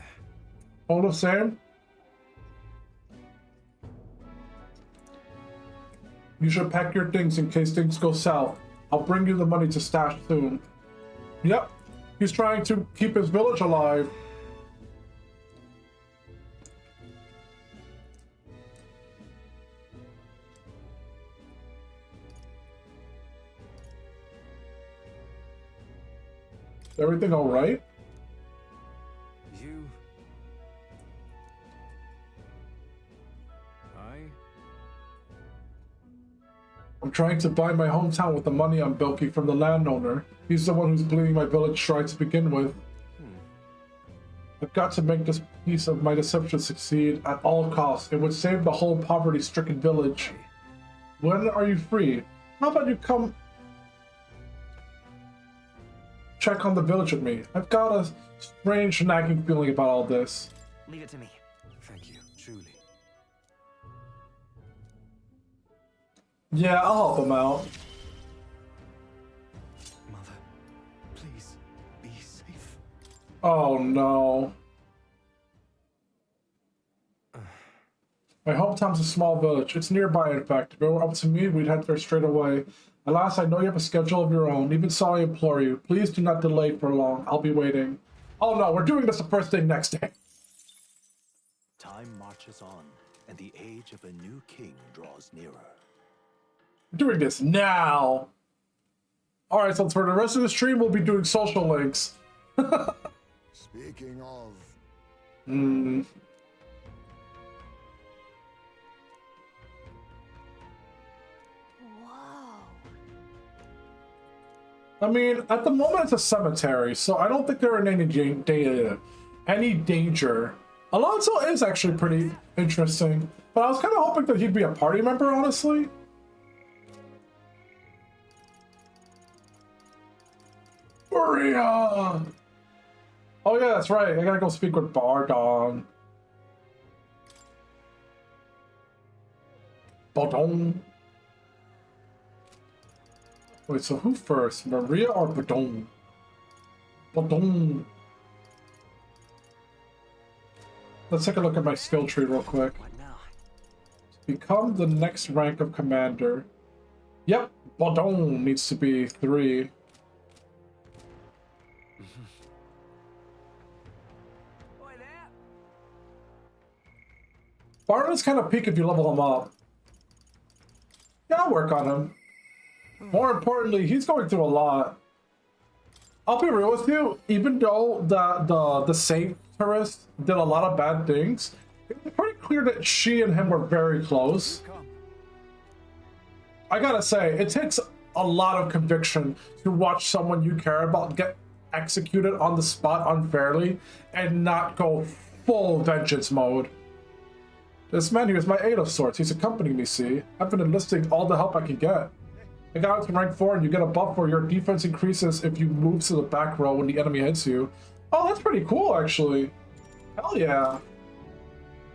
All the same, you should pack your things in case things go south. I'll bring you the money to stash soon. Yep, he's trying to keep his village alive. Everything all right? You... I'm trying to buy my hometown with the money I'm bilking from the landowner. He's the one who's bleeding my village dry to begin with. I've got to make this piece of my deception succeed at all costs. It would save the whole poverty-stricken village. When are you free? How about you come check on the village with me? I've got a strange nagging feeling about all this. Leave it to me. Thank you, truly. Yeah, I'll help him out. Mother, please, be safe. Oh no. My hometown's a small village. It's nearby, in fact. If it were up to me, we'd head there straight away. Alas, I know you have a schedule of your own. Even so, I implore you, please do not delay for long. I'll be waiting. Oh no, we're doing this the first thing next day. Time marches on, and the age of a new king draws nearer. We're doing this now. Alright, so for the rest of the stream, we'll be doing social links. Speaking of, Whoa. I mean, at the moment it's a cemetery, so I don't think they're in any danger. Alonso is actually pretty interesting, but I was kind of hoping that he'd be a party member, honestly. Maria! Oh yeah, that's right. I gotta go speak with Bardon. Bardon. Wait, so who first? Maria or Bardon? Bardon. Let's take a look at my skill tree real quick. What now? Become the next rank of commander. Yep, Bardon needs to be 3. Bardon's kind of peak if you level him up. Yeah, I'll work on him. More importantly, he's going through a lot. I'll be real with you, even though the Saint tourist did a lot of bad things, it's pretty clear that she and him were very close. I gotta say, it takes a lot of conviction to watch someone you care about get executed on the spot unfairly and not go full vengeance mode. This man here is my aide of sorts. He's accompanying me, see? I've been enlisting all the help I can get. I got up to rank 4 and you get a buff where your defense increases if you move to the back row when the enemy hits you. Oh, that's pretty cool, actually. Hell yeah.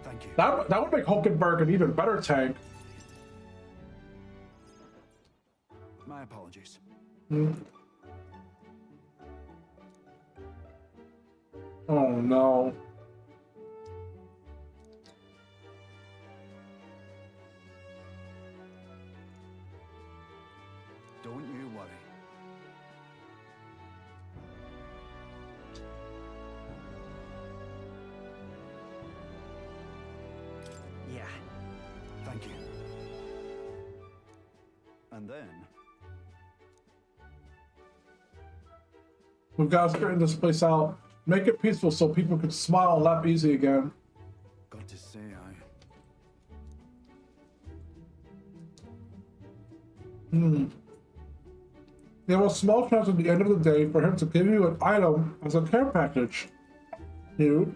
Thank you. That would make Hulkenberg an even better tank. My apologies. Oh no. Don't you worry. Yeah. Thank you. And then... We've got to straighten this place out. Make it peaceful so people can smile and laugh easy again. Got to say, There was a small chance at the end of the day for him to give you an item as a care package. Dude.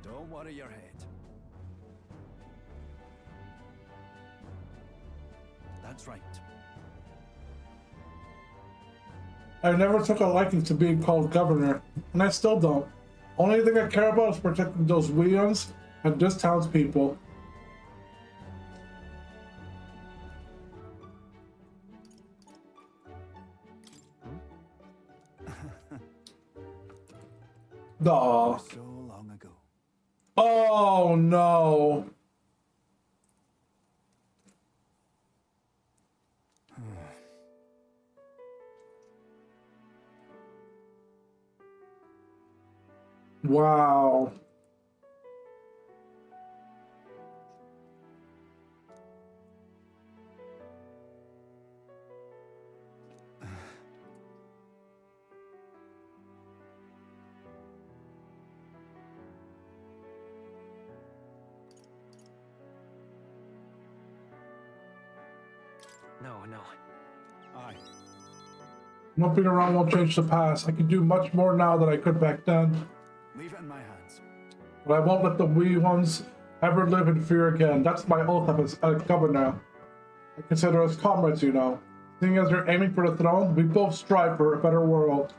Don't worry your head. That's right. I never took a liking to being called governor, and I still don't. Only thing I care about is protecting those weons and this town's people. Aw. So long ago. Oh no. Wow. No. Aye. Jumping around won't change the past. I can do much more now than I could back then. Leave it in my hands. But I won't let the wee ones ever live in fear again. That's my oath as a governor. I consider us comrades, you know. Seeing as you're aiming for the throne, we both strive for a better world.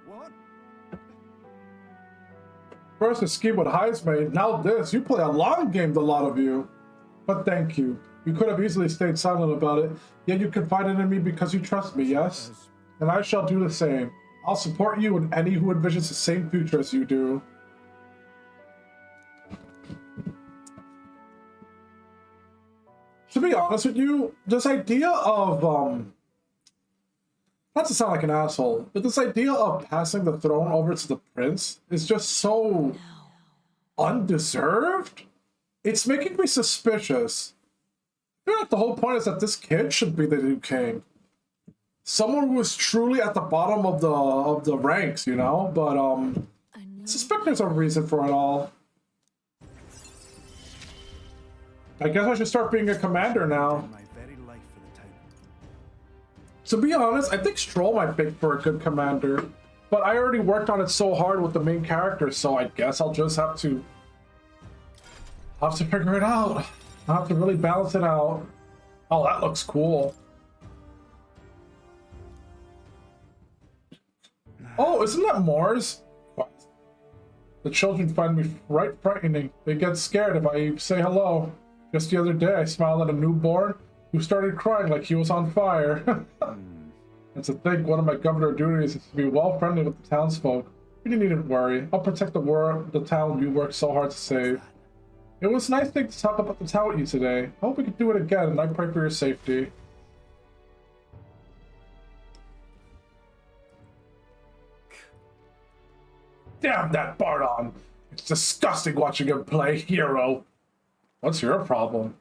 What? First a scheme with Heisman, now this. You play a long game, the lot of you. But thank you. You could have easily stayed silent about it, yet you confided in me because you trust me, yes? And I shall do the same. I'll support you and any who envisions the same future as you do. To be honest with you, this idea of, not to sound like an asshole, but this idea of passing the throne over to the prince is just so undeserved. It's making me suspicious. I feel like the whole point is that this kid should be the new king. Someone who is truly at the bottom of the ranks, you know? But I suspect there's a reason for it all. I guess I should start being a commander now. My very life for the town. To be honest, I think Stroll might make for a good commander. But I already worked on it so hard with the main character, so I guess I'll just have to figure it out. I'll have to really balance it out. Oh, that looks cool. Oh, isn't that Mars? What? The children find me right frightening. They get scared if I say hello. Just the other day, I smiled at a newborn who started crying like he was on fire. And to think one of my governor duties is to be well friendly with the townsfolk. You needn't worry. I'll protect the town you worked so hard to save. It was nice thing to talk about the town with you today. I hope we can do it again, and I pray for your safety. Damn that Bardon! It's disgusting watching him play hero. What's your problem?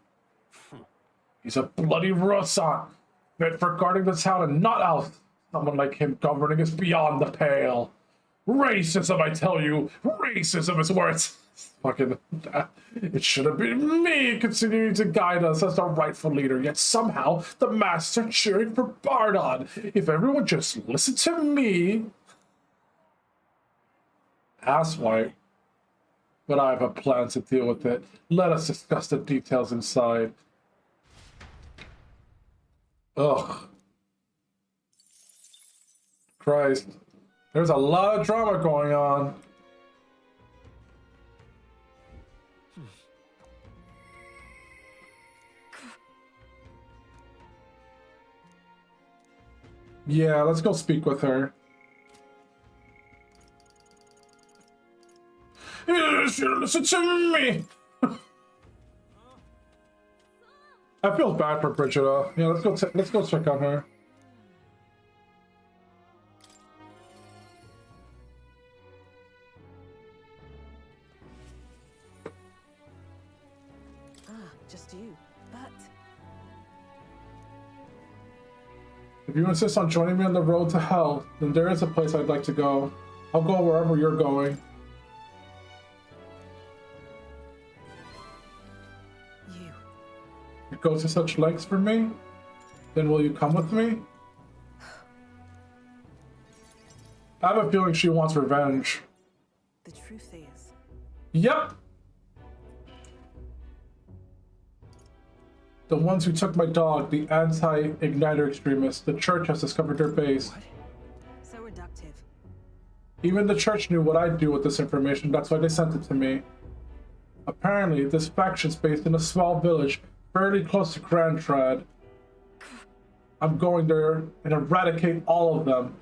He's a bloody Russant, fit for guarding the town and not out. Someone like him governing is beyond the pale. Racism, I tell you! Racism is where it's fucking... It should have been me continuing to guide us as the rightful leader, yet somehow the masses are cheering for Bardon. If everyone just listened to me... Asswipe. But I have a plan to deal with it. Let us discuss the details inside. Ugh. Christ. There's a lot of drama going on. Yeah, let's go speak with her. You should listen to me. I feel bad for Brigida. Yeah, let's go check on her. Just you. But if you insist on joining me on the road to hell, then there is a place I'd like to go. I'll go wherever you're going. You go to such lengths for me? Then will you come with me? I have a feeling she wants revenge. the truth is, Yep. The ones who took my dog, the anti-igniter extremists, the church has discovered their base. So reductive. Even the church knew what I'd do with this information, that's why they sent it to me. Apparently, this faction's based in a small village, fairly close to Grand Trad. I'm going there and eradicate all of them.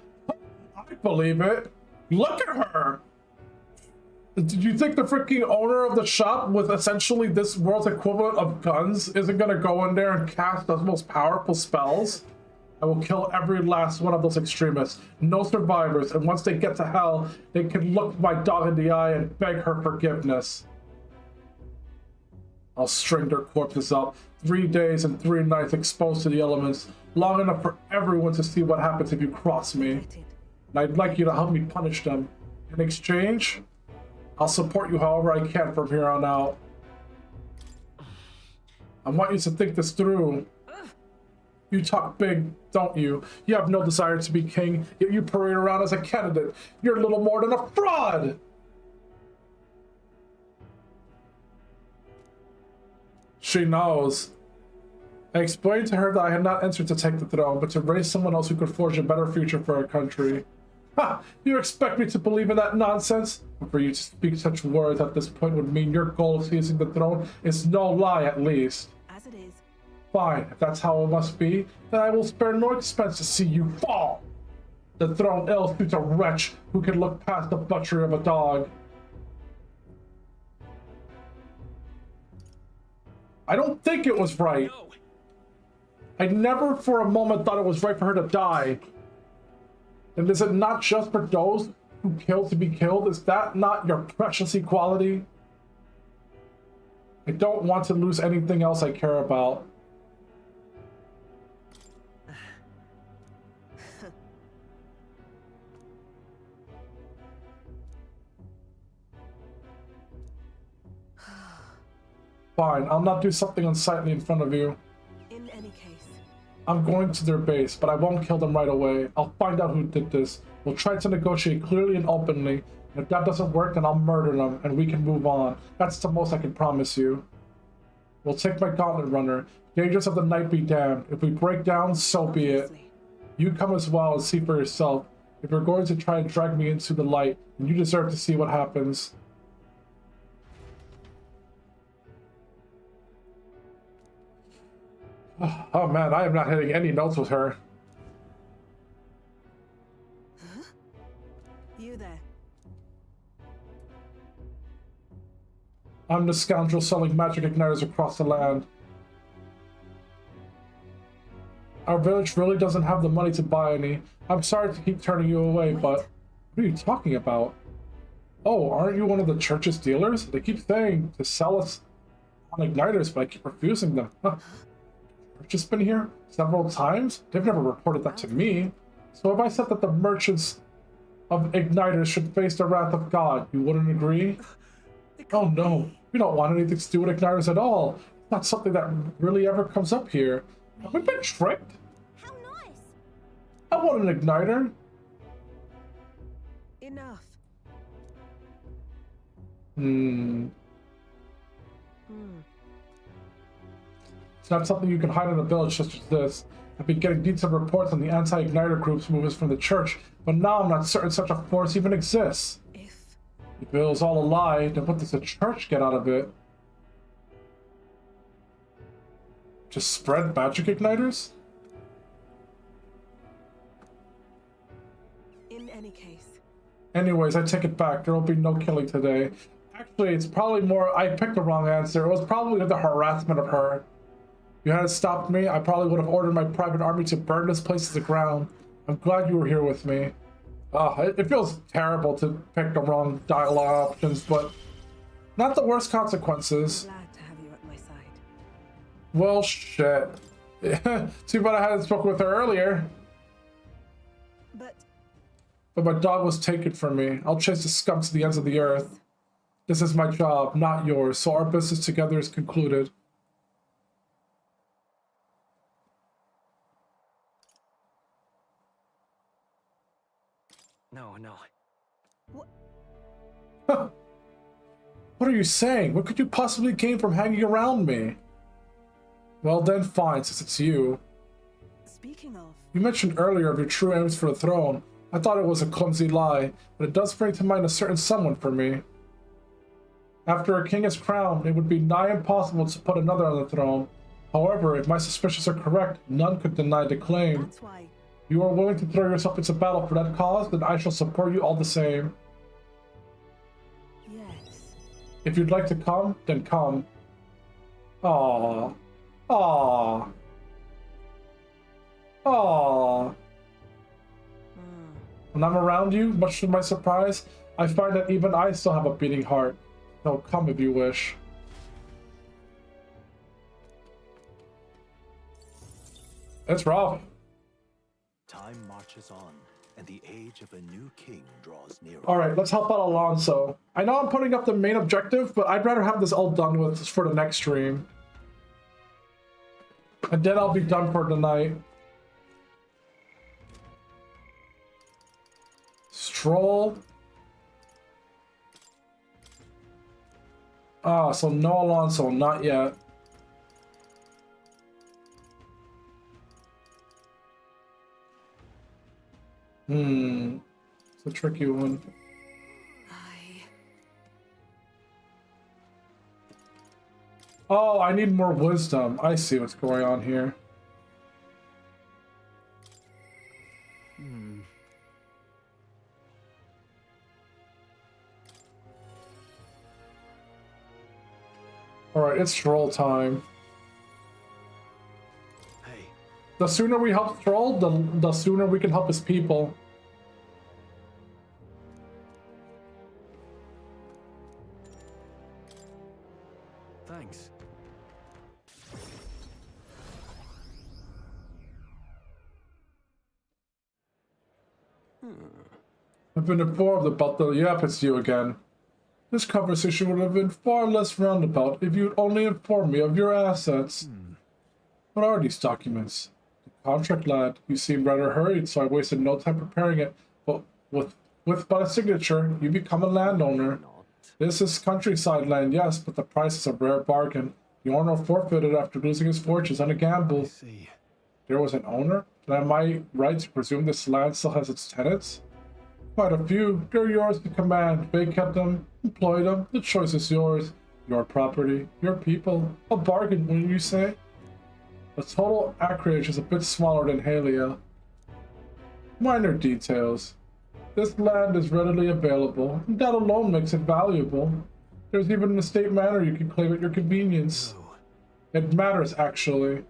I believe it. Look at her! Did you think the freaking owner of the shop with essentially this world's equivalent of guns isn't gonna go in there and cast the most powerful spells? I will kill every last one of those extremists. No survivors, and once they get to hell, they can look my dog in the eye and beg her forgiveness. I'll string their corpses up. 3 days and 3 nights exposed to the elements. Long enough for everyone to see what happens if you cross me. And I'd like you to help me punish them. In exchange, I'll support you however I can from here on out. I want you to think this through. You talk big, don't you? You have no desire to be king, yet you parade around as a candidate. You're little more than a fraud! She knows. I explained to her that I had not entered to take the throne, but to raise someone else who could forge a better future for our country. Ha! You expect me to believe in that nonsense? But for you to speak such words at this point would mean your goal of seizing the throne is no lie, at least. As it is. Fine, if that's how it must be, then I will spare no expense to see you fall. The throne ill suits a wretch who can look past the butchery of a dog. I don't think it was right. No. I never for a moment thought it was right for her to die. And is it not just for those who kill to be killed? Is that not your precious equality? I don't want to lose anything else I care about. Fine, I'll not do something unsightly in front of you. In any case. I'm going to their base, but I won't kill them right away. I'll find out who did this. We'll try to negotiate clearly and openly. And if that doesn't work, then I'll murder them, and we can move on. That's the most I can promise you. We'll take my gauntlet runner. Dangers of the night be damned. If we break down, so be it. You come as well and see for yourself. If you're going to try and drag me into the light, then you deserve to see what happens. Oh man, I am not hitting any notes with her. Huh? You there? I'm the scoundrel selling magic igniters across the land. Our village really doesn't have the money to buy any. I'm sorry to keep turning you away, but what are you talking about? Oh, aren't you one of the church's dealers? They keep saying to sell us on igniters, but I keep refusing them. Huh. I've just been here several times. They've never reported that to me. So if I said that the merchants of igniters should face the wrath of God, you wouldn't agree? Oh no, we don't want anything to do with igniters at all. It's not something that really ever comes up here. Have we been tricked? How nice! I want an igniter. Enough. It's not something you can hide in a village such as this. I've been getting detailed reports on the anti-igniter group's movements from the church, but now I'm not certain such a force even exists. If it was all a lie, then what does the church get out of it? Just spread magic igniters? In any case. Anyways, I take it back. There will be no killing today. Actually, it's probably more... I picked the wrong answer. It was probably the harassment of her. If you hadn't stopped me, I probably would have ordered my private army to burn this place to the ground. I'm glad you were here with me. It feels terrible to pick the wrong dialogue options, but not the worst consequences. I'm glad to have you at my side. Well, shit. Too bad I hadn't spoken with her earlier. But my dog was taken from me. I'll chase the scum to the ends of the earth. This is my job, not yours, so our business together is concluded. No. What are you saying? What could you possibly gain from hanging around me? Well then, fine, since it's you. Speaking of, You mentioned earlier of your true aims for the throne. I thought it was a clumsy lie, but it does bring to mind a certain someone for me. After a king is crowned, it would be nigh impossible to put another on the throne. However, if my suspicions are correct, none could deny the claim. that's why. You are willing to throw yourself into battle for that cause, then I shall support you all the same. Yes. If you'd like to come, then come. Aww. Aww. Aww. When I'm around you, much to my surprise, I find that even I still have a beating heart. So come if you wish. It's rough. Time marches on, and the age of a new king draws nearer. Alright, let's help out Alonso. I know I'm putting up the main objective, but I'd rather have this all done with for the next stream. And then I'll be done for the night. Stroll. Ah, so no Alonso, not yet. It's a tricky one. Oh, I need more wisdom. I see what's going on here. Alright, it's Stroll time. Hey, The sooner we help Stroll, the sooner we can help his people. Thanks. I've been informed about the... Yep, it's you again. This conversation would have been far less roundabout if you'd only informed me of your assets. What are these documents? The contract, lad. You seem rather hurried, so I wasted no time preparing it. But with but a signature, you become a landowner. This is countryside land, yes, but the price is a rare bargain. The owner forfeited after losing his fortunes on a gamble. see. There was an owner? Then am I right to presume this land still has its tenants? Quite a few. They're yours to command. Vacate them, employ them. The choice is yours. Your property, your people. A bargain, wouldn't you say? The total acreage is a bit smaller than Halia. Minor details. This land is readily available, and that alone makes it valuable. There's even an estate manor you can claim at your convenience. It matters, actually.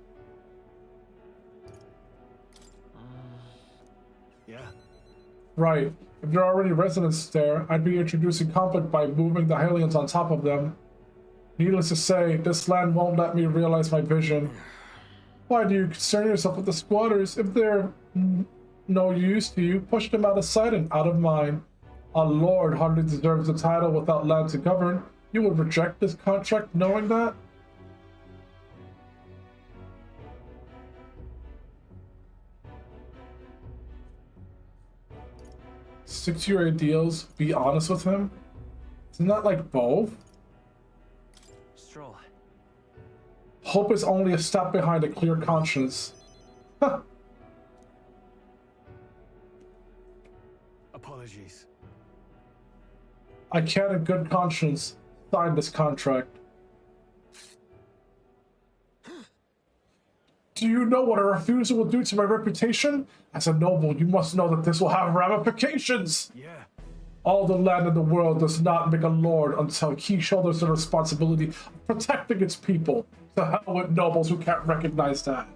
Yeah. Right. If there are already residents there, I'd be introducing conflict by moving the Halians on top of them. Needless to say, this land won't let me realize my vision. Why do you concern yourself with the squatters? If they're no use to you, push them out of sight and out of mind. A lord hardly deserves a title without land to govern. You would reject this contract knowing that? Stick to your ideals, be honest with him? Isn't that like both? Stroll. Hope is only a step behind a clear conscience. Huh. Apologies. I can't in good conscience sign this contract. Do you know what a refusal will do to my reputation? As a noble, you must know that this will have ramifications. Yeah. All the land in the world does not make a lord until he shoulders the responsibility of protecting its people. To hell with nobles who can't recognize that.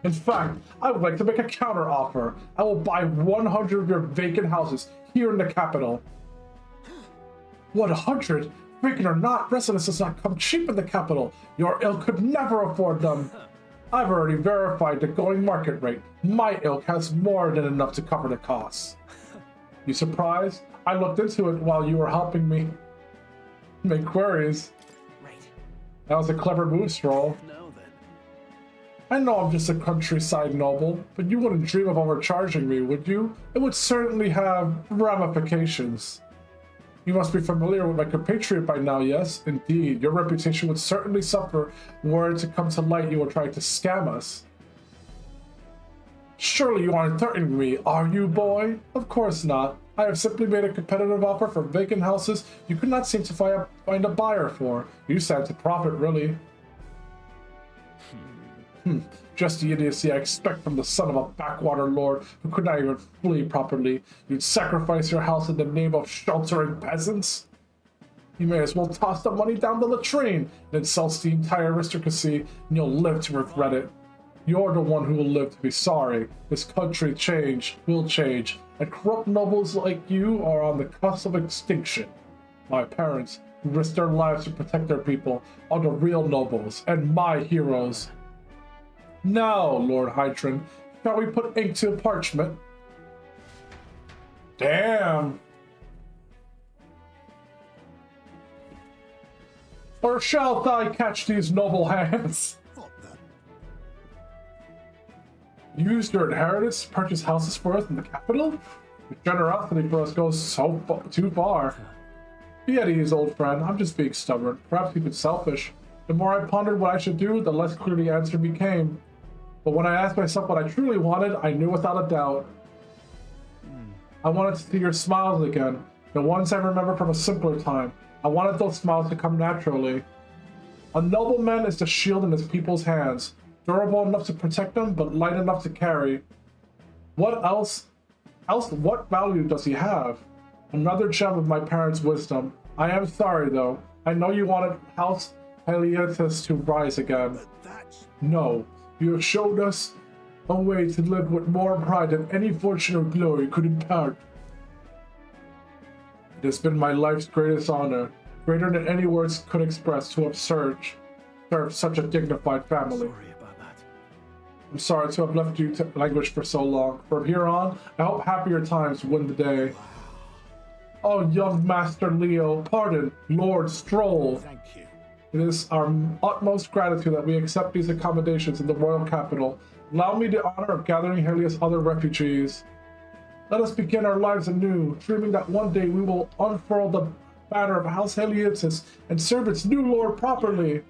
In fact, I would like to make a counter offer. I will buy 100 of your vacant houses here in the capital. 100? Vacant or not, residence does not come cheap in the capital. Your ilk could never afford them. I've already verified the going market rate. My ilk has more than enough to cover the costs. You surprised? I looked into it while you were helping me make queries. Right. That was a clever move, Stroll. Now then. I know I'm just a countryside noble, but you wouldn't dream of overcharging me, would you? It would certainly have ramifications. You must be familiar with my compatriot by now, yes? Indeed, your reputation would certainly suffer were it to come to light you were trying to scam us. Surely you aren't threatening me, are you, boy? Of course not. I have simply made a competitive offer for vacant houses you could not seem to find a buyer for. You stand to profit, really. Just the idiocy I expect from the son of a backwater lord who could not even flee properly. You'd sacrifice your house in the name of sheltering peasants? You may as well toss the money down the latrine and insult the entire aristocracy, and you'll live to regret it. You're the one who will live to be sorry. This country will change, and corrupt nobles like you are on the cusp of extinction. My parents, who risked their lives to protect their people, are the real nobles, and my heroes. Now, Lord Hydron, shall we put ink to parchment? Damn! Or shalt I catch these noble hands? Use your inheritance to purchase houses for us in the capital? Your generosity for us goes too far. Be at ease, old friend. I'm just being stubborn, perhaps even selfish. The more I pondered what I should do, the less clear the answer became. But when I asked myself what I truly wanted, I knew without a doubt. I wanted to see your smiles again, the ones I remember from a simpler time. I wanted those smiles to come naturally. A nobleman is the shield in his people's hands, durable enough to protect them, but light enough to carry. What what value does he have? Another gem of my parents' wisdom. I am sorry, though. I know you wanted House Heliotis to rise again. No. You have showed us a way to live with more pride than any fortune or glory could impart. It has been my life's greatest honor, greater than any words could express, to have served such a dignified family. Sorry about that. I'm sorry to have left you to languish for so long. From here on, I hope happier times win the day. Oh, young Master Leo, pardon, Lord Stroll. Thank you. It is our utmost gratitude that we accept these accommodations in the royal capital. Allow me the honor of gathering Helios' other refugees. Let us begin our lives anew, dreaming that one day we will unfurl the banner of House Heliotis and serve its new lord properly.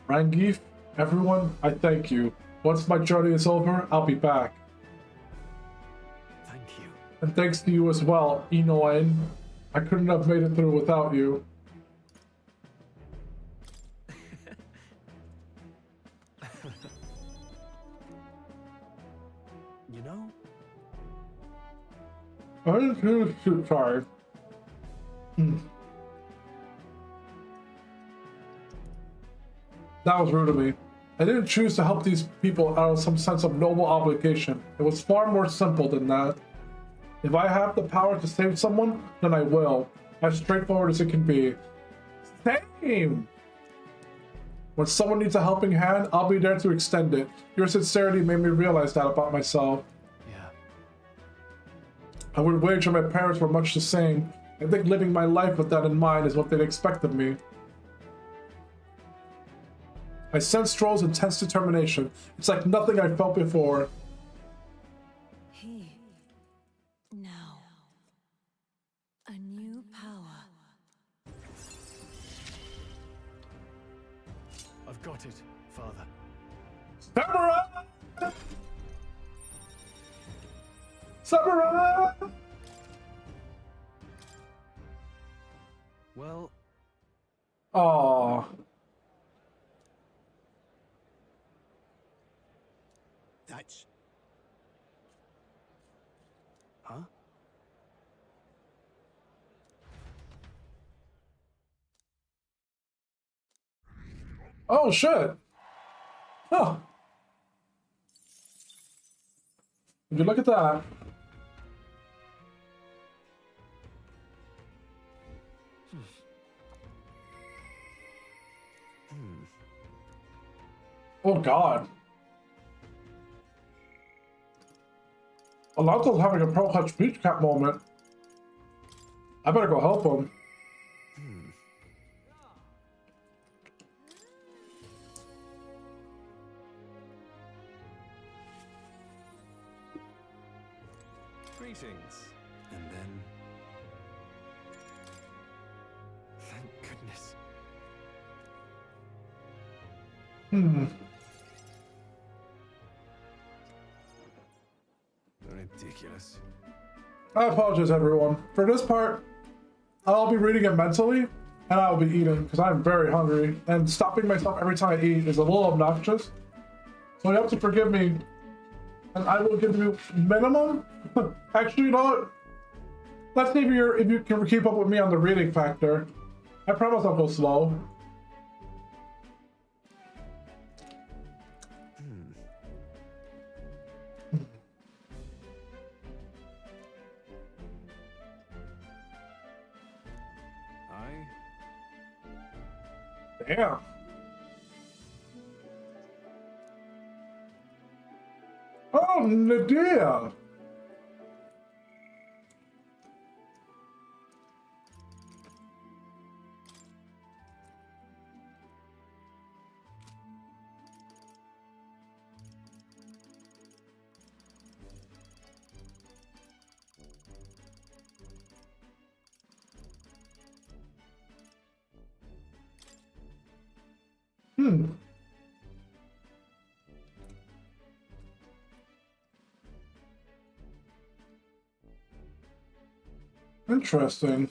Rangif, everyone, I thank you. Once my journey is over, I'll be back. Thank you. And thanks to you as well, Inoen. I couldn't have made it through without you. You know? Sorry. That was rude of me. I didn't choose to help these people out of some sense of noble obligation. It was far more simple than that. If I have the power to save someone, then I will. As straightforward as it can be. Same! When someone needs a helping hand, I'll be there to extend it. Your sincerity made me realize that about myself. Yeah. I would wager my parents were much the same. I think living my life with that in mind is what they'd expect of me. I sense Stroll's intense determination. It's like nothing I've felt before. He. Now. A new power. I've got it, Father. Samurai! Samurai! Well, Aww. That's... huh? Oh shit. Huh. Would you look at that? Oh god. Alonso's having a Pro Clutch Beach Cat moment. I better go help him. Greetings. And then... madness. Ridiculous. I apologize, everyone. For this part, I'll be reading it mentally, and I'll be eating because I'm very hungry. And stopping myself every time I eat is a little obnoxious. So you have to forgive me, and I will give you minimum. Actually, you know what? Let's see if you can keep up with me on the reading factor. I promise I'll go slow. Damn. Oh, Nadia. Interesting.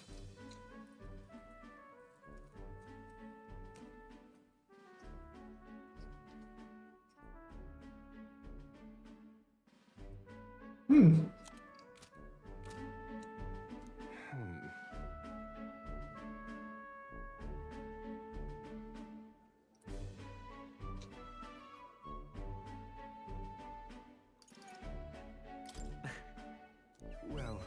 Well.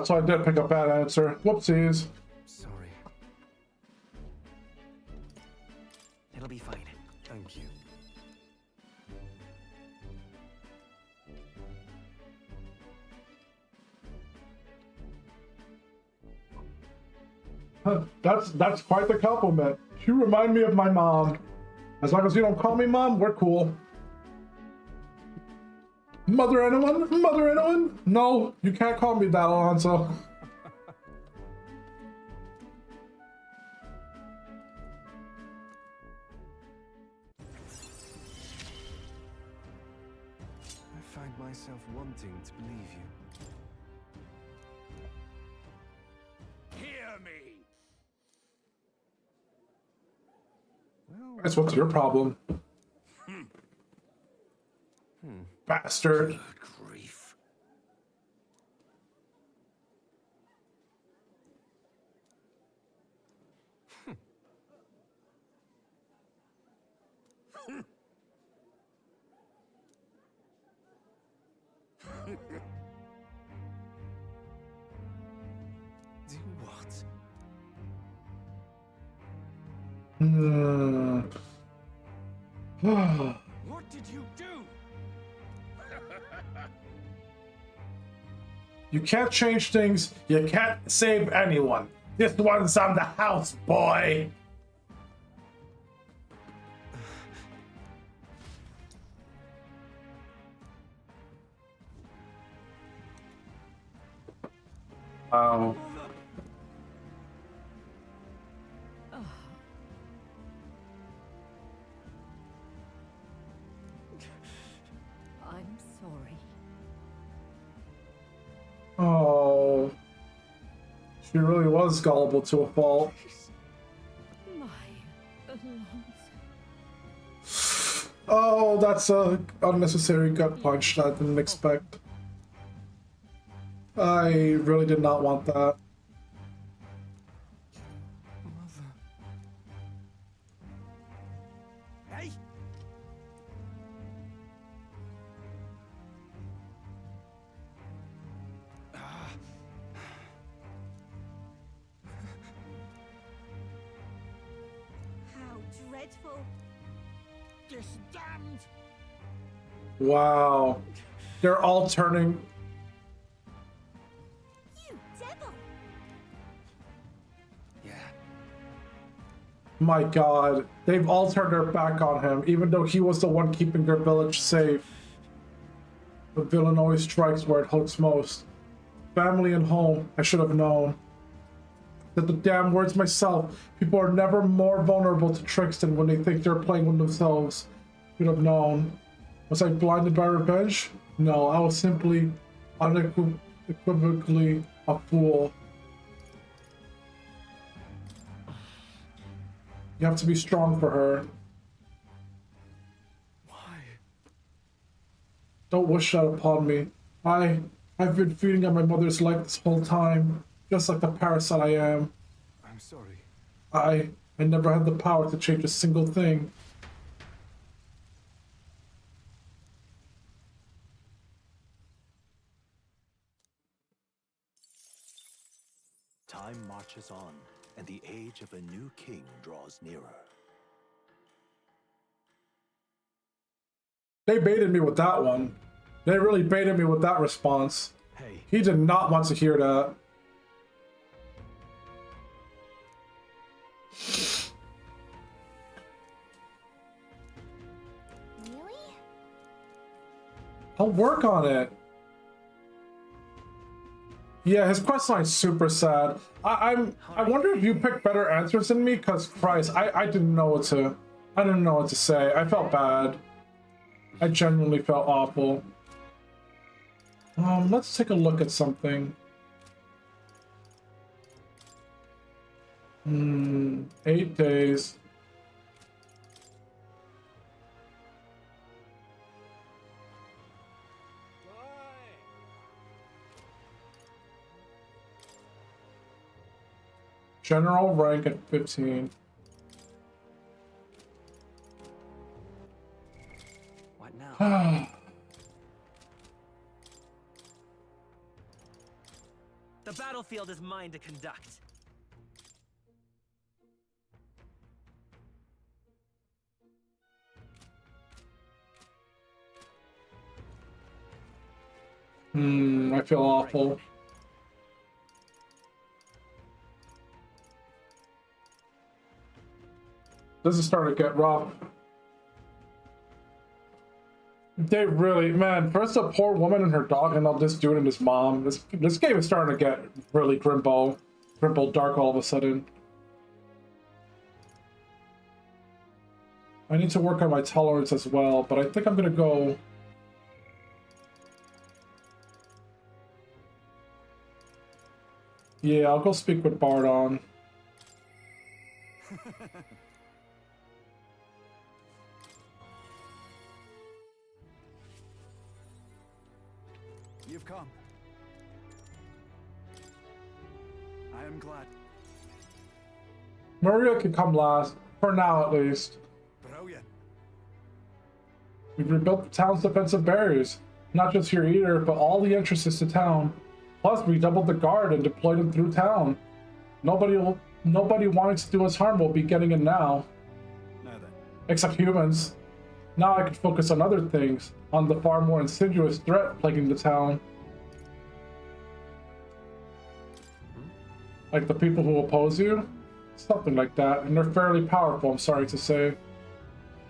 So I did pick up that answer. Whoopsies. Sorry. It'll be fine. Thank you. That's quite the compliment. You remind me of my mom. As long as you don't call me mom, we're cool. Mother anyone? Mother anyone? No, you can't call me that, Alonso. I find myself wanting to believe you. Hear me. Well, Guess what's your problem? Bastard. Grief. do what? What did you do? You can't change things. You can't save anyone. This one's on the house, boy. Wow. I'm sorry. Oh. She really was gullible to a fault. My Alonso. Oh, that's a unnecessary gut punch that I didn't expect. I really did not want that. Mother. Hey! dreadful. This damned! Wow. They're all turning. You devil! Yeah. My god. They've all turned their back on him, even though he was the one keeping their village safe. The villain always strikes where it hurts most. Family and home, I should have known. Said the damn words myself. People are never more vulnerable to tricks than when they think they're playing with themselves. Should have known. Was I blinded by revenge? No, I was simply unequivocally a fool. You have to be strong for her. Why? Don't wish that upon me. I've been feeding on my mother's life this whole time, just like the parasite I am. I'm sorry. I never had the power to change a single thing. Time marches on, and the age of a new king draws nearer. They baited me with that one. They really baited me with that response. Hey, He did not want to hear that. Really? I'll work on it. Yeah, his questline's super sad. I wonder if you picked better answers than me, cause Christ, I didn't know what to say. I felt bad. I genuinely felt awful. Let's take a look at something. 8 days. General rank at 15. What now? The battlefield is mine to conduct. I feel awful. This is starting to get rough. They really, man, first a poor woman and her dog, and now this dude and his mom. This game is starting to get really grimble dark all of a sudden. I need to work on my tolerance as well, but I think I'm gonna go. Yeah, I'll go speak with Bardon. You've come. I am glad. Maria can come last, for now at least. Brilliant. We've rebuilt the town's defensive barriers, not just here either, but all the entrances to town. Plus, we doubled the guard and deployed them through town. Nobody wanting to do us harm will be getting in now. Now then. Except humans. Now I can focus on other things, on the far more insidious threat plaguing the town. Like the people who oppose you? Something like that, and they're fairly powerful, I'm sorry to say.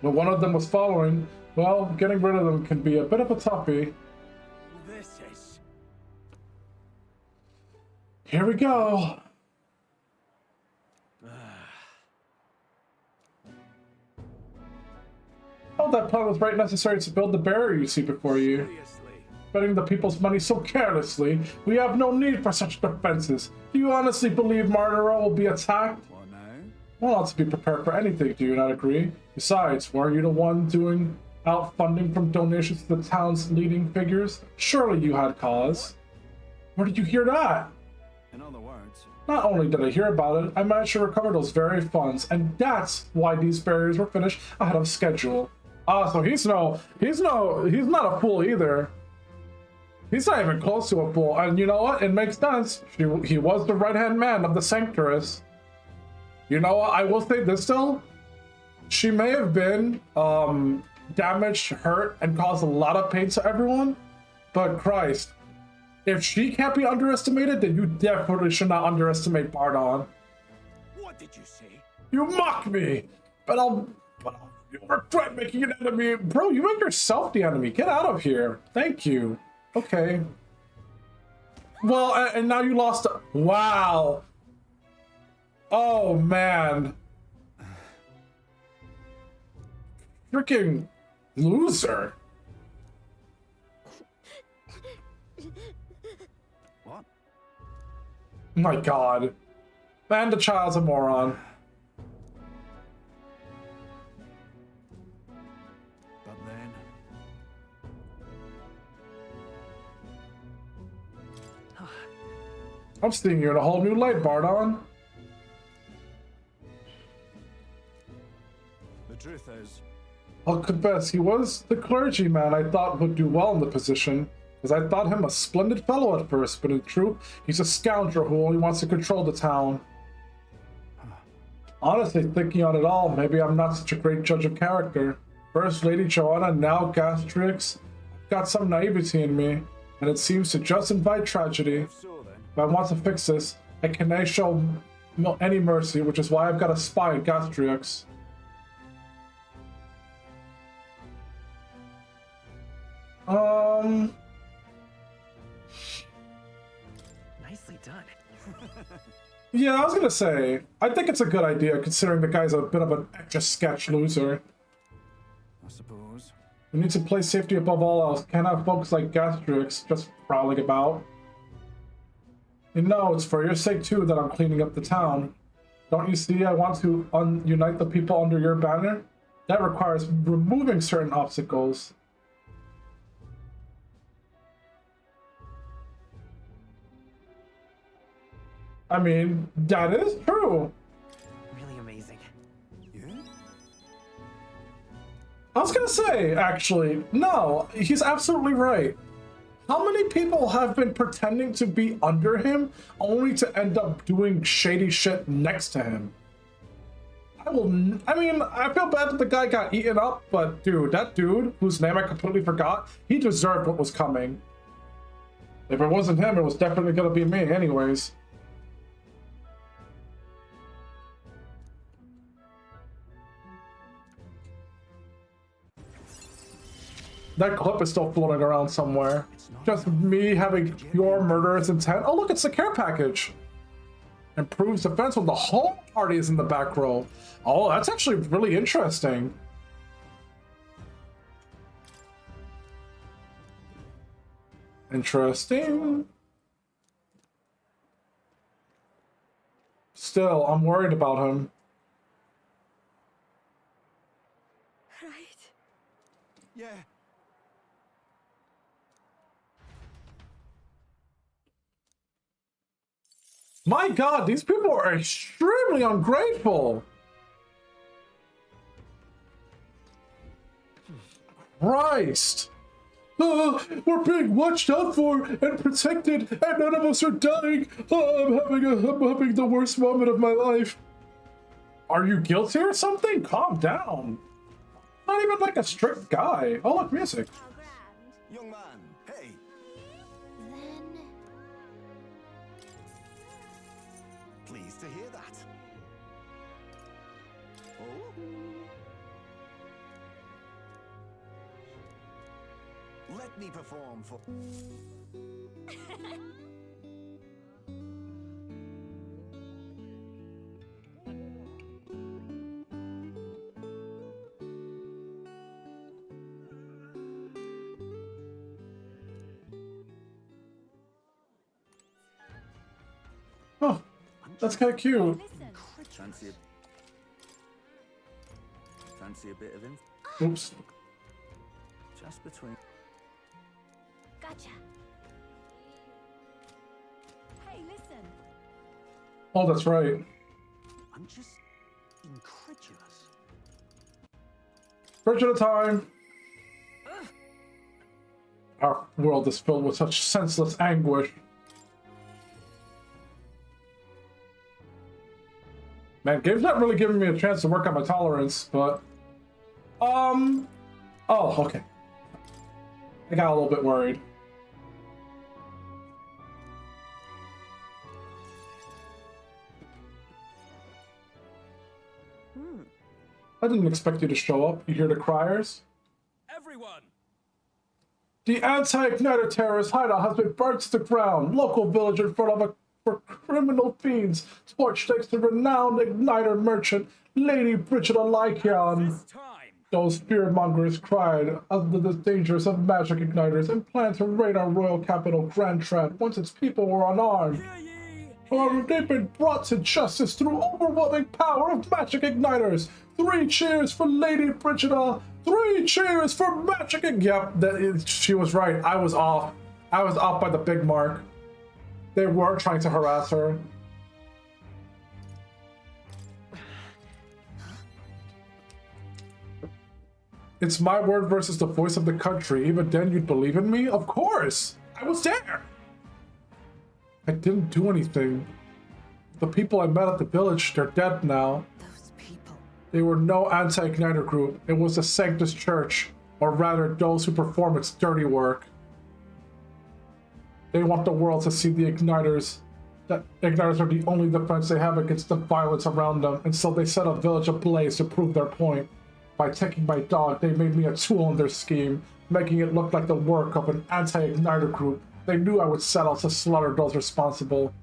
But one of them was following, well, getting rid of them can be a bit of a toughie. This is... Here we go! Oh, that plan was right necessary to build the barrier you see before you. Seriously. Spending the people's money so carelessly, we have no need for such defenses. Do you honestly believe Martira will be attacked? What now? Well, not to be prepared for anything, do you not agree? Besides, weren't you the one doing out funding from donations to the town's leading figures? Surely you had cause. Where did you hear that? In other words, Not only did I hear about it, I managed to recover those very funds, and that's why these barriers were finished ahead of schedule. Ah, so he's not a fool either. He's not even close to a fool, and you know what? It makes sense. He was the right-hand man of the Sanctoress. You know what? I will say this still. she may have been damaged, hurt, and caused a lot of pain to everyone, but Christ, if she can't be underestimated, then you definitely should not underestimate Bardon. What did you say? You mock me, but you'll regret making an enemy. Bro, you make yourself the enemy. Get out of here. Thank you. Okay. Well, and now you lost. Wow. Oh, man. Freaking loser. What? My God. Man, the child's a moron. But then... I'm seeing you in a whole new light, Bardon. The truth is... I'll confess, he was the clergyman I thought would do well in the position, because I thought him a splendid fellow at first, but in truth, he's a scoundrel who only wants to control the town. Honestly, thinking on it all, maybe I'm not such a great judge of character. First Lady Joanna, now Gastrix. I've got some naivety in me, and it seems to just invite tragedy. If so, then... If I want to fix this, I cannot show any mercy, which is why I've got a spy at Gastrix. Nicely done. Yeah, I was gonna say, I think it's a good idea considering the guy's a bit of an etch-a-sketch loser. I suppose. We need to place safety above all else. Can't have folks like Gastrix just prowling about. You know, it's for your sake too that I'm cleaning up the town. Don't you see I want to unite the people under your banner? That requires removing certain obstacles. I mean, that is true. Really amazing. Yeah? I was gonna say, actually, no, he's absolutely right. How many people have been pretending to be under him only to end up doing shady shit next to him? I mean, I feel bad that the guy got eaten up, but dude, that dude, whose name I completely forgot, he deserved what was coming. If it wasn't him, it was definitely gonna be me anyways. That clip is still floating around somewhere. Just me having pure murderous intent. Oh, look, it's the care package. Improves defense when the whole party is in the back row. Oh, that's actually really interesting. Interesting. Still, I'm worried about him. Right. Yeah. My God, these people are extremely ungrateful. Christ. We're being watched out for and protected, and none of us are dying. I'm having the worst moment of my life. Are you guilty or something? Calm down. Not even like a strict guy. Oh, look, music. How grand. Young man, hey. Then... Pleased to hear that. Oh? Let me perform for... Oh, that's kind of cute. Listen. Fancy a bit of info? Oops. Just between... Gotcha. Hey, listen. Oh, that's right. I'm just incredulous. Bridge at a time. Our world is filled with such senseless anguish. Man, game's not really giving me a chance to work on my tolerance, but... Oh, okay. I got a little bit worried. I didn't expect you to show up. You hear the criers? Everyone! The anti-igniter terrorist hideout has been burnt to the ground. Local village in front of for criminal fiends. Scorched thanks to renowned igniter merchant Lady Bridget Lycaon. This time! Those fearmongers cried under the dangers of magic igniters and planned to raid our royal capital, Grand Trad, once its people were unarmed. Hear ye! However, they've been brought to justice through overwhelming power of magic igniters. 3 cheers for Lady Brigida. 3 cheers for magic. Yep, she was right. I was off. I was off by the big mark. They were trying to harass her. It's my word versus the voice of the country. Even then, you'd believe in me? Of course! I was there! I didn't do anything. The people I met at the village, they're dead now. Those people. They were no anti-igniter group. It was the Sanctus Church, or rather, those who perform its dirty work. They want the world to see the igniters. That igniters are the only defense they have against the violence around them, and so they set a village ablaze to prove their point. By taking my dog, they made me a tool in their scheme, making it look like the work of an anti-igniter group. They knew I would set out to slaughter those responsible.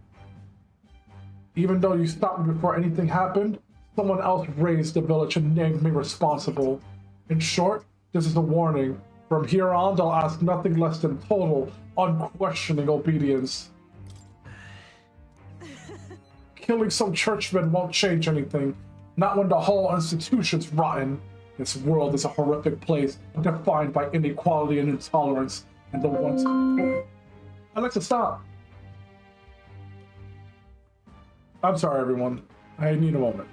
Even though you stopped me before anything happened, someone else raised the village and named me responsible. In short, this is a warning. From here on, they'll ask nothing less than total, unquestioning obedience. Killing some churchmen won't change anything. Not when the whole institution's rotten. This world is a horrific place, defined by inequality and intolerance, and the ones... Alexa, stop! I'm sorry, everyone. I need a moment.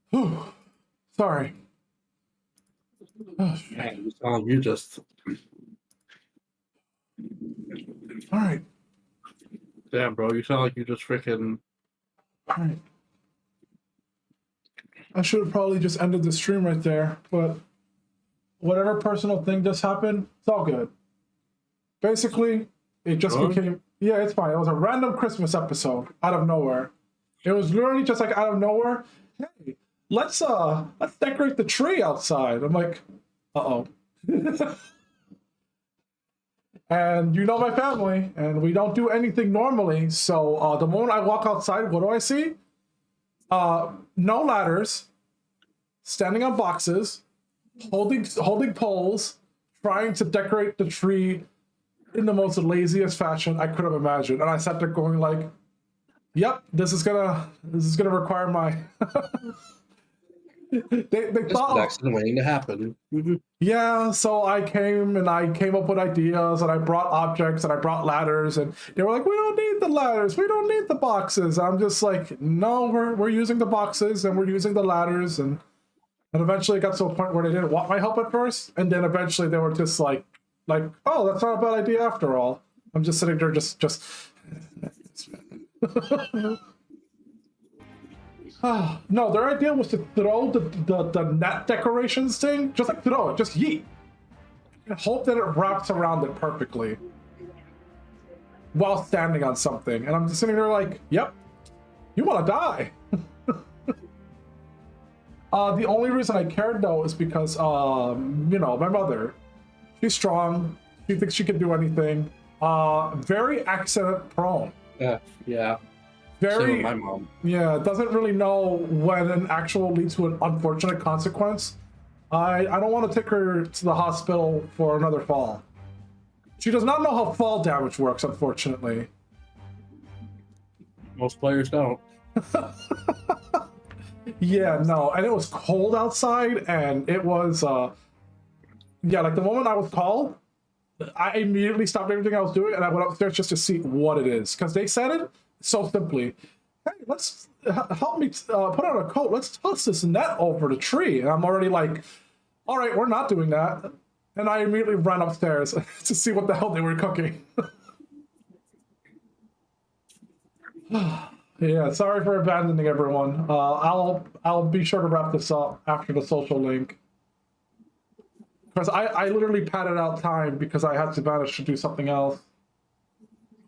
Whew. Sorry. Man, you sound like you just. All right. Damn, bro, you sound like you just freaking. All right. I should have probably just ended the stream right there, but whatever personal thing just happened, it's all good. Basically, it just became, yeah, it's fine. It was a random Christmas episode out of nowhere. It was literally just like out of nowhere. Hey, let's decorate the tree outside. I'm like, uh-oh. And you know my family, and we don't do anything normally. So the moment I walk outside, what do I see? No ladders, standing on boxes, holding poles, trying to decorate the tree in the most laziest fashion I could have imagined. And I sat there going like, yep, this is gonna require my they thought accident waiting to happen. yeah, so I came up with ideas, and I brought objects, and I brought ladders, and they were like, we don't need the ladders, we don't need the boxes. I'm just like, no, we're using the boxes and we're using the ladders, and eventually it got to a point where they didn't want my help at first, and then eventually they were just like, oh, that's not a bad idea after all. I'm just sitting there just no, their idea was to throw the net decorations thing, just like throw it, just yeet. And hope that it wraps around it perfectly while standing on something. And I'm just sitting there like, yep, you want to die. The only reason I cared though is because, you know, my mother, she's strong. She thinks she can do anything. Very accident prone. Yeah. Very, same with my mom. Yeah, doesn't really know when an actual leads to an unfortunate consequence. I don't want to take her to the hospital for another fall. She does not know how fall damage works, unfortunately. Most players don't. Yeah, no, and it was cold outside, and it was, yeah, like the moment I was called, I immediately stopped everything I was doing, and I went upstairs just to see what it is, because they said it so simply. Hey, let's help me put on a coat. Let's toss this net over the tree. And I'm already like, all right, we're not doing that. And I immediately ran upstairs to see what the hell they were cooking. Yeah, sorry for abandoning everyone. I'll be sure to wrap this up after the social link. Because I literally padded out time because I had to manage to do something else.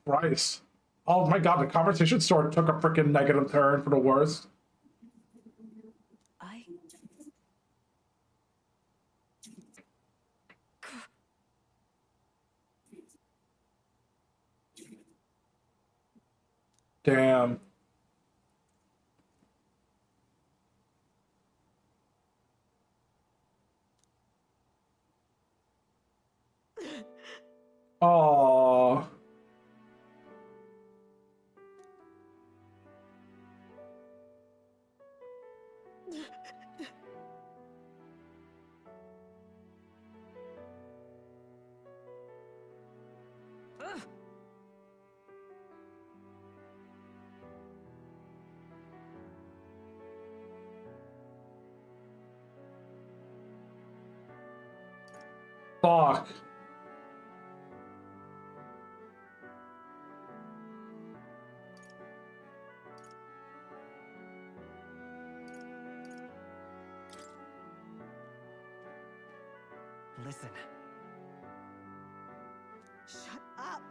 Christ. Oh my god, the conversation sort took a freaking negative turn for the worst. Damn. Oh. Fuck. Listen. Shut up!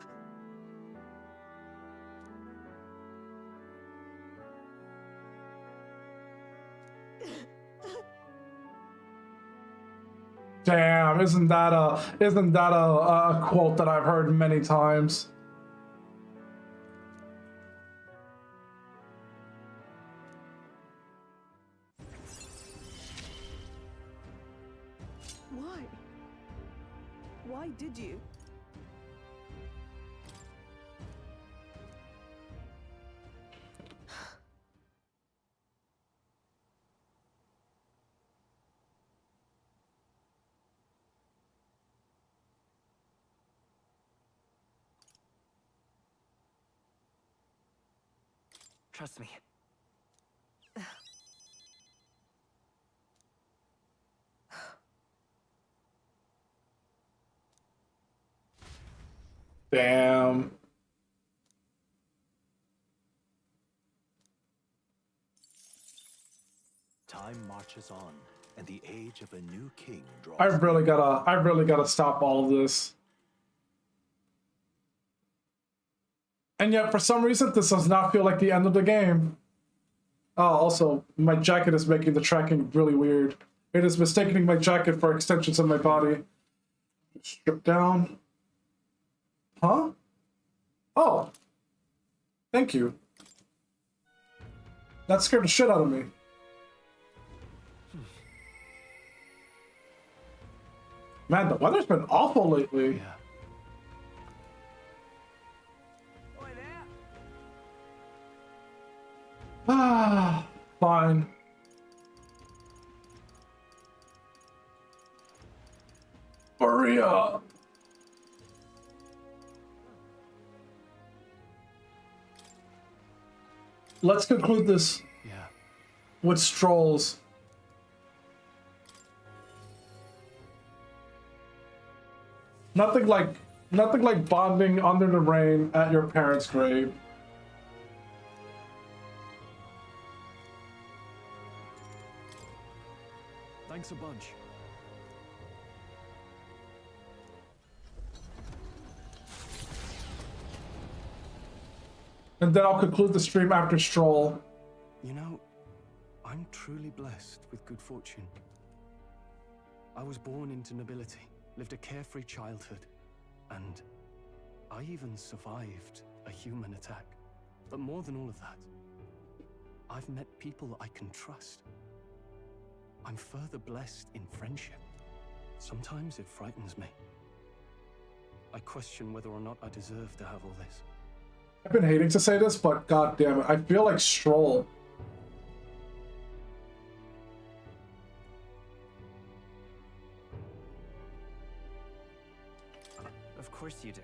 Damn, isn't that a quote that I've heard many times? Why? Why did you? Trust me. Damn. Time marches on, and the age of a new king draws. I really gotta stop all of this. And yet, for some reason, this does not feel like the end of the game. Oh, also, my jacket is making the tracking really weird. It is mistaking my jacket for extensions of my body. Strip down. Huh? Oh. Thank you. That scared the shit out of me. Man, the weather's been awful lately. Yeah. Ah, fine. Maria. Let's conclude this with strolls. Nothing like bonding under the rain at your parents' grave. Thanks a bunch. And then I'll conclude the stream after stroll. You know, I'm truly blessed with good fortune. I was born into nobility, lived a carefree childhood, and I even survived a human attack. But more than all of that, I've met people I can trust. I'm further blessed in friendship. Sometimes it frightens me. I question whether or not I deserve to have all this. I've been hating to say this, but god damn it, I feel like Stroll. Of course you do.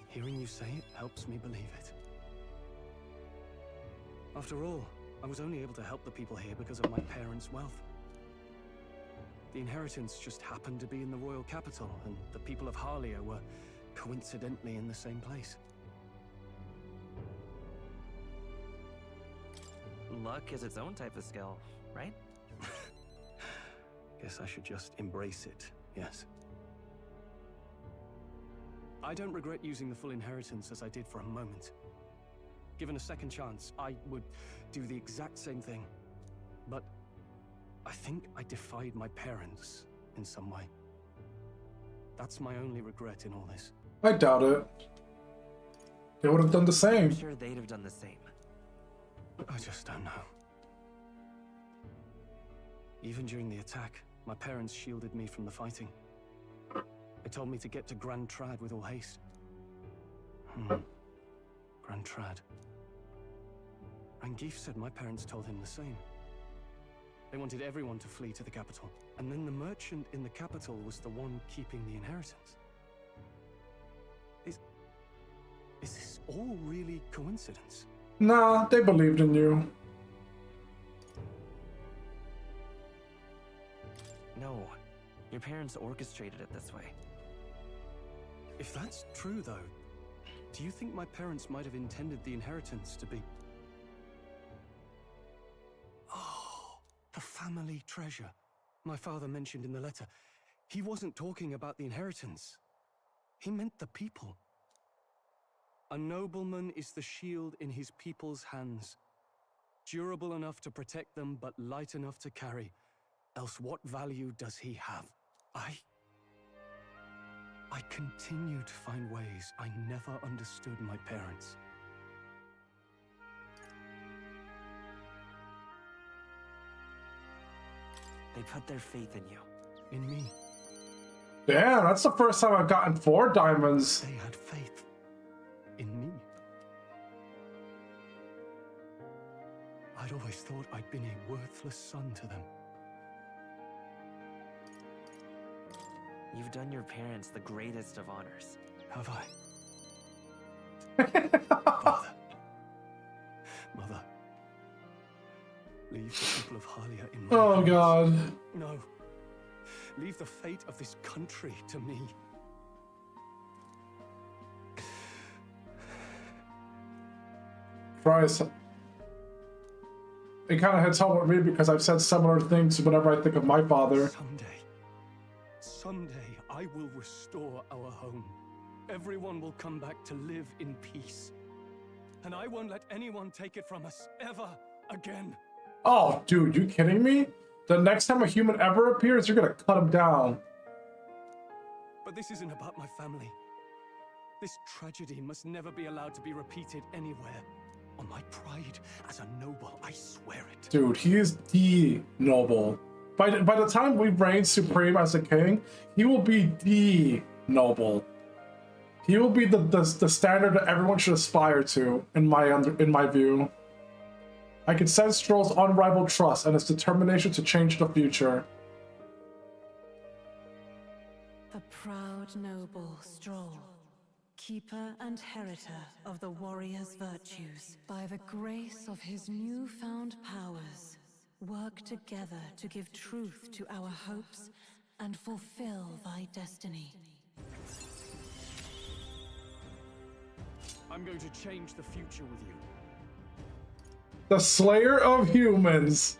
Hearing you say it helps me believe it. After all, I was only able to help the people here because of my parents' wealth. The inheritance just happened to be in the royal capital, and the people of Harlia were coincidentally in the same place. Luck is its own type of skill, right? Guess I should just embrace it, yes. I don't regret using the full inheritance as I did for a moment. Given a second chance, I would do the exact same thing. But I think I defied my parents in some way. That's my only regret in all this. I doubt it. They would have done the same. I'm sure they'd have done the same. I just don't know. Even during the attack, my parents shielded me from the fighting. They told me to get to Grand Trad with all haste. Grand Trad. Rangif said my parents told him the same. They wanted everyone to flee to the capital. And then the merchant in the capital was the one keeping the inheritance. Is this all really coincidence? Nah, they believed in you. No, your parents orchestrated it this way. If that's true, though, do you think my parents might have intended the inheritance to be... Oh, the family treasure my father mentioned in the letter. He wasn't talking about the inheritance. He meant the people. A nobleman is the shield in his people's hands, durable enough to protect them, but light enough to carry. Else what value does he have? I continue to find ways I never understood my parents. They put their faith in you. In me. Damn, that's the first time I've gotten 4 diamonds. They had faith. In me. I'd always thought I'd been a worthless son to them. You've done your parents the greatest of honors. Have I? Father. Mother. Leave the people of Harlia in my hands. God. No. Leave the fate of this country to me. Fries. It kind of hits home with me because I've said similar things whenever I think of my father. Someday I will restore our home. Everyone will come back to live in peace. And I won't let anyone take it from us ever again. Oh, dude, you kidding me? The next time a human ever appears, you're gonna cut him down. But this isn't about my family. This tragedy must never be allowed to be repeated anywhere. On my pride as a noble, I swear it. Dude, he is the noble. By the time we reign supreme as a king, he will be the noble. He will be the standard that everyone should aspire to, in my view. I can sense Stroll's unrivaled trust and his determination to change the future. The proud noble Stroll, keeper and heritor of the warrior's virtues, by the grace of his newfound powers, work together to give truth to our hopes and fulfill thy destiny. I'm going to change the future with you. The Slayer of Humans.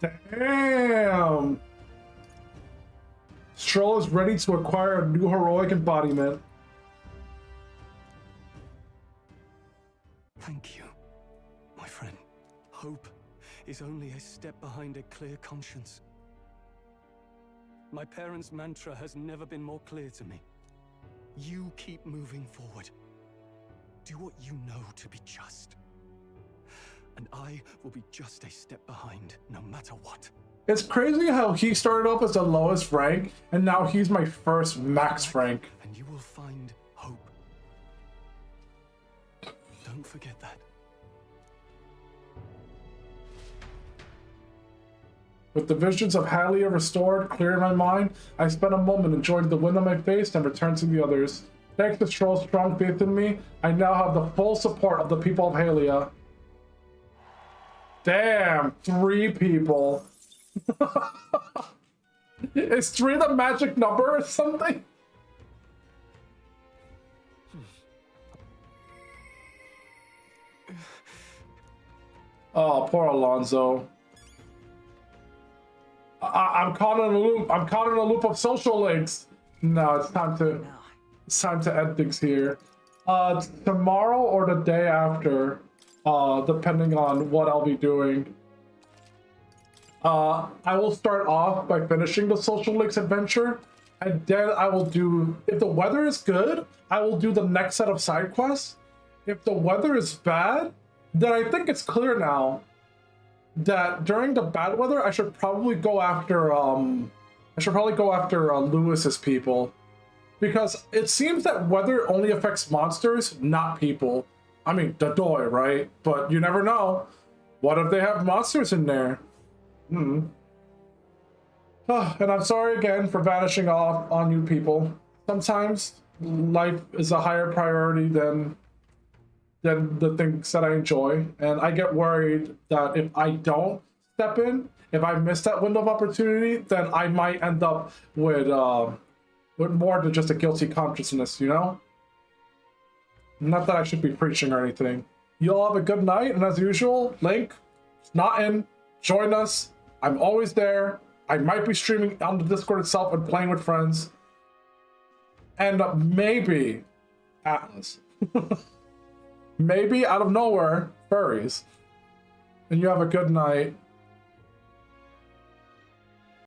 Damn. Stroll is ready to acquire a new heroic embodiment. Thank you, my friend. Hope is only a step behind a clear conscience. My parents' mantra has never been more clear to me. You keep moving forward. Do what you know to be just. And I will be just a step behind, no matter what. It's crazy how he started off as the lowest rank, and now he's my first max rank. And you will find hope. Don't forget that. With the visions of Halia restored, clear in my mind, I spent a moment enjoying the wind on my face and returned to the others. Thanks to Stroll's strong faith in me, I now have the full support of the people of Halia. Damn, 3 people. Is 3 the magic number or something? Oh, poor Alonso. I'm caught in a loop. I'm caught in a loop of social links. No, it's time to end things here. Tomorrow or the day after, depending on what I'll be doing. I will start off by finishing the social links adventure, and then I will do, if the weather is good, I will do the next set of side quests. If the weather is bad, then I think it's clear now that during the bad weather, I should probably go after Lewis's people, because it seems that weather only affects monsters, not people. I mean, the Doi, right? But you never know. What if they have monsters in there? And I'm sorry again for vanishing off on you people. Sometimes life is a higher priority than the things that I enjoy, and I get worried that if I don't step in, if I miss that window of opportunity, then I might end up with more than just a guilty consciousness, you know? Not that I should be preaching or anything. You all have a good night, and as usual, Link, Notten, join us. I'm always there. I might be streaming on the Discord itself and playing with friends. And maybe Atlas. Maybe out of nowhere, furries. And you have a good night.